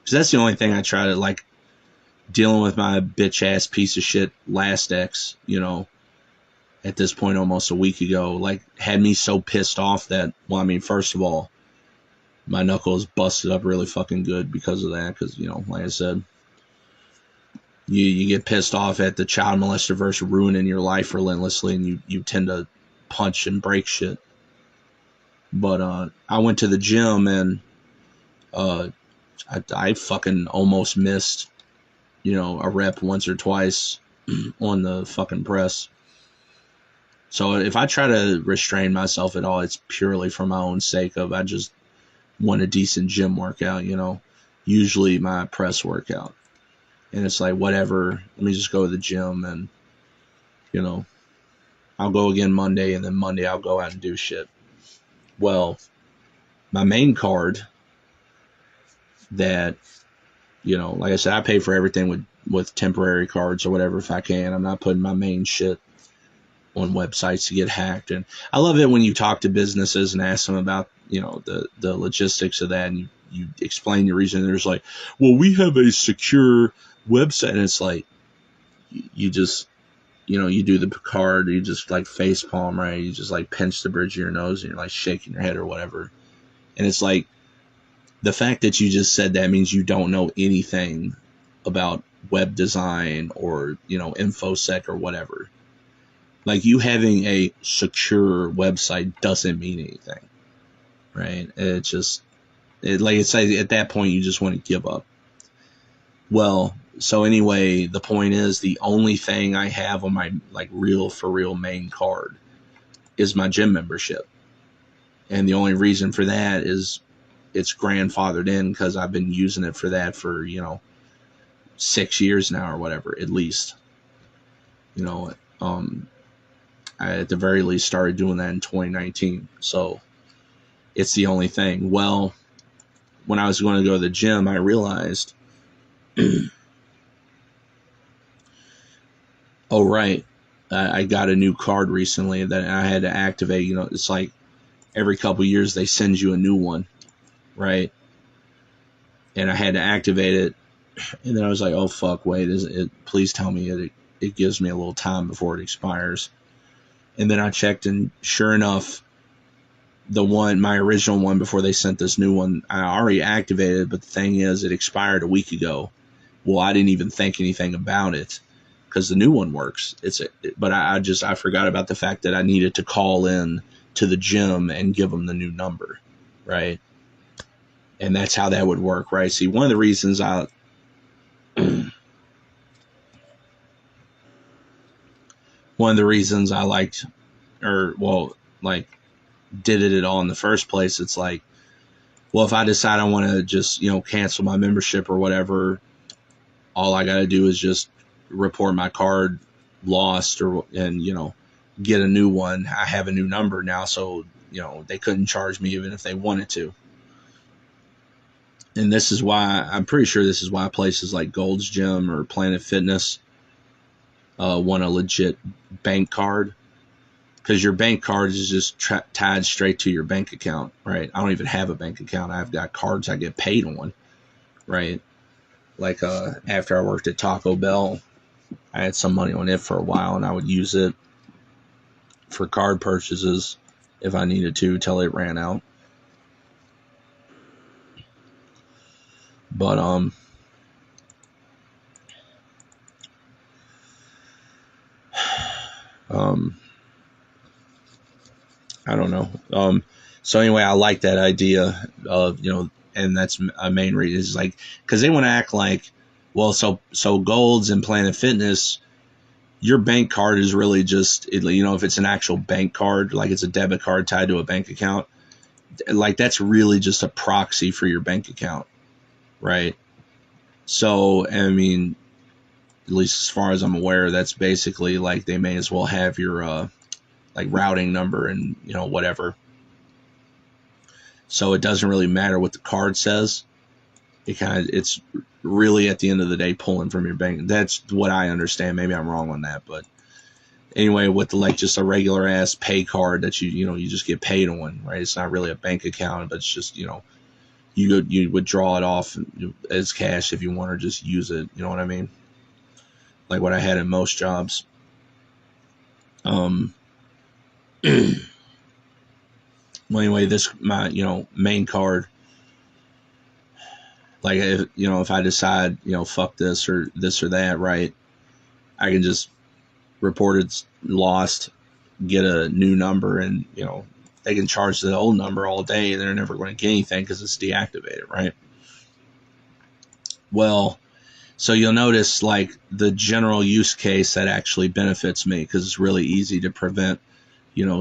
Because that's the only thing I try to, like, dealing with my bitch-ass piece of shit last X, at this point almost a week ago, like, had me so pissed off that, well, I mean, first of all, my knuckles busted up really fucking good because of that. Because, like I said, you get pissed off at the child molester versus ruining your life relentlessly, and you tend to punch and break shit. But I went to the gym, and I fucking almost missed, a rep once or twice on the fucking press. So if I try to restrain myself at all, it's purely for my own sake of I just want a decent gym workout, usually my press workout. And it's like, whatever, let me just go to the gym, and, I'll go again Monday, and then Monday I'll go out and do shit. Well, my main card that, like I said, I pay for everything with temporary cards or whatever if I can. I'm not putting my main shit on websites to get hacked. And I love it when you talk to businesses and ask them about, the logistics of that, and you explain your reason. There's like, well, we have a secure website, and it's like, you just, you do the card, you just like face palm, right? You just like pinch the bridge of your nose, and you're like shaking your head or whatever. And it's like, the fact that you just said that means you don't know anything about web design or, InfoSec or whatever. Like, you having a secure website doesn't mean anything, right? It's just, like it's like at that point you just want to give up. Well, so anyway, the point is, the only thing I have on my like real for real main card is my gym membership. And the only reason for that is it's grandfathered in because I've been using it for that for, 6 years now or whatever, at least. I at the very least started doing that in 2019. So it's the only thing. Well, when I was going to go to the gym, I realized, oh, right, I got a new card recently that I had to activate. It's like every couple years they send you a new one, right? And I had to activate it. And then I was like, oh, fuck, wait, please tell me it gives me a little time before it expires. And then I checked, and sure enough, my original one before they sent this new one, I already activated, but the thing is, it expired a week ago. Well, I didn't even think anything about it because the new one works. But I forgot about the fact that I needed to call in to the gym and give them the new number, right? And that's how that would work, right? See, one of the reasons I liked, or well, like, did it at all in the first place, it's like, well, if I decide I want to just, cancel my membership or whatever, all I got to do is just report my card lost and get a new one. I have a new number now, so they couldn't charge me even if they wanted to. And this is why, I'm pretty sure this is why places like Gold's Gym or Planet Fitness want a legit bank card, because your bank card is just tied straight to your bank account, right? I don't even have a bank account. I've got cards I get paid on, right? Like after I worked at Taco Bell, I had some money on it for a while, and I would use it for card purchases if I needed to till it ran out. But I don't know. So anyway, I like that idea of, and that's a main reason, is like, because they want to act like, well, so Gold's and Planet Fitness, your bank card is really just, if it's an actual bank card, like it's a debit card tied to a bank account, like that's really just a proxy for your bank account, right? So, I mean, at least as far as I'm aware, that's basically like they may as well have your like routing number and whatever. So it doesn't really matter what the card says. It's really at the end of the day pulling from your bank. That's what I understand. Maybe I'm wrong on that, but anyway, with like just a regular ass pay card that you just get paid on, right? It's not really a bank account, but it's just you would draw it off as cash if you want, or just use it. You know what I mean? Like what I had in most jobs. Well, anyway, my main card, like if I decide fuck this or that, right, I can just report it's lost, get a new number, and they can charge the old number all day and they're never going to get anything because it's deactivated, right? Well, so you'll notice like the general use case that actually benefits me, because it's really easy to prevent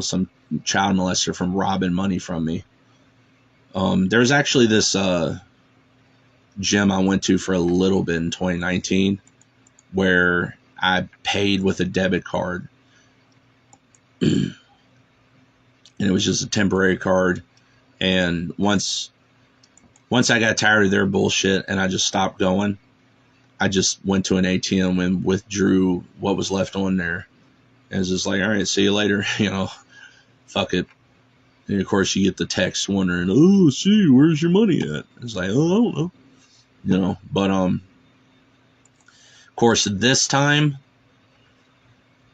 some child molester from robbing money from me. There's actually this gym I went to for a little bit in 2019 where I paid with a debit card, and it was just a temporary card. And once I got tired of their bullshit and I just stopped going, I just went to an ATM and withdrew what was left on there. And it's just like, all right, see you later, fuck it. And of course you get the text wondering, oh, see, where's your money at? It's like, oh, I don't know. But of course this time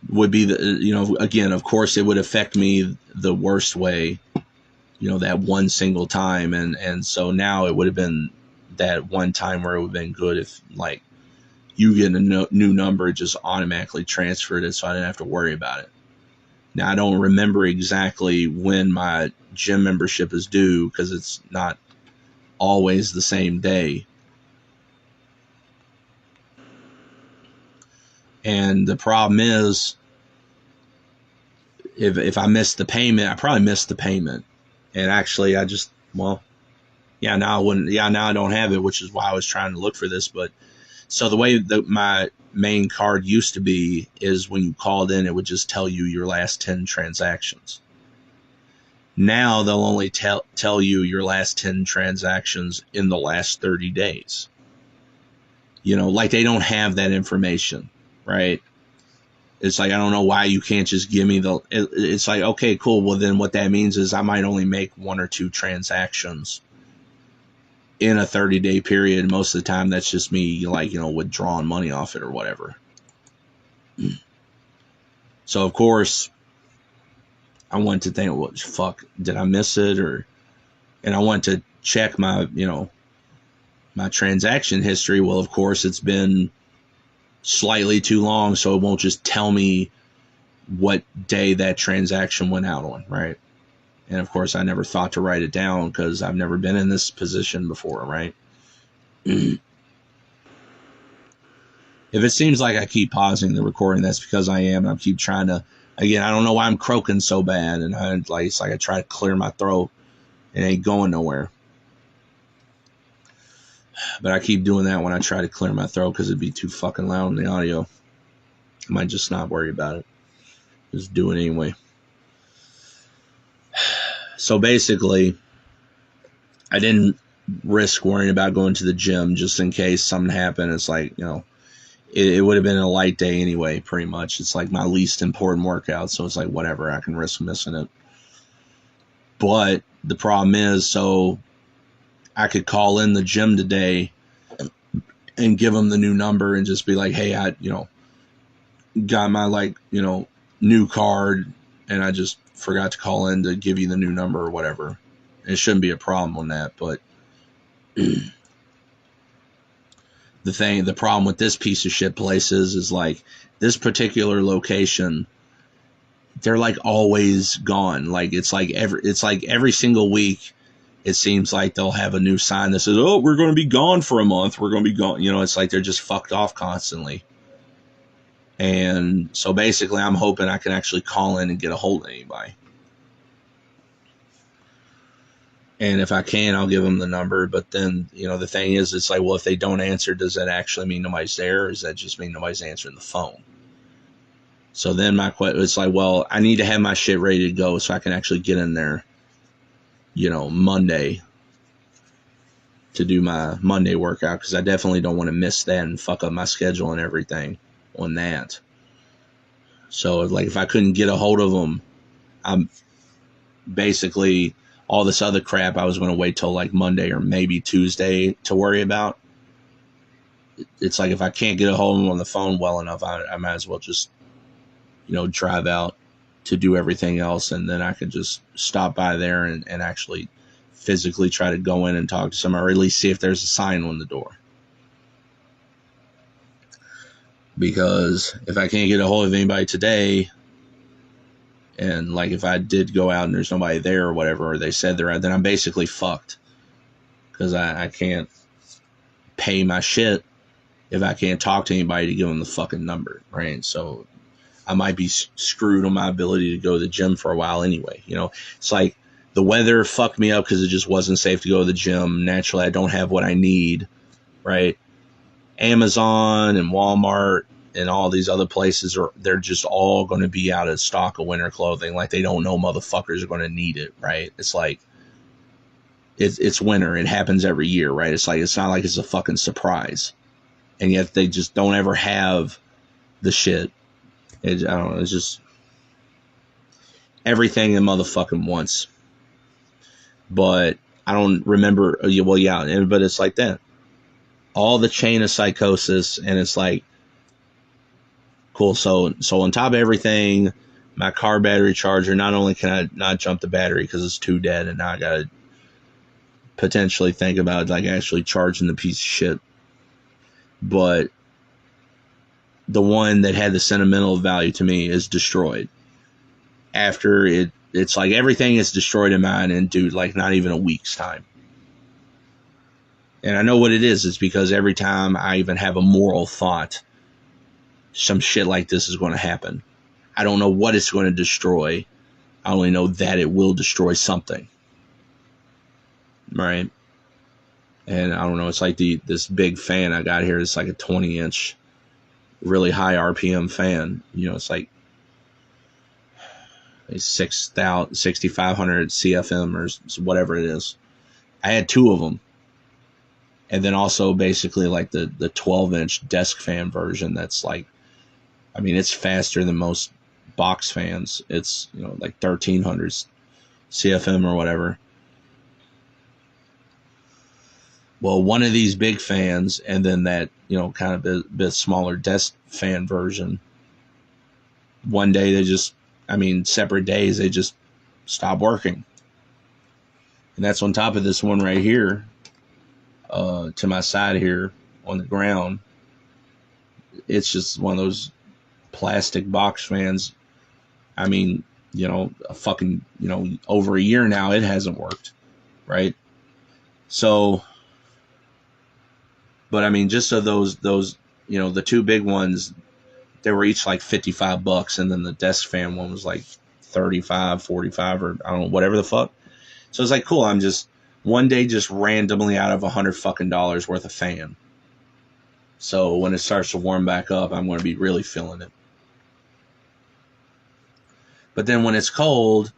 would be the, again, of course it would affect me the worst way, that one single time. And so now it would have been that one time where it would have been good if like you get a new number, just automatically transferred it so I didn't have to worry about it. Now, I don't remember exactly when my gym membership is due because it's not always the same day. And the problem is, if I miss the payment, I probably missed the payment. And actually, now I don't have it, which is why I was trying to look for this. But so the way that my main card used to be is when you called in, it would just tell you your last 10 transactions. Now they'll only tell you your last 10 transactions in the last 30 days. Like they don't have that information, right? It's like, I don't know why you can't just give me it's like, okay, cool. Well, then what that means is I might only make 1 or 2 transactions in a 30-day period. Most of the time that's just me withdrawing money off it or whatever. So of course I went to think, well, fuck, did I miss it? And I went to check my, my transaction history. Well, of course, it's been slightly too long, so it won't just tell me what day that transaction went out on, right? And of course, I never thought to write it down because I've never been in this position before, right? If it seems like I keep pausing the recording, that's because I am. I keep trying to, again, I don't know why I'm croaking so bad, and it's like I try to clear my throat. It ain't going nowhere. But I keep doing that when I try to clear my throat because it'd be too fucking loud in the audio. I might just not worry about it. Just do it anyway. So basically, I didn't risk worrying about going to the gym just in case something happened. It's like, it would have been a light day anyway, pretty much. It's like my least important workout, so it's like, whatever, I can risk missing it. But the problem is, so I could call in the gym today and give them the new number and just be like, hey, I, got my, new card, and I just forgot to call in to give you the new number or whatever. It shouldn't be a problem on that, but the problem with this piece of shit place is like this particular location, they're like always gone. Like it's like every single week, it seems like they'll have a new sign that says, oh, we're going to be gone for a month. We're going to be gone. It's like they're just fucked off constantly. And so basically I'm hoping I can actually call in and get a hold of anybody. And if I can, I'll give them the number. But then, the thing is, it's like, well, if they don't answer, does that actually mean nobody's there? Or does that just mean nobody's answering the phone? So then it's like, well, I need to have my shit ready to go so I can actually get in there, Monday to do my Monday workout. Because I definitely don't want to miss that and fuck up my schedule and everything on that. So, like, if I couldn't get a hold of them, I'm basically all this other crap I was going to wait till like Monday or maybe Tuesday to worry about. It's like if I can't get a hold of them on the phone well enough, I might as well just, drive out to do everything else. And then I could just stop by there and actually physically try to go in and talk to somebody, or at least see if there's a sign on the door. Because if I can't get a hold of anybody today, and like if I did go out and there's nobody there or whatever, or they said they're out, then I'm basically fucked. Because I can't pay my shit if I can't talk to anybody to give them the fucking number, right? So I might be screwed on my ability to go to the gym for a while anyway. It's like the weather fucked me up because it just wasn't safe to go to the gym. Naturally, I don't have what I need, right? Amazon and Walmart and all these other places they're just all going to be out of stock of winter clothing. Like they don't know motherfuckers are going to need it, right? It's like it's winter. It happens every year, right? It's like it's not like it's a fucking surprise, and yet they just don't ever have the shit. I don't know. It's just everything the motherfucking wants. But I don't remember. Well, yeah, but it's like that. All the chain of psychosis, and it's like, cool. So on top of everything, my car battery charger, not only can I not jump the battery because it's too dead, and now I gotta potentially think about like actually charging the piece of shit, but the one that had the sentimental value to me is destroyed. After it's like everything is destroyed in mine in, dude, like not even a week's time. And I know what it is. It's because every time I even have a moral thought, some shit like this is going to happen. I don't know what it's going to destroy. I only know that it will destroy something. Right? And I don't know. It's like this big fan I got here. It's like a 20-inch, really high RPM fan. It's like a 6,500 CFM or whatever it is. I had two of them. And then also basically like the 12-inch desk fan version that's like, I mean, it's faster than most box fans. It's, like 1,300 CFM or whatever. Well, one of these big fans and then that, kind of a bit smaller desk fan version, one day they just, separate days, they just stop working. And that's on top of this one right here, to my side here on the ground. It's just one of those plastic box fans. I mean, a fucking, over a year now, it hasn't worked, right? So, but I mean, just so those, the two big ones, they were each like $55, and then the desk fan one was like 35, 45, or I don't know, whatever the fuck. So it's like, cool, I'm just one day just randomly out of $100 worth of fan. So when it starts to warm back up, I'm going to be really feeling it. But then when it's cold,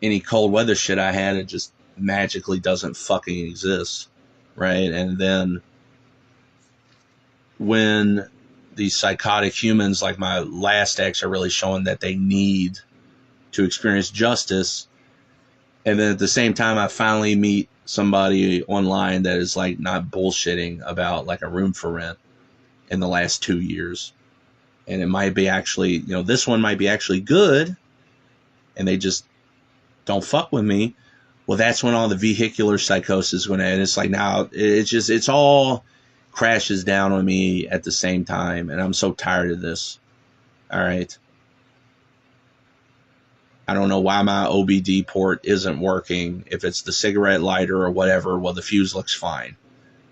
any cold weather shit I had, it just magically doesn't fucking exist, right? And then when these psychotic humans like my last ex are really showing that they need to experience justice, and then at the same time I finally meet somebody online that is like not bullshitting about like a room for rent in the last 2 years, and it might be actually, this one might be actually good, and they just don't fuck with me. Well, that's when all the vehicular psychosis went in. It's like now it's all crashes down on me at the same time, and I'm so tired of this. All right. I don't know why my OBD port isn't working. If it's the cigarette lighter or whatever, well, the fuse looks fine.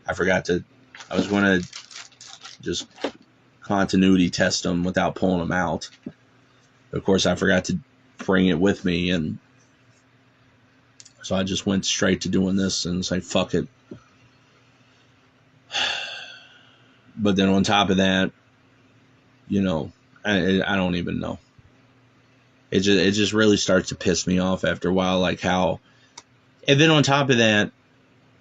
I was going to just continuity test them without pulling them out. Of course, I forgot to bring it with me, and so I just went straight to doing this, and it's like, fuck it. But then on top of that, I don't even know. It just really starts to piss me off after a while, like how, and then on top of that,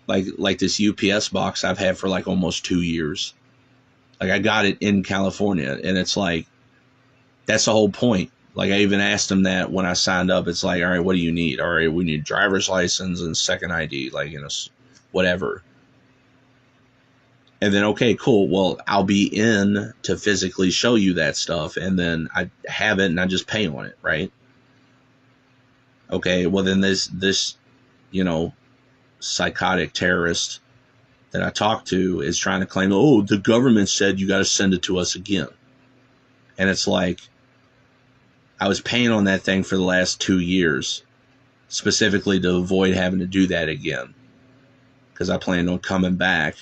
like this UPS box I've had for like almost 2 years. Like I got it in California, and it's like, that's the whole point. Like I even asked them that when I signed up. It's like, all right, what do you need? All right, we need driver's license and second ID, like, whatever. And then, okay, cool. Well, I'll be in to physically show you that stuff, and then I have it, and I just pay on it, right? Okay, well then this psychotic terrorist that I talked to is trying to claim, oh, the government said you got to send it to us again. And it's like, I was paying on that thing for the last 2 years, specifically to avoid having to do that again, because I planned on coming back.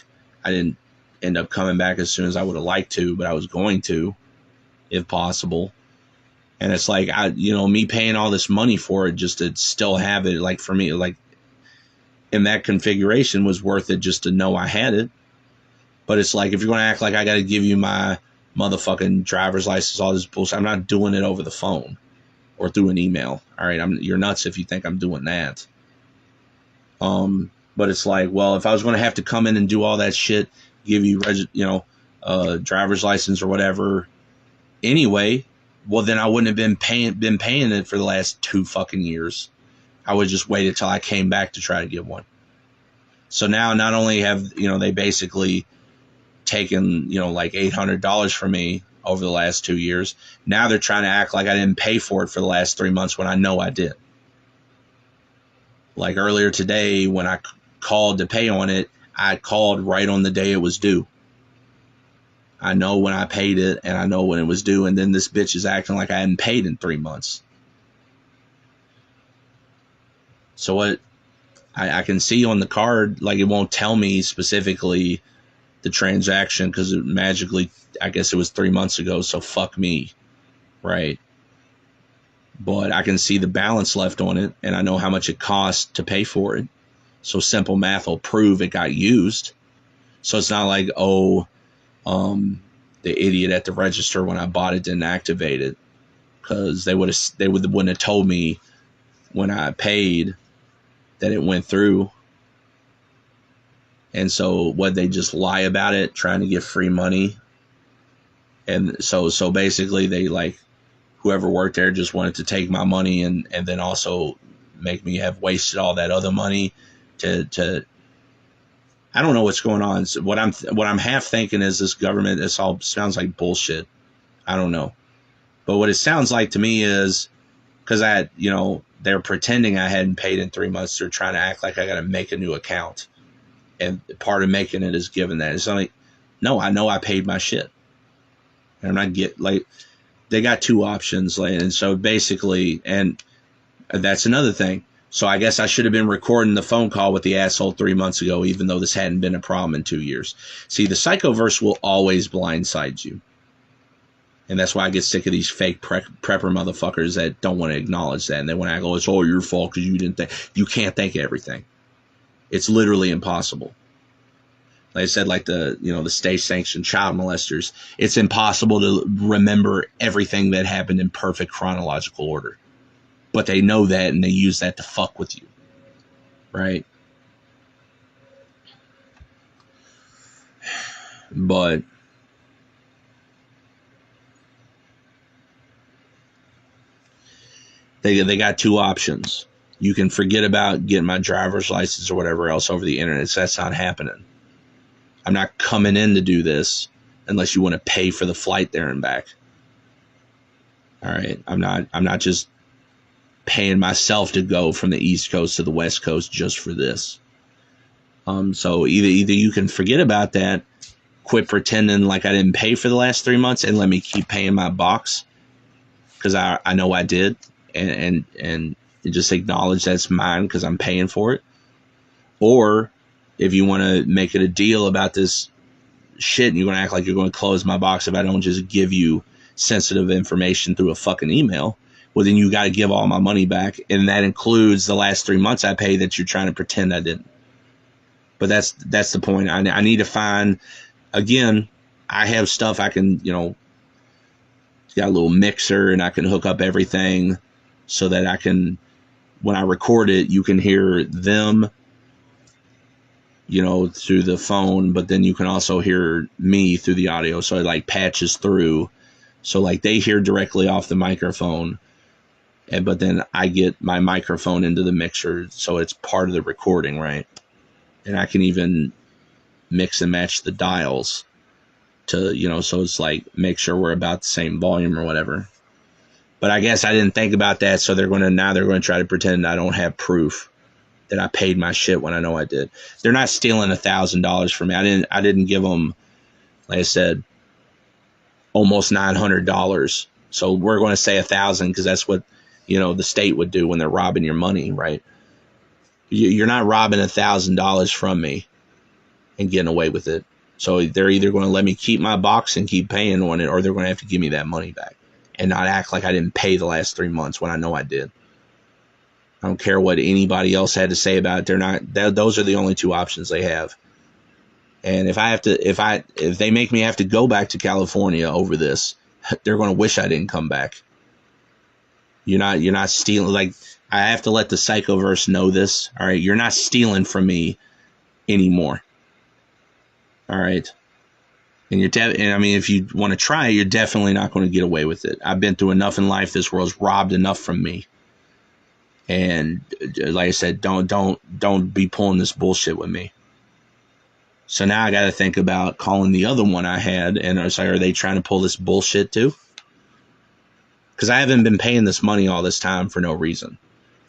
I didn't end up coming back as soon as I would have liked to, but I was going to, if possible. And it's like, me paying all this money for it just to still have it, like for me, like in that configuration was worth it just to know I had it. But it's like, if you're going to act like I got to give you my motherfucking driver's license, all this bullshit, I'm not doing it over the phone or through an email. All right, you're nuts if you think I'm doing that. But it's like, well, if I was going to have to come in and do all that shit, give you, driver's license or whatever anyway, well, then I wouldn't have been paying it for the last 2 fucking years. I would just wait until I came back to try to get one. So now not only have, they basically taken, like $800 from me over the last 2 years, now they're trying to act like I didn't pay for it for the last 3 months when I know I did. Like earlier today, when I called to pay on it, I called right on the day it was due. I know when I paid it, and I know when it was due, and then this bitch is acting like I hadn't paid in 3 months. So what I can see on the card, like it won't tell me specifically the transaction because it magically, I guess it was 3 months ago, so fuck me, right? But I can see the balance left on it, and I know how much it cost to pay for it. So simple math will prove it got used. So it's not like, the idiot at the register when I bought it didn't activate it, because they wouldn't have told me when I paid that it went through. And so what, they just lie about it, trying to get free money. And so basically they, like, whoever worked there just wanted to take my money and then also make me have wasted all that other money to I don't know what's going on. So what I'm half thinking is this government, this all sounds like bullshit. I don't know. But what it sounds like to me is, because I had, they're pretending I hadn't paid in 3 months. They're trying to act like I got to make a new account. And part of making it is giving that. It's like, no, I know I paid my shit. And I'm not they got two options. And so basically, and that's another thing. So I guess I should have been recording the phone call with the asshole 3 months ago, even though this hadn't been a problem in 2 years. See, the psychoverse will always blindside you. And that's why I get sick of these fake prepper motherfuckers that don't want to acknowledge that. And they want to act, oh, it's all your fault because you didn't think. You can't think everything. It's literally impossible. Like I said, like the state-sanctioned child molesters, it's impossible to remember everything that happened in perfect chronological order. But they know that, and they use that to fuck with you, right? But they got two options. You can forget about getting my driver's license or whatever else over the internet. So that's not happening. I'm not coming in to do this unless you want to pay for the flight there and back. All right, I'm not just paying myself to go from the East Coast to the West Coast just for this. So either you can forget about that, quit pretending like I didn't pay for the last 3 months, and let me keep paying my box because I know I did, and just acknowledge that's mine because I'm paying for it. Or if you want to make it a deal about this shit and you're going to act like you're going to close my box if I don't just give you sensitive information through a fucking email, well, then you got to give all my money back. And that includes the last 3 months I paid that you're trying to pretend I didn't. But that's the point. I need to find, again, I have stuff I can, got a little mixer and I can hook up everything so that I can, when I record it, you can hear them, through the phone, but then you can also hear me through the audio. So it like patches through. So like they hear directly off the microphone, but then I get my microphone into the mixer. So it's part of the recording, right? And I can even mix and match the dials to, so it's like make sure we're about the same volume or whatever. But I guess I didn't think about that. So they're going to try to pretend I don't have proof that I paid my shit when I know I did. They're not stealing $1,000 from me. I didn't give them, like I said, almost $900. So we're going to say 1,000 because that's what, the state would do when they're robbing your money, right? You're not robbing $1,000 from me and getting away with it. So they're either going to let me keep my box and keep paying on it, or they're going to have to give me that money back and not act like I didn't pay the last 3 months when I know I did. I don't care what anybody else had to say about it. Those are the only two options they have. And if they make me have to go back to California over this, they're going to wish I didn't come back. You're not stealing. Like, I have to let the psychoverse know this. All right. You're not stealing from me anymore. All right. And if you want to try it, you're definitely not going to get away with it. I've been through enough in life. This world's robbed enough from me. And like I said, don't be pulling this bullshit with me. So now I got to think about calling the other one I had, and I was like, are they trying to pull this bullshit too? Because I haven't been paying this money all this time for no reason.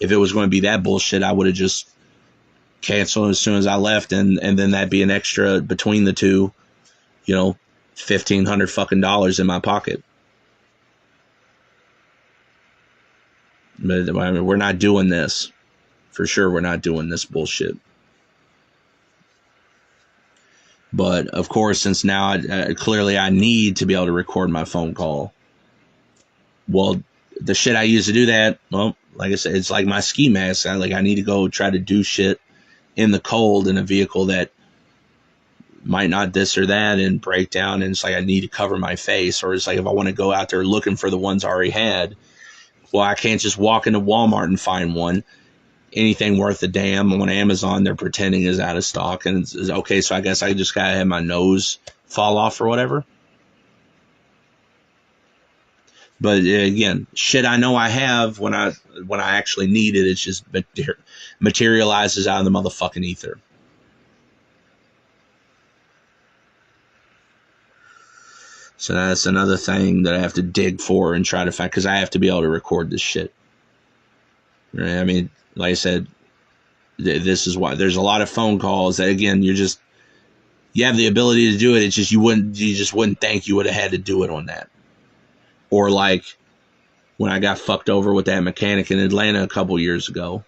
If it was going to be that bullshit, I would have just canceled as soon as I left, and then that'd be an extra between the two, $1,500 fucking dollars in my pocket. But I mean, we're not doing this. For sure, we're not doing this bullshit. But, of course, since now clearly I need to be able to record my phone call. Well, the shit I use to do that, well, like I said, it's like my ski mask. I need to go try to do shit in the cold in a vehicle that might not this or that and break down. And it's like I need to cover my face. Or it's like if I want to go out there looking for the ones I already had, well, I can't just walk into Walmart and find one. Anything worth a damn on Amazon, they're pretending is out of stock. And it's okay, so I guess I just got to have my nose fall off or whatever. But again, shit I know I have when I actually need it, it's just materializes out of the motherfucking ether. So that's another thing that I have to dig for and try to find, because I have to be able to record this shit. Right? I mean, like I said, this is why there's a lot of phone calls that, again, you have the ability to do it. It's just you just wouldn't think you would have had to do it on that. Or like when I got fucked over with that mechanic in Atlanta a couple years ago.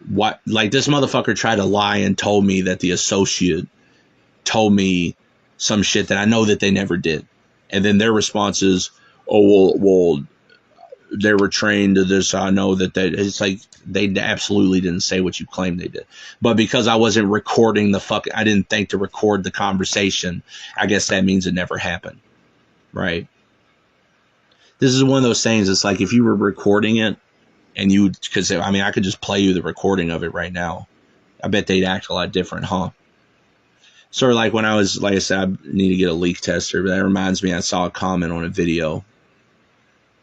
What, like, this motherfucker tried to lie and told me that the associate told me some shit that I know that they never did. And then their response is, oh, well, they were trained to this. I know that it's like they absolutely didn't say what you claimed they did. But because I wasn't recording I didn't think to record the conversation. I guess that means it never happened. Right. This is one of those things. It's like if you were recording it and because I mean, I could just play you the recording of it right now. I bet they'd act a lot different, huh? Sort of like when I was, like I said, I need to get a leak tester, but that reminds me, I saw a comment on a video.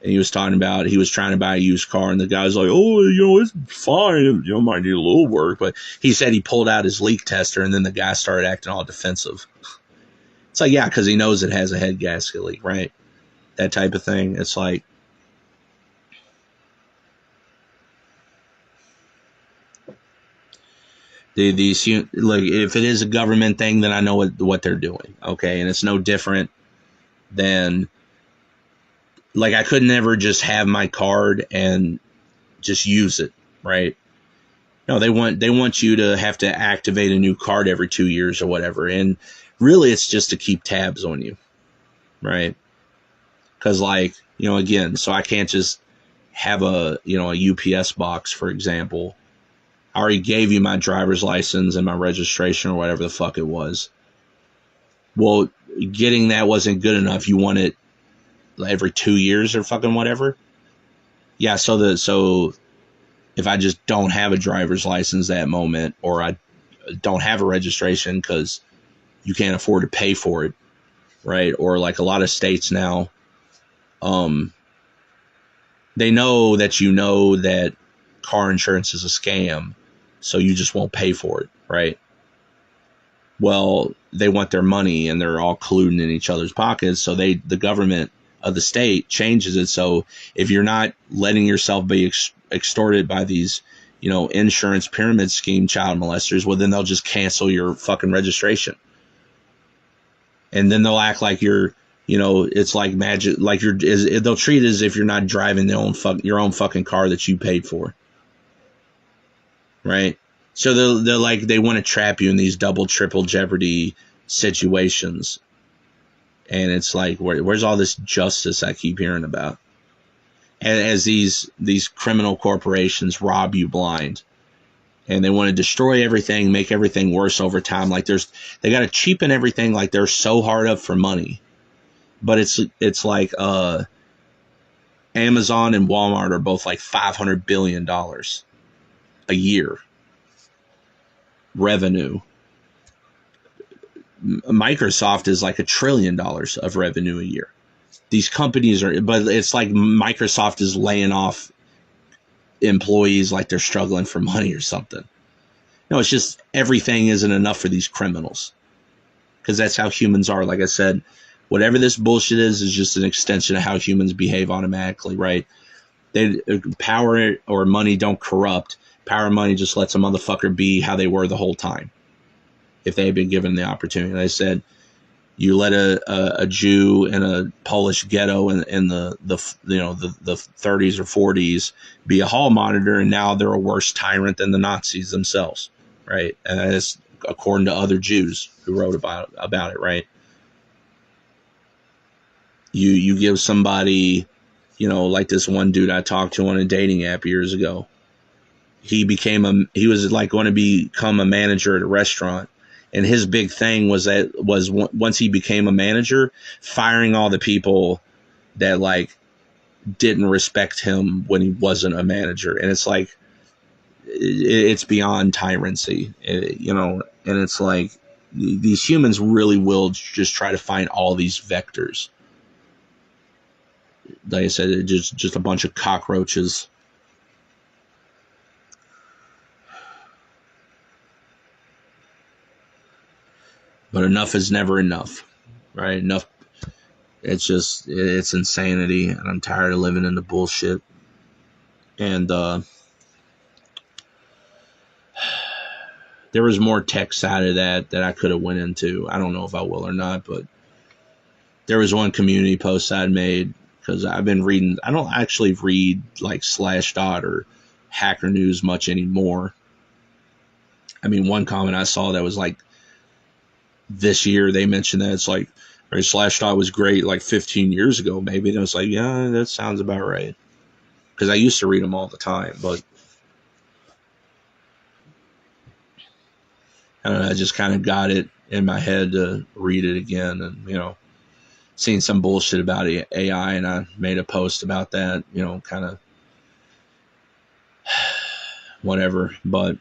And he was talking about, he was trying to buy a used car, and the guy's like, oh, it's fine. Might need a little work. But he said he pulled out his leak tester, and then the guy started acting all defensive. It's like, yeah, because he knows it has a head gasket leak, right? That type of thing. It's like, like, if it is a government thing, then I know what they're doing, okay? And it's no different than, like, I could never just have my card and just use it, right? No, they want you to have to activate a new card every 2 years or whatever, and really it's just to keep tabs on you, right? Because, like, again, so I can't just have a UPS box, for example. I already gave you my driver's license and my registration or whatever the fuck it was. Well, getting that wasn't good enough. You want it every 2 years or fucking whatever. Yeah, so if I just don't have a driver's license that moment, or I don't have a registration because you can't afford to pay for it, right? Or like a lot of states now, they know that car insurance is a scam, so you just won't pay for it, right? Well, they want their money, and they're all colluding in each other's pockets, so the government of the state changes it so if you're not letting yourself be extorted by these, insurance pyramid scheme child molesters, well, then they'll just cancel your fucking registration. And then they'll act like you're, it's like magic, like they'll treat it as if you're not driving your own fucking car that you paid for. Right? So they want to trap you in these double, triple jeopardy situations. And it's like, where's all this justice I keep hearing about? And as these criminal corporations rob you blind, and they want to destroy everything, make everything worse over time. Like they got to cheapen everything. Like they're so hard up for money, but it's like Amazon and Walmart are both like $500 billion a year revenue. Microsoft is like $1 trillion of revenue a year. These companies but it's like Microsoft is laying off employees like they're struggling for money or something. No, it's just everything isn't enough for these criminals, because that's how humans are. Like I said, whatever this bullshit is just an extension of how humans behave automatically, right? Power or money don't corrupt. Power and money just lets a motherfucker be how they were the whole time, if they had been given the opportunity. Like I said, you let a Jew in a Polish ghetto in the 30s or 40s be a hall monitor, and now they're a worse tyrant than the Nazis themselves, right? And that's according to other Jews who wrote about it, right? You give somebody, like this one dude I talked to on a dating app years ago. He was like going to become a manager at a restaurant. And his big thing was once he became a manager, firing all the people that like didn't respect him when he wasn't a manager. And it's like, it's beyond tyranny, and it's like these humans really will just try to find all these vectors. Like I said, it's just a bunch of cockroaches. But enough is never enough, right? It's insanity, and I'm tired of living in the bullshit. And there was more tech side of that I could have went into. I don't know if I will or not, but there was one community post I'd made because I've been reading. I don't actually read like Slashdot or Hacker News much anymore. I mean, one comment I saw that was like, this year they mentioned that it's like, Slashdot was great like 15 years ago, maybe. And I was like, yeah, that sounds about right. Because I used to read them all the time, but I don't know, I just kind of got it in my head to read it again, and seen some bullshit about AI, and I made a post about that, kind of whatever. But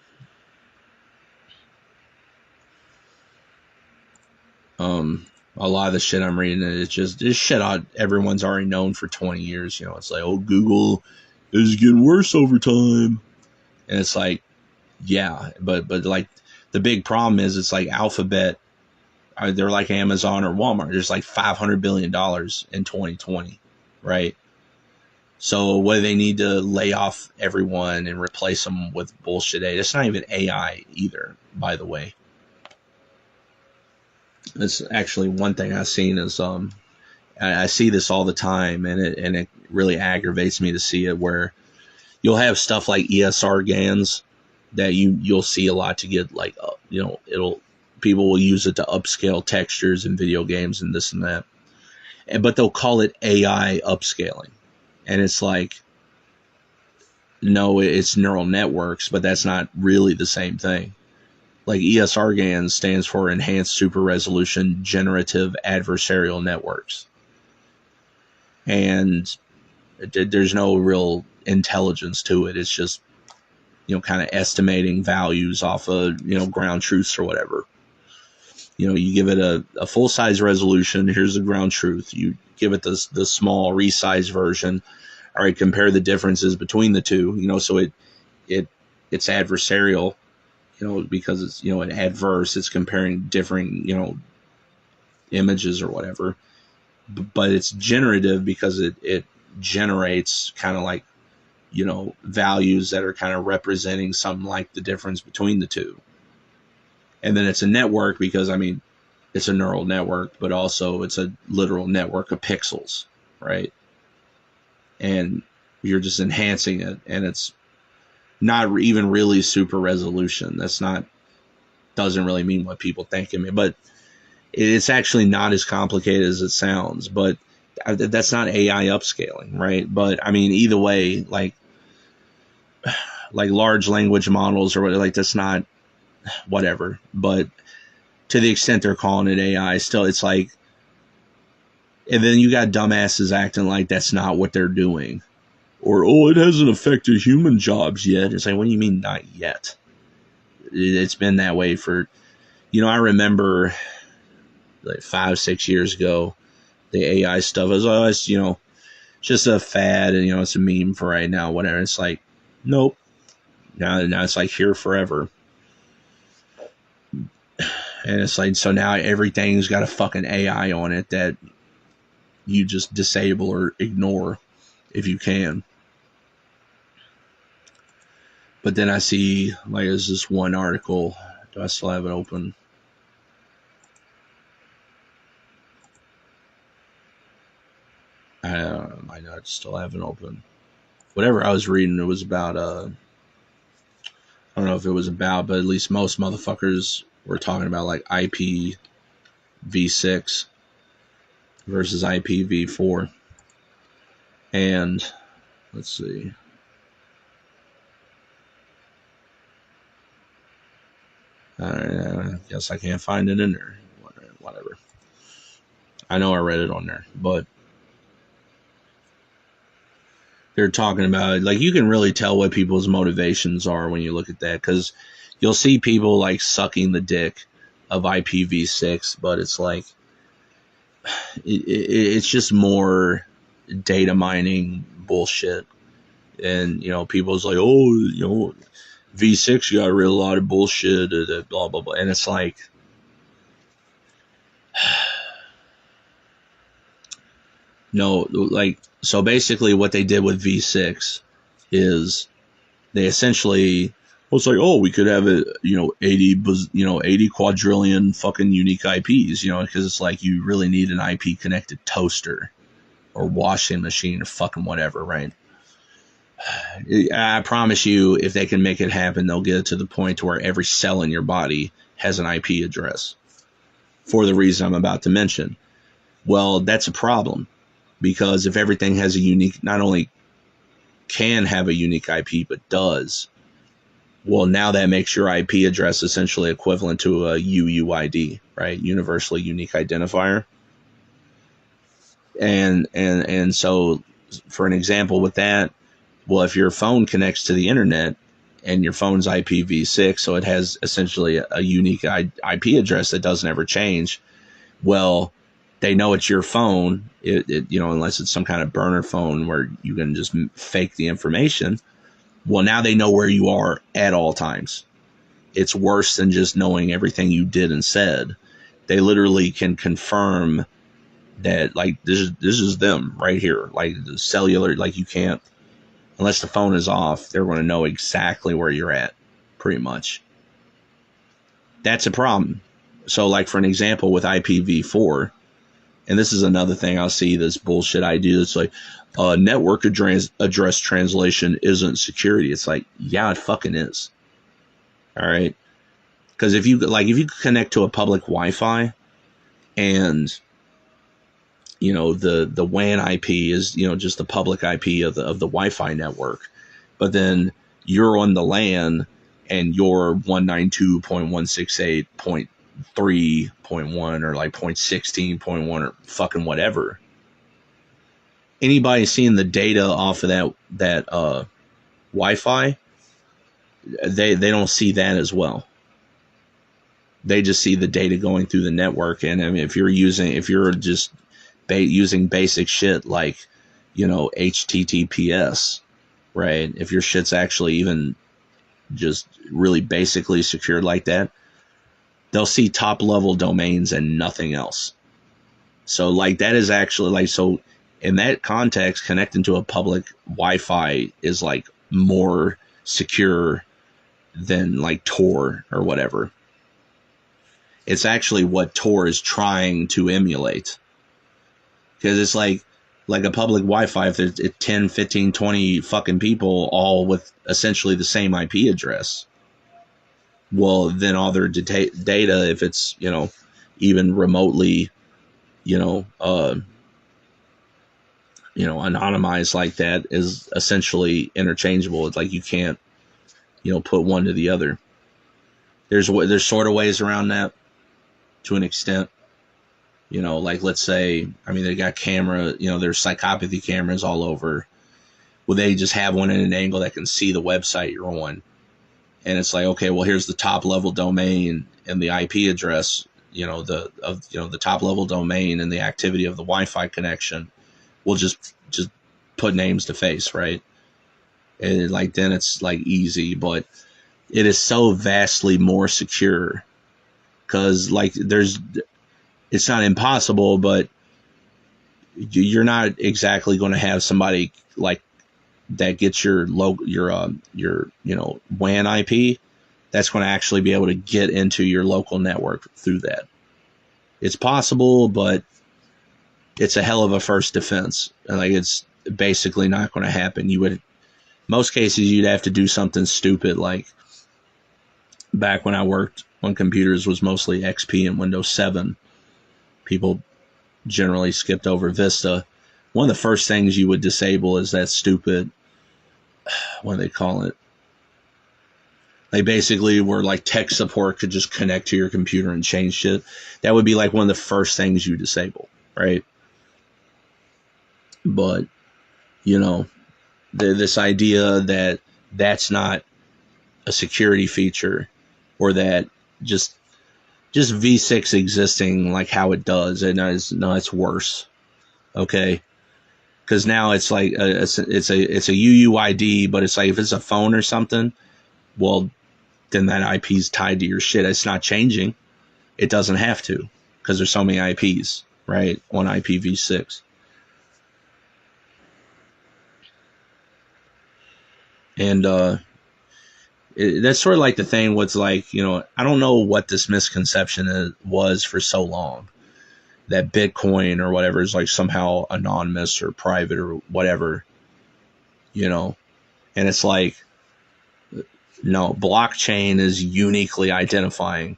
a lot of the shit I'm reading, it's shit everyone's already known for 20 years. It's like, oh, Google is getting worse over time, and it's like, yeah, but like the big problem is it's like Alphabet, they're like Amazon or Walmart. There's like $500 billion in 2020, right? So what do they need to lay off everyone and replace them with bullshit AI? It's not even AI either, by the way. It's actually one thing I've seen is I see this all the time, and it really aggravates me to see it, where you'll have stuff like ESR GANs that you'll see a lot to get like people will use it to upscale textures in video games and this and that, but they'll call it AI upscaling, and it's like, no, it's neural networks, but that's not really the same thing. Like ESR GANs stands for Enhanced Super Resolution Generative Adversarial Networks, and there's no real intelligence to it. It's just kind of estimating values off of ground truths or whatever. You give it a full size resolution. Here's the ground truth. You give it the small resized version. All right, compare the differences between the two. So it's adversarial. Because it's an adverse. It's comparing differing images or whatever. But it's generative because it generates kind of like values that are kind of representing something like the difference between the two. And then it's a network because, it's a neural network, but also it's a literal network of pixels, right? And you're just enhancing it, and it's not even really super resolution. Doesn't really mean what people think. But it's actually not as complicated as it sounds. But that's not AI upscaling, right? But either way, like large language models or whatever, like that's not whatever. But to the extent they're calling it AI, still it's like, and then you got dumbasses acting like that's not what they're doing, or it hasn't affected human jobs yet. It's like, what do you mean not yet? It's been that way for, I remember like 5-6 years ago, the AI stuff was always, just a fad, and it's a meme for right now, whatever. It's like, nope. Now it's like here forever. And it's like, so now everything's got a fucking AI on it that you just disable or ignore if you can. But then I see, like, there's this one article. Do I still have it open? I might not still have it open. Whatever I was reading, it was about, I don't know if it was about, but at least most motherfuckers were talking about, like, IPv6 versus IPv4. And, let's see. I guess I can't find it in there. Whatever. I know I read it on there, but they're talking about it. Like, you can really tell what people's motivations are when you look at that, because you'll see people like sucking the dick of IPv6, but it's like it's just more data mining bullshit. And people's like, oh, V6 got rid of a lot of bullshit, blah blah blah, and it's like, no, like, so basically what they did with V6 is they essentially, well, it's like, oh, we could have it, 80 quadrillion fucking unique IPs, because it's like you really need an IP connected toaster or washing machine or fucking whatever, right? I promise you, if they can make it happen, they'll get it to the point where every cell in your body has an IP address for the reason I'm about to mention. Well, that's a problem, because if everything has a unique, not only can have a unique IP, but does, well, now that makes your IP address essentially equivalent to a UUID, right? Universally Unique Identifier. And so, for an example with that, well, if your phone connects to the internet and your phone's IPv6, so it has essentially a unique IP address that doesn't ever change, well, they know it's your phone, unless it's some kind of burner phone where you can just fake the information. Well, now they know where you are at all times. It's worse than just knowing everything you did and said. They literally can confirm that, like, this is them right here. Like, the cellular, like, you can't, unless the phone is off, they're going to know exactly where you're at, pretty much. That's a problem. So, like, for an example with IPv4, and this is another thing I'll see, this bullshit idea. It's like, network address translation isn't security. It's like, yeah, it fucking is. All right. Because if you connect to a public Wi-Fi and, the WAN IP is, just the public IP of the Wi-Fi network, but then you're on the LAN and you're 192.168.3.1 or like 0.16.1 or fucking whatever. Anybody seeing the data off of that Wi-Fi, they don't see that as well. They just see the data going through the network. And I mean, if you're just using basic shit like, HTTPS, right? If your shit's actually even just really basically secured like that, they'll see top level domains and nothing else. So like that is actually like, so in that context, connecting to a public Wi-Fi is like more secure than like Tor or whatever. It's actually what Tor is trying to emulate. Because it's like a public Wi-Fi, if there's 10, 15, 20 fucking people all with essentially the same IP address, well, then all their data, if it's, even remotely, anonymized like that, is essentially interchangeable. It's like you can't, put one to the other. There's sort of ways around that to an extent. Like let's say, I mean, they got camera, there's psychopathy cameras all over. Well, they just have one at an angle that can see the website you're on. And it's like, okay, well, here's the top level domain and the IP address, the top level domain and the activity of the Wi-Fi connection. We'll just put names to face, right? And like, then it's like easy, but it is so vastly more secure because like it's not impossible, but you're not exactly going to have somebody like that gets your WAN IP that's going to actually be able to get into your local network through that. It's possible, but it's a hell of a first defense. And like, it's basically not going to happen. Most cases you'd have to do something stupid, like back when I worked on computers was mostly XP and Windows 7. People generally skipped over Vista. One of the first things you would disable is that stupid, what do they call it? They basically were like tech support could just connect to your computer and change shit. That would be like one of the first things you disable, right? But, this idea that that's not a security feature, or that just V6 existing like how it does, it's worse. Okay, because now it's like it's a UUID, but it's like if it's a phone or something, well, then that IP is tied to your shit. It's not changing. It doesn't have to, because there's so many IPs, right, on IPv6. And that's sort of like the thing what's like, I don't know what this misconception was for so long, that Bitcoin or whatever is like somehow anonymous or private or whatever, and it's like, no, blockchain is uniquely identifying.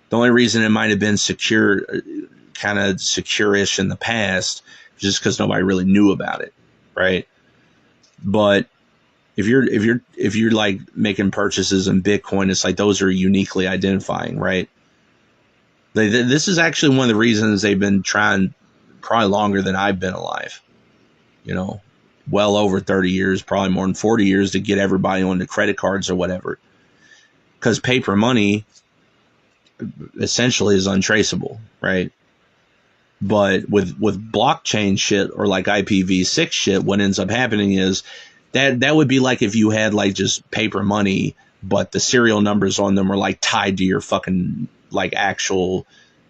The only reason it might have been secure, kind of secure-ish in the past, just because nobody really knew about it, right? But if you're like making purchases in Bitcoin, it's like those are uniquely identifying, right? This is actually one of the reasons they've been trying probably longer than I've been alive, well over 30 years, probably more than 40 years, to get everybody onto credit cards or whatever. Because paper money essentially is untraceable, right? But with blockchain shit or like IPv6 shit, what ends up happening is that would be like if you had like just paper money, but the serial numbers on them were like tied to your fucking like actual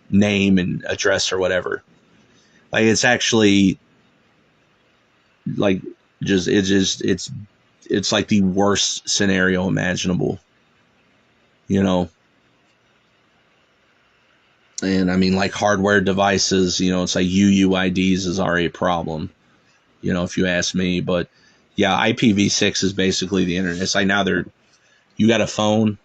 name and address or whatever. Like it's actually like it's like the worst scenario imaginable, And I mean, like hardware devices, it's like UUIDs is already a problem, if you ask me. But yeah, IPv6 is basically the internet. It's like now you got a phone,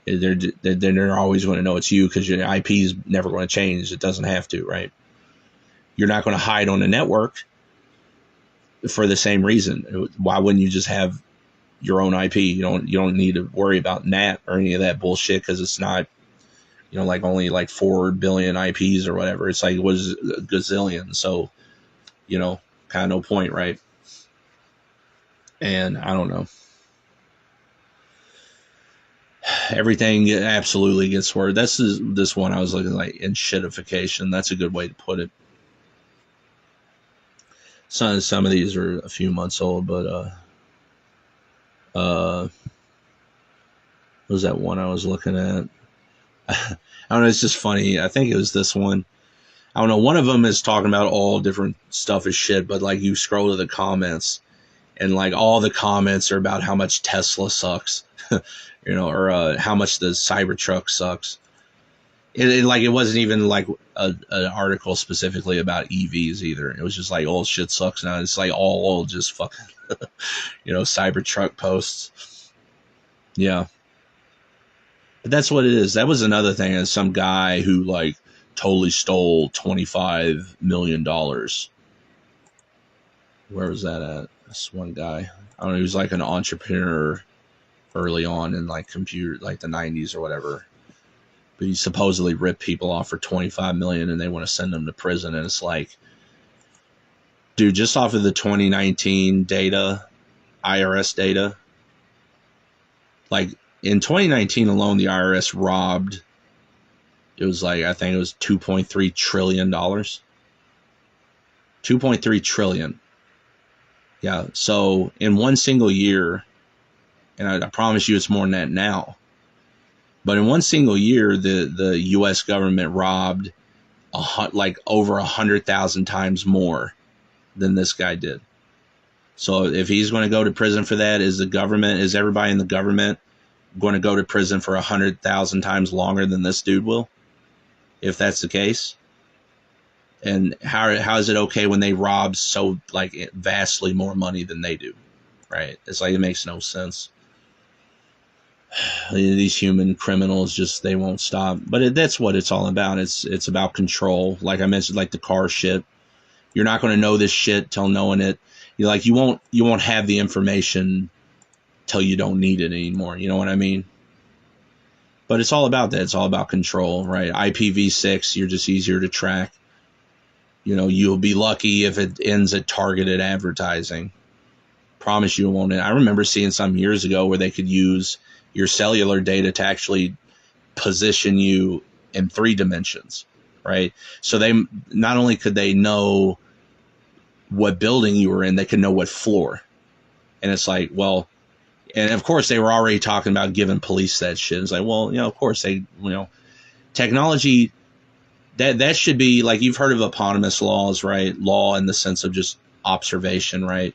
they're always going to know it's you because your IP is never going to change. It doesn't have to, right? You're not going to hide on the network for the same reason. Why wouldn't you just have your own IP? You don't need to worry about NAT or any of that bullshit because it's not, like only like 4 billion IPs or whatever. It's like, what is it, a gazillion? So, kind of no point, right? And I don't know. Everything absolutely gets worse. This one I was looking like in shitification. That's a good way to put it. Some of these are a few months old, but what was that one I was looking at? I don't know. It's just funny. I think it was this one. I don't know. One of them is talking about all different stuff as shit, but like you scroll to the comments, and like all the comments are about how much Tesla sucks, or how much the Cybertruck sucks. It wasn't even like an article specifically about EVs either. It was just like, all shit sucks now. It's like all just fucking, Cybertruck posts. Yeah. But that's what it is. That was another thing, is some guy who like totally stole $25 million. Where was that at? This one guy. I don't know. He was like an entrepreneur early on in like computer, like the 90s or whatever. But he supposedly ripped people off for $25 million and they want to send them to prison. And it's like, dude, just off of the 2019 data, IRS data, like in 2019 alone, the IRS robbed, it was like, I think it was $2.3 trillion. 2.3 trillion. Yeah. So in one single year, and I promise you it's more than that now, but in one single year, the U.S. government robbed like over 100,000 times more than this guy did. So if he's going to go to prison for that, is everybody in the government going to go to prison for 100,000 times longer than this dude will? If that's the case, and how is it okay when they rob so like vastly more money than they do, right? It's like, it makes no sense. These human criminals, just, they won't stop. But that's what it's all about. It's about control. Like I mentioned, like the car shit. You're not going to know this shit till knowing it. You won't have the information till you don't need it anymore. You know what I mean? But it's all about that. It's all about control, right? IPv6, you're just easier to track. You'll be lucky if it ends at targeted advertising. Promise you it won't. I remember seeing some years ago where they could use your cellular data to actually position you in 3 dimensions, right? So they not only could they know what building you were in, they could know what floor. And it's like, well, and of course they were already talking about giving police that shit. It's like, well, of course they, technology, that should be like, you've heard of eponymous laws, right? Law in the sense of just observation, right?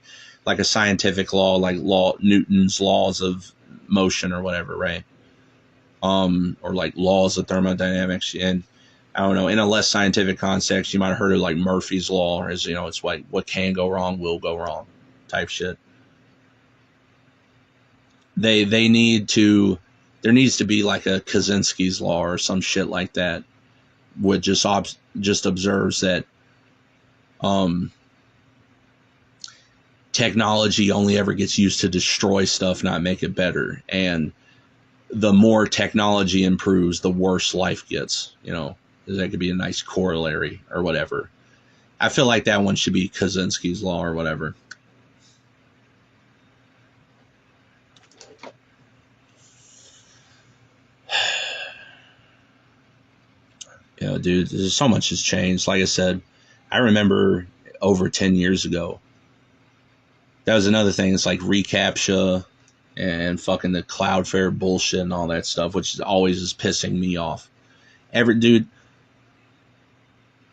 like a scientific law, like Newton's laws of motion or whatever, right? Or like laws of thermodynamics. And I don't know, in a less scientific context, you might have heard of like Murphy's law, as you know, it's like what can go wrong will go wrong type shit. They need to, there needs to be like a Kaczynski's law or some shit like that, which just observes that technology only ever gets used to destroy stuff, not make it better. And the more technology improves, the worse life gets, you know. That could be a nice corollary or whatever. I feel like that one should be Kaczynski's law or whatever. You know, dude, there's so much has changed. Like I said, I remember over 10 years ago, that was another thing. It's like reCAPTCHA and fucking the Cloudflare bullshit and all that stuff, which always is pissing me off.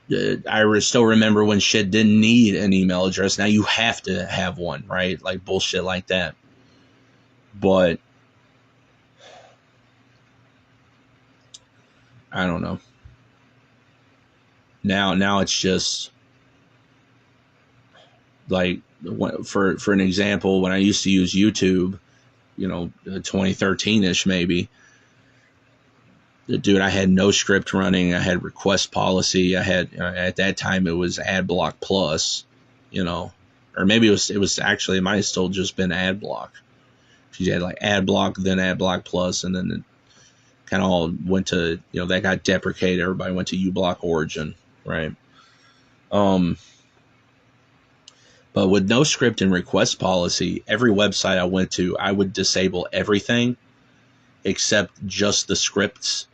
Dude, I still remember when shit didn't need an email address. Now you have to have one, right? Like bullshit like that. But I don't know. Now it's just like, for an example, when I used to use YouTube, you know, 2013-ish maybe, dude, I had no script running. I had request policy. I had, at that time, it was Adblock Plus, you know, or maybe it was actually, it might have still just been Adblock. You had like Adblock, then Adblock Plus, and then it kind of all went to, you know, that got deprecated. Everybody went to uBlock Origin, right? But with no script and request policy, every website I went to, I would disable everything except just the scripts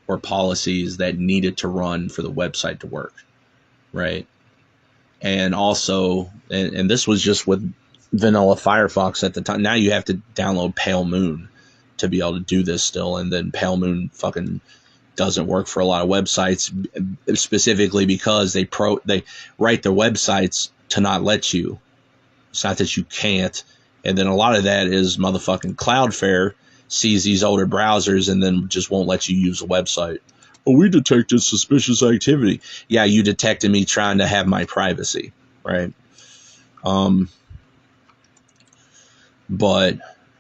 or policies that needed to run for the website to work, right? And also, and this was just with vanilla Firefox at the time. Now you have to download Pale Moon to be able to do this still, and then Pale Moon fucking doesn't work for a lot of websites, specifically because they write their websites to not let you. It's not that you can't. And then a lot of that is motherfucking Cloudflare sees these older browsers and then just won't let you use the website. Oh, we detected suspicious activity. Yeah, you detected me trying to have my privacy, right? But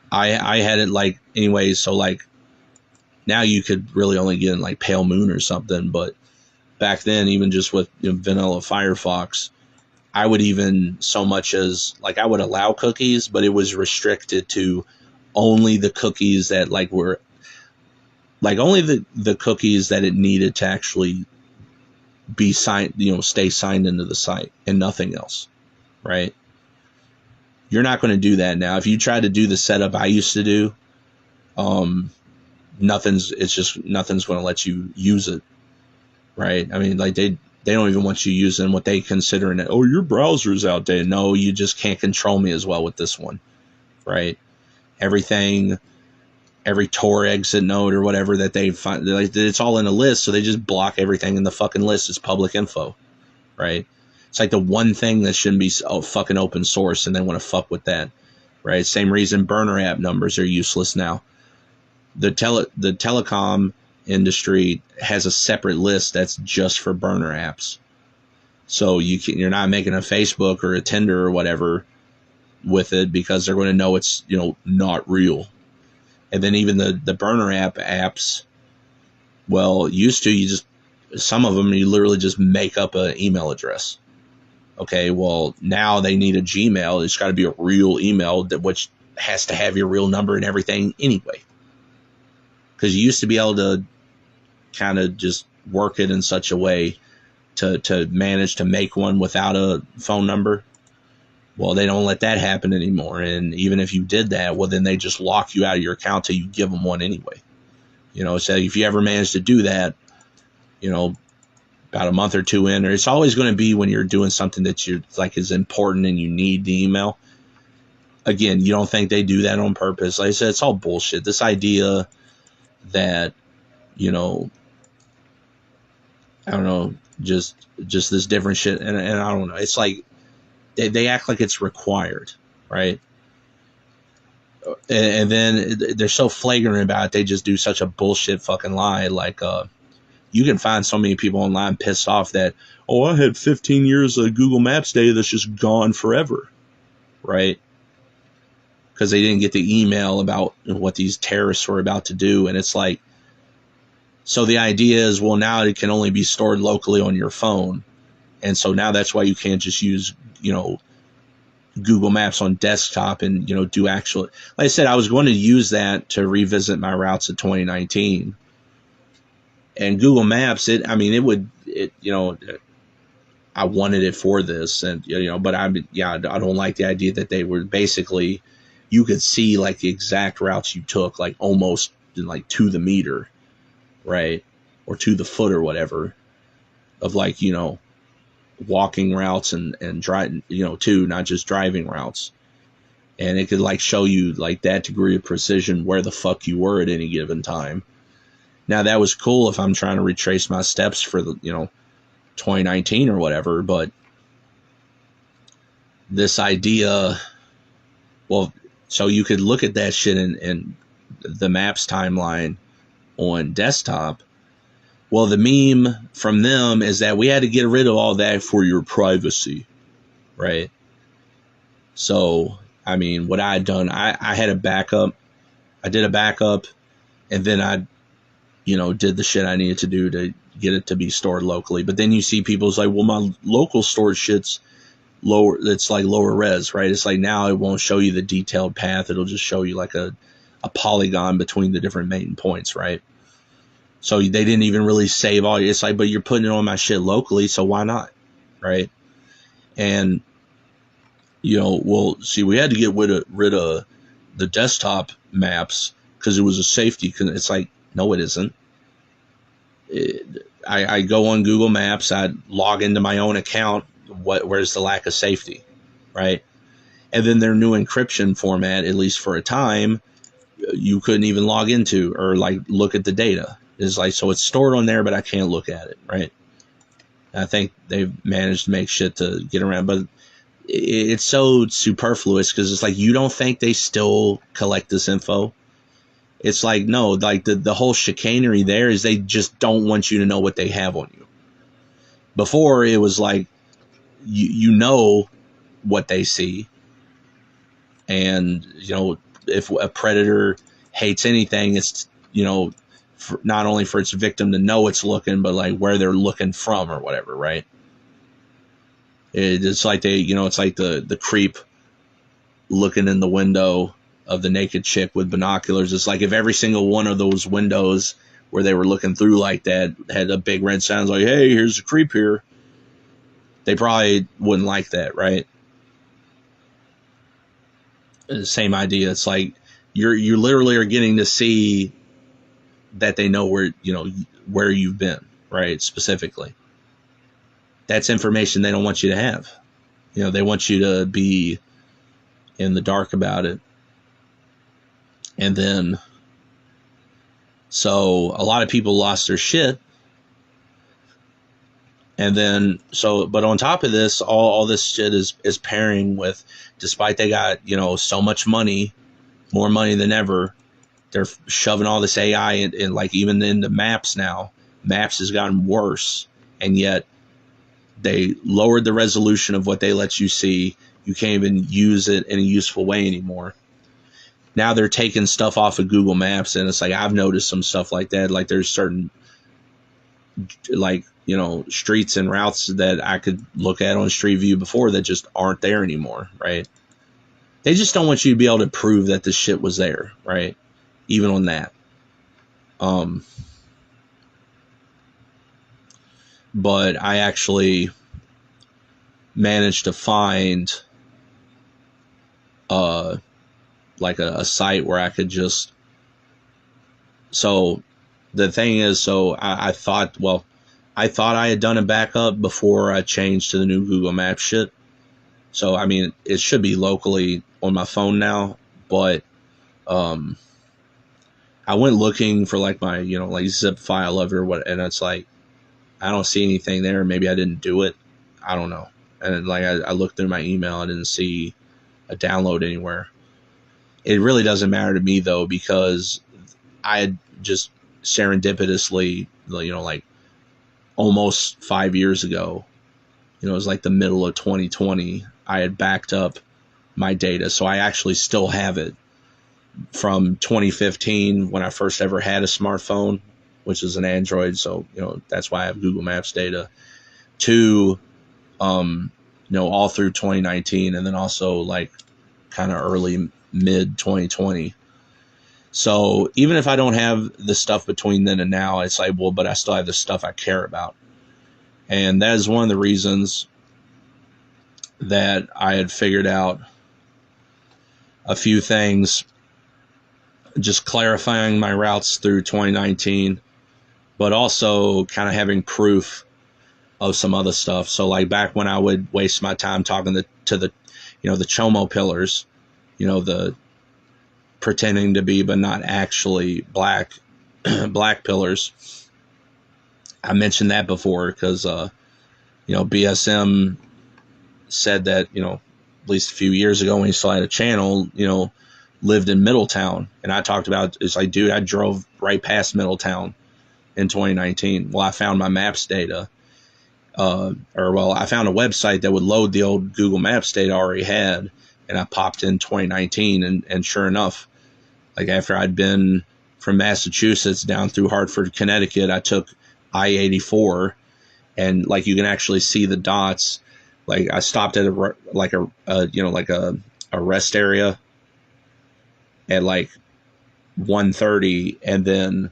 I had it like, anyways, so like now you could really only get in like Pale Moon or something, but back then, even just with, you know, vanilla Firefox, I would even so much as like I would allow cookies, but it was restricted to only the cookies that like were like only the cookies that it needed to actually be signed, you know, stay signed into the site, and nothing else, right? You're not going to do that now. If you try to do the setup I used to do, nothing's going to let you use it, right? I mean, like they don't even want you using what they consider an, oh, your browser's outdated. No, you just can't control me as well with this one, right? Everything, every Tor exit node or whatever that they find, like, it's all in a list, so they just block everything in the fucking list as public info, right? It's like the one thing that shouldn't be fucking open source, and they want to fuck with that, right? Same reason burner app numbers are useless now. The telecom industry has a separate list that's just for burner apps. So you're not making a Facebook or a Tinder or whatever with it, because they're going to know it's, you know, not real. And then even the burner apps, well, used to, some of them, you literally just make up an email address. Okay, well, now they need a Gmail. It's got to be a real email, which has to have your real number and everything anyway. Because you used to be able to kind of just work it in such a way to manage to make one without a phone number. Well, they don't let that happen anymore. And even if you did that, well, then they just lock you out of your account till you give them one anyway. You know, so if you ever manage to do that, you know, about a month or two in, or it's always going to be when you're doing something that you're like is important and you need the email. Again, you don't think they do that on purpose. Like I said, it's all bullshit. This idea that, you know, I don't know, just this different shit. And I don't know. It's like they act like it's required. right? And then they're so flagrant about it, they just do such a bullshit fucking lie. Like, you can find so many people online pissed off that, oh, I had 15 years of Google Maps data that's just gone forever, right? Because they didn't get the email about what these terrorists were about to do. And it's like, so the idea is, well, now it can only be stored locally on your phone. And so now that's why you can't just use, Google Maps on desktop and, do actual, like I said, I was going to use that to revisit my routes of 2019. And Google Maps, I wanted it for this, and but I don't like the idea that they were basically, you could see like the exact routes you took, like almost like to the meter, right, or to the foot or whatever, of like walking routes and driving, too, not just driving routes, and it could like show you like that degree of precision where the fuck you were at any given time. Now that was cool if I'm trying to retrace my steps for the 2019 or whatever, but this idea, well, so you could look at that shit in the maps timeline on desktop. Well, the meme from them is that we had to get rid of all that for your privacy, right? So, what I had done, I had a backup. I did a backup, and then I, did the shit I needed to do to get it to be stored locally. But then you see people's like, well, my local storage shit's lower, it's like lower res, right? It's like now it won't show you the detailed path. It'll just show you like a polygon between the different main points, right? So they didn't even really save all. It's like, but you're putting it on my shit locally, so why not, right? And well, see, we had to get rid of the desktop maps because it was a safety. Cause it's like, no, it isn't. I go on Google Maps, I log into my own account. Where's the lack of safety, right? And then their new encryption format, at least for a time, you couldn't even log into or like look at the data. It's like, so it's stored on there, but I can't look at it, right? I think they've managed to make shit to get around, but it's so superfluous because it's like, you don't think they still collect this info? It's like, no, like the whole chicanery there is they just don't want you to know what they have on you. Before it was like, you know what they see, and if a predator hates anything, it's not only for its victim to know it's looking, but like where they're looking from or whatever, right? It's like it's like the creep looking in the window of the naked chick with binoculars. It's like if every single one of those windows where they were looking through like that had a big red sign like, hey, here's a creep here, they probably wouldn't like that, right? The same idea. It's like you literally are getting to see that they know where you've been, right? Specifically, that's information they don't want you to have. They want you to be in the dark about it. And then, so a lot of people lost their shit. And then, but on top of this, all this shit is pairing with, despite they got, so much money, more money than ever, they're shoving all this AI in like even into maps now. Maps has gotten worse, and yet they lowered the resolution of what they let you see. You can't even use it in a useful way anymore. Now they're taking stuff off of Google Maps, and it's like, I've noticed some stuff like that. Like there's certain, like, streets and routes that I could look at on Street View before that just aren't there anymore, right? They just don't want you to be able to prove that the shit was there, right? Even on that. But I actually managed to find like a site where I could just, so the thing is, so I thought I had done a backup before I changed to the new Google Maps shit. So, it should be locally on my phone now, but I went looking for like my, like zip file of it or what, and it's like, I don't see anything there. Maybe I didn't do it. I don't know. And like, I looked through my email, I didn't see a download anywhere. It really doesn't matter to me though, because I had just serendipitously, like almost 5 years ago, it was like the middle of 2020, I had backed up my data. So I actually still have it from 2015 when I first ever had a smartphone, which is an Android. So, that's why I have Google Maps data, to, all through 2019, and then also like kind of early mid 2020. So even if I don't have the stuff between then and now, it's like, well, but I still have the stuff I care about. And that is one of the reasons that I had figured out a few things, just clarifying my routes through 2019, but also kind of having proof of some other stuff. So like back when I would waste my time talking to the the Chomo pillars, the pretending to be but not actually black pillars. I mentioned that before because BSM said that at least a few years ago when he still had a channel, lived in Middletown, and I talked about, it's like, dude, I drove right past Middletown in 2019. Well, I found my maps data, I found a website that would load the old Google Maps data I already had, and I popped in 2019, and sure enough, like after I'd been from Massachusetts down through Hartford, Connecticut, I took I-84, and like you can actually see the dots. Like I stopped at a rest area at like 1:30, and then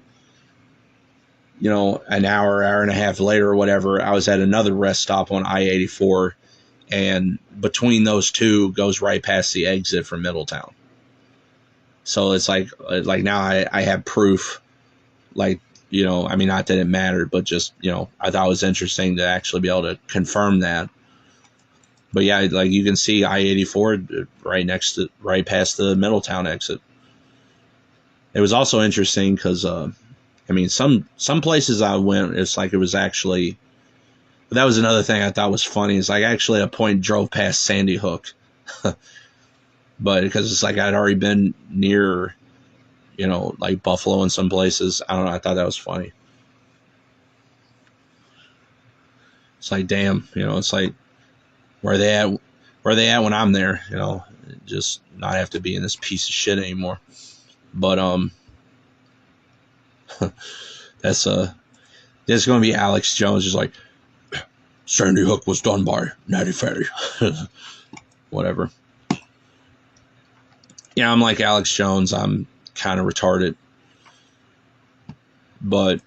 an hour and a half later or whatever, I was at another rest stop on I-84, and between those two goes right past the exit from Middletown. So it's like now I have proof, like, not that it mattered, but just, I thought it was interesting to actually be able to confirm that. But yeah, like you can see I-84 right past the Middletown exit. It was also interesting because, some places I went, it's like it was actually, that was another thing I thought was funny, is like I actually at a point drove past Sandy Hook. But because it's like I'd already been near, like Buffalo and some places. I don't know. I thought that was funny. It's like, damn, it's like, where they at when I'm there, just not have to be in this piece of shit anymore. But, that's going to be Alex Jones, just like, Sandy Hook was done by Natty Fatty. Whatever. Yeah, I'm like Alex Jones. I'm kind of retarded. But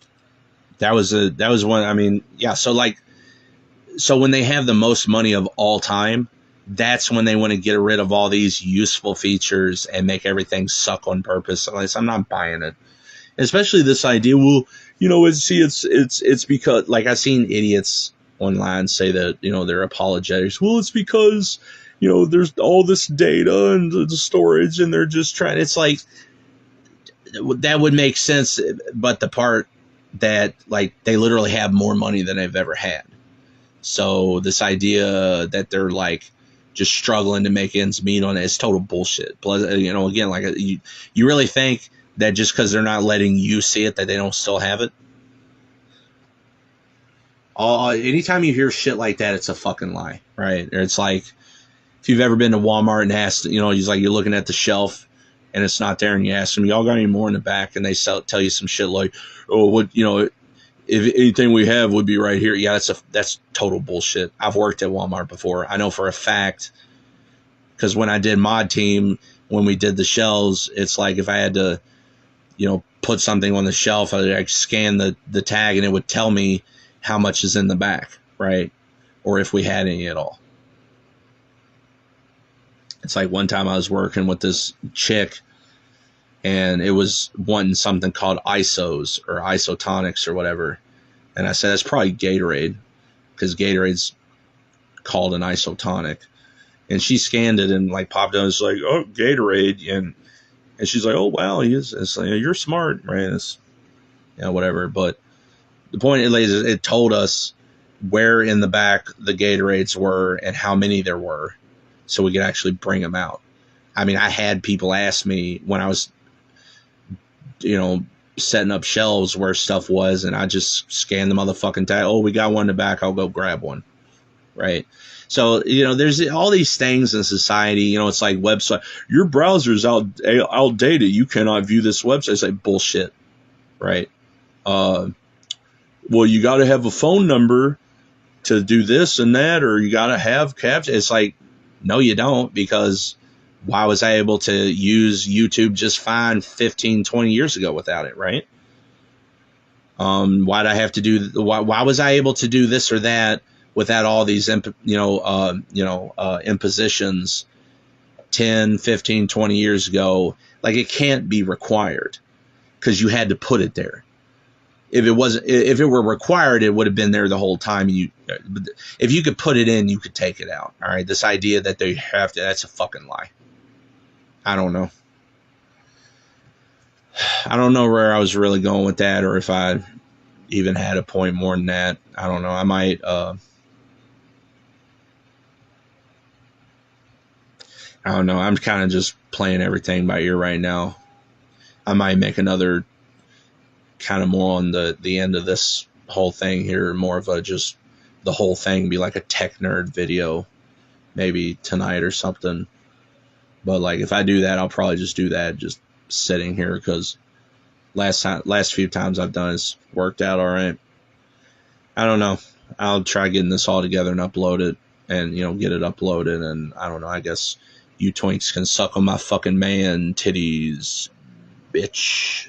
that was one. Yeah. So when they have the most money of all time, that's when they want to get rid of all these useful features and make everything suck on purpose. I'm not buying it. Especially this idea. Well, it's because, like, I've seen idiots online say that, they're apologetics. Well, it's because, there's all this data and the storage, and they're just trying. It's like, that would make sense, but the part that, like, they literally have more money than they've ever had. So this idea that they're like just struggling to make ends meet on it is total bullshit. Plus, again, like, you really think that just because they're not letting you see it, that they don't still have it? Anytime you hear shit like that, it's a fucking lie, right? Or it's like, if you've ever been to Walmart and asked, he's like, you're looking at the shelf and it's not there, and you ask them, y'all got any more in the back? And they tell you some shit like, oh, what, if anything we have would be right here. Yeah, that's total bullshit. I've worked at Walmart before. I know for a fact, because when I did Mod Team, when we did the shelves, it's like if I had to, put something on the shelf, I'd like scan the tag and it would tell me how much is in the back, right? Or if we had any at all. It's like one time I was working with this chick, and it was wanting something called ISOs or isotonics or whatever. And I said, that's probably Gatorade, because Gatorade's called an isotonic. And she scanned it and like popped on. It's like, oh, Gatorade. And she's like, oh, wow, it's like, you're smart, right? It's, whatever. But the point is, it told us where in the back the Gatorades were and how many there were. so we could actually bring them out. I mean, I had people ask me when I was, setting up shelves where stuff was, and I just scanned the motherfucking tag. Oh, we got one in the back. I'll go grab one. Right. So, there's all these things in society. It's like website. Your browser's outdated. You cannot view this website. It's like bullshit. Right. Well, you got to have a phone number to do this and that, or you got to have captions. It's like, no, you don't, because why was I able to use YouTube just fine 15, 20 years ago without it, right? Why'd I have to do, why was I able to do this or that without all these, impositions 10, 15, 20 years ago? Like, it can't be required because you had to put it there. If it were required, it would have been there the whole time. If you could put it in, you could take it out. All right. This idea that they have to, that's a fucking lie. I don't know. I don't know where I was really going with that, or if I even had a point more than that. I don't know. I might, I don't know. I'm kind of just playing everything by ear right now. I might make another kind of more on the end of this whole thing here, more of a just the whole thing be like a tech nerd video, maybe tonight or something. But like, if I do that, I'll probably just do that just sitting here, because last few times I've done it's worked out all right. I don't know. I'll try getting this all together and upload it, and get it uploaded, and I don't know, I guess you twinks can suck on my fucking man titties, bitch.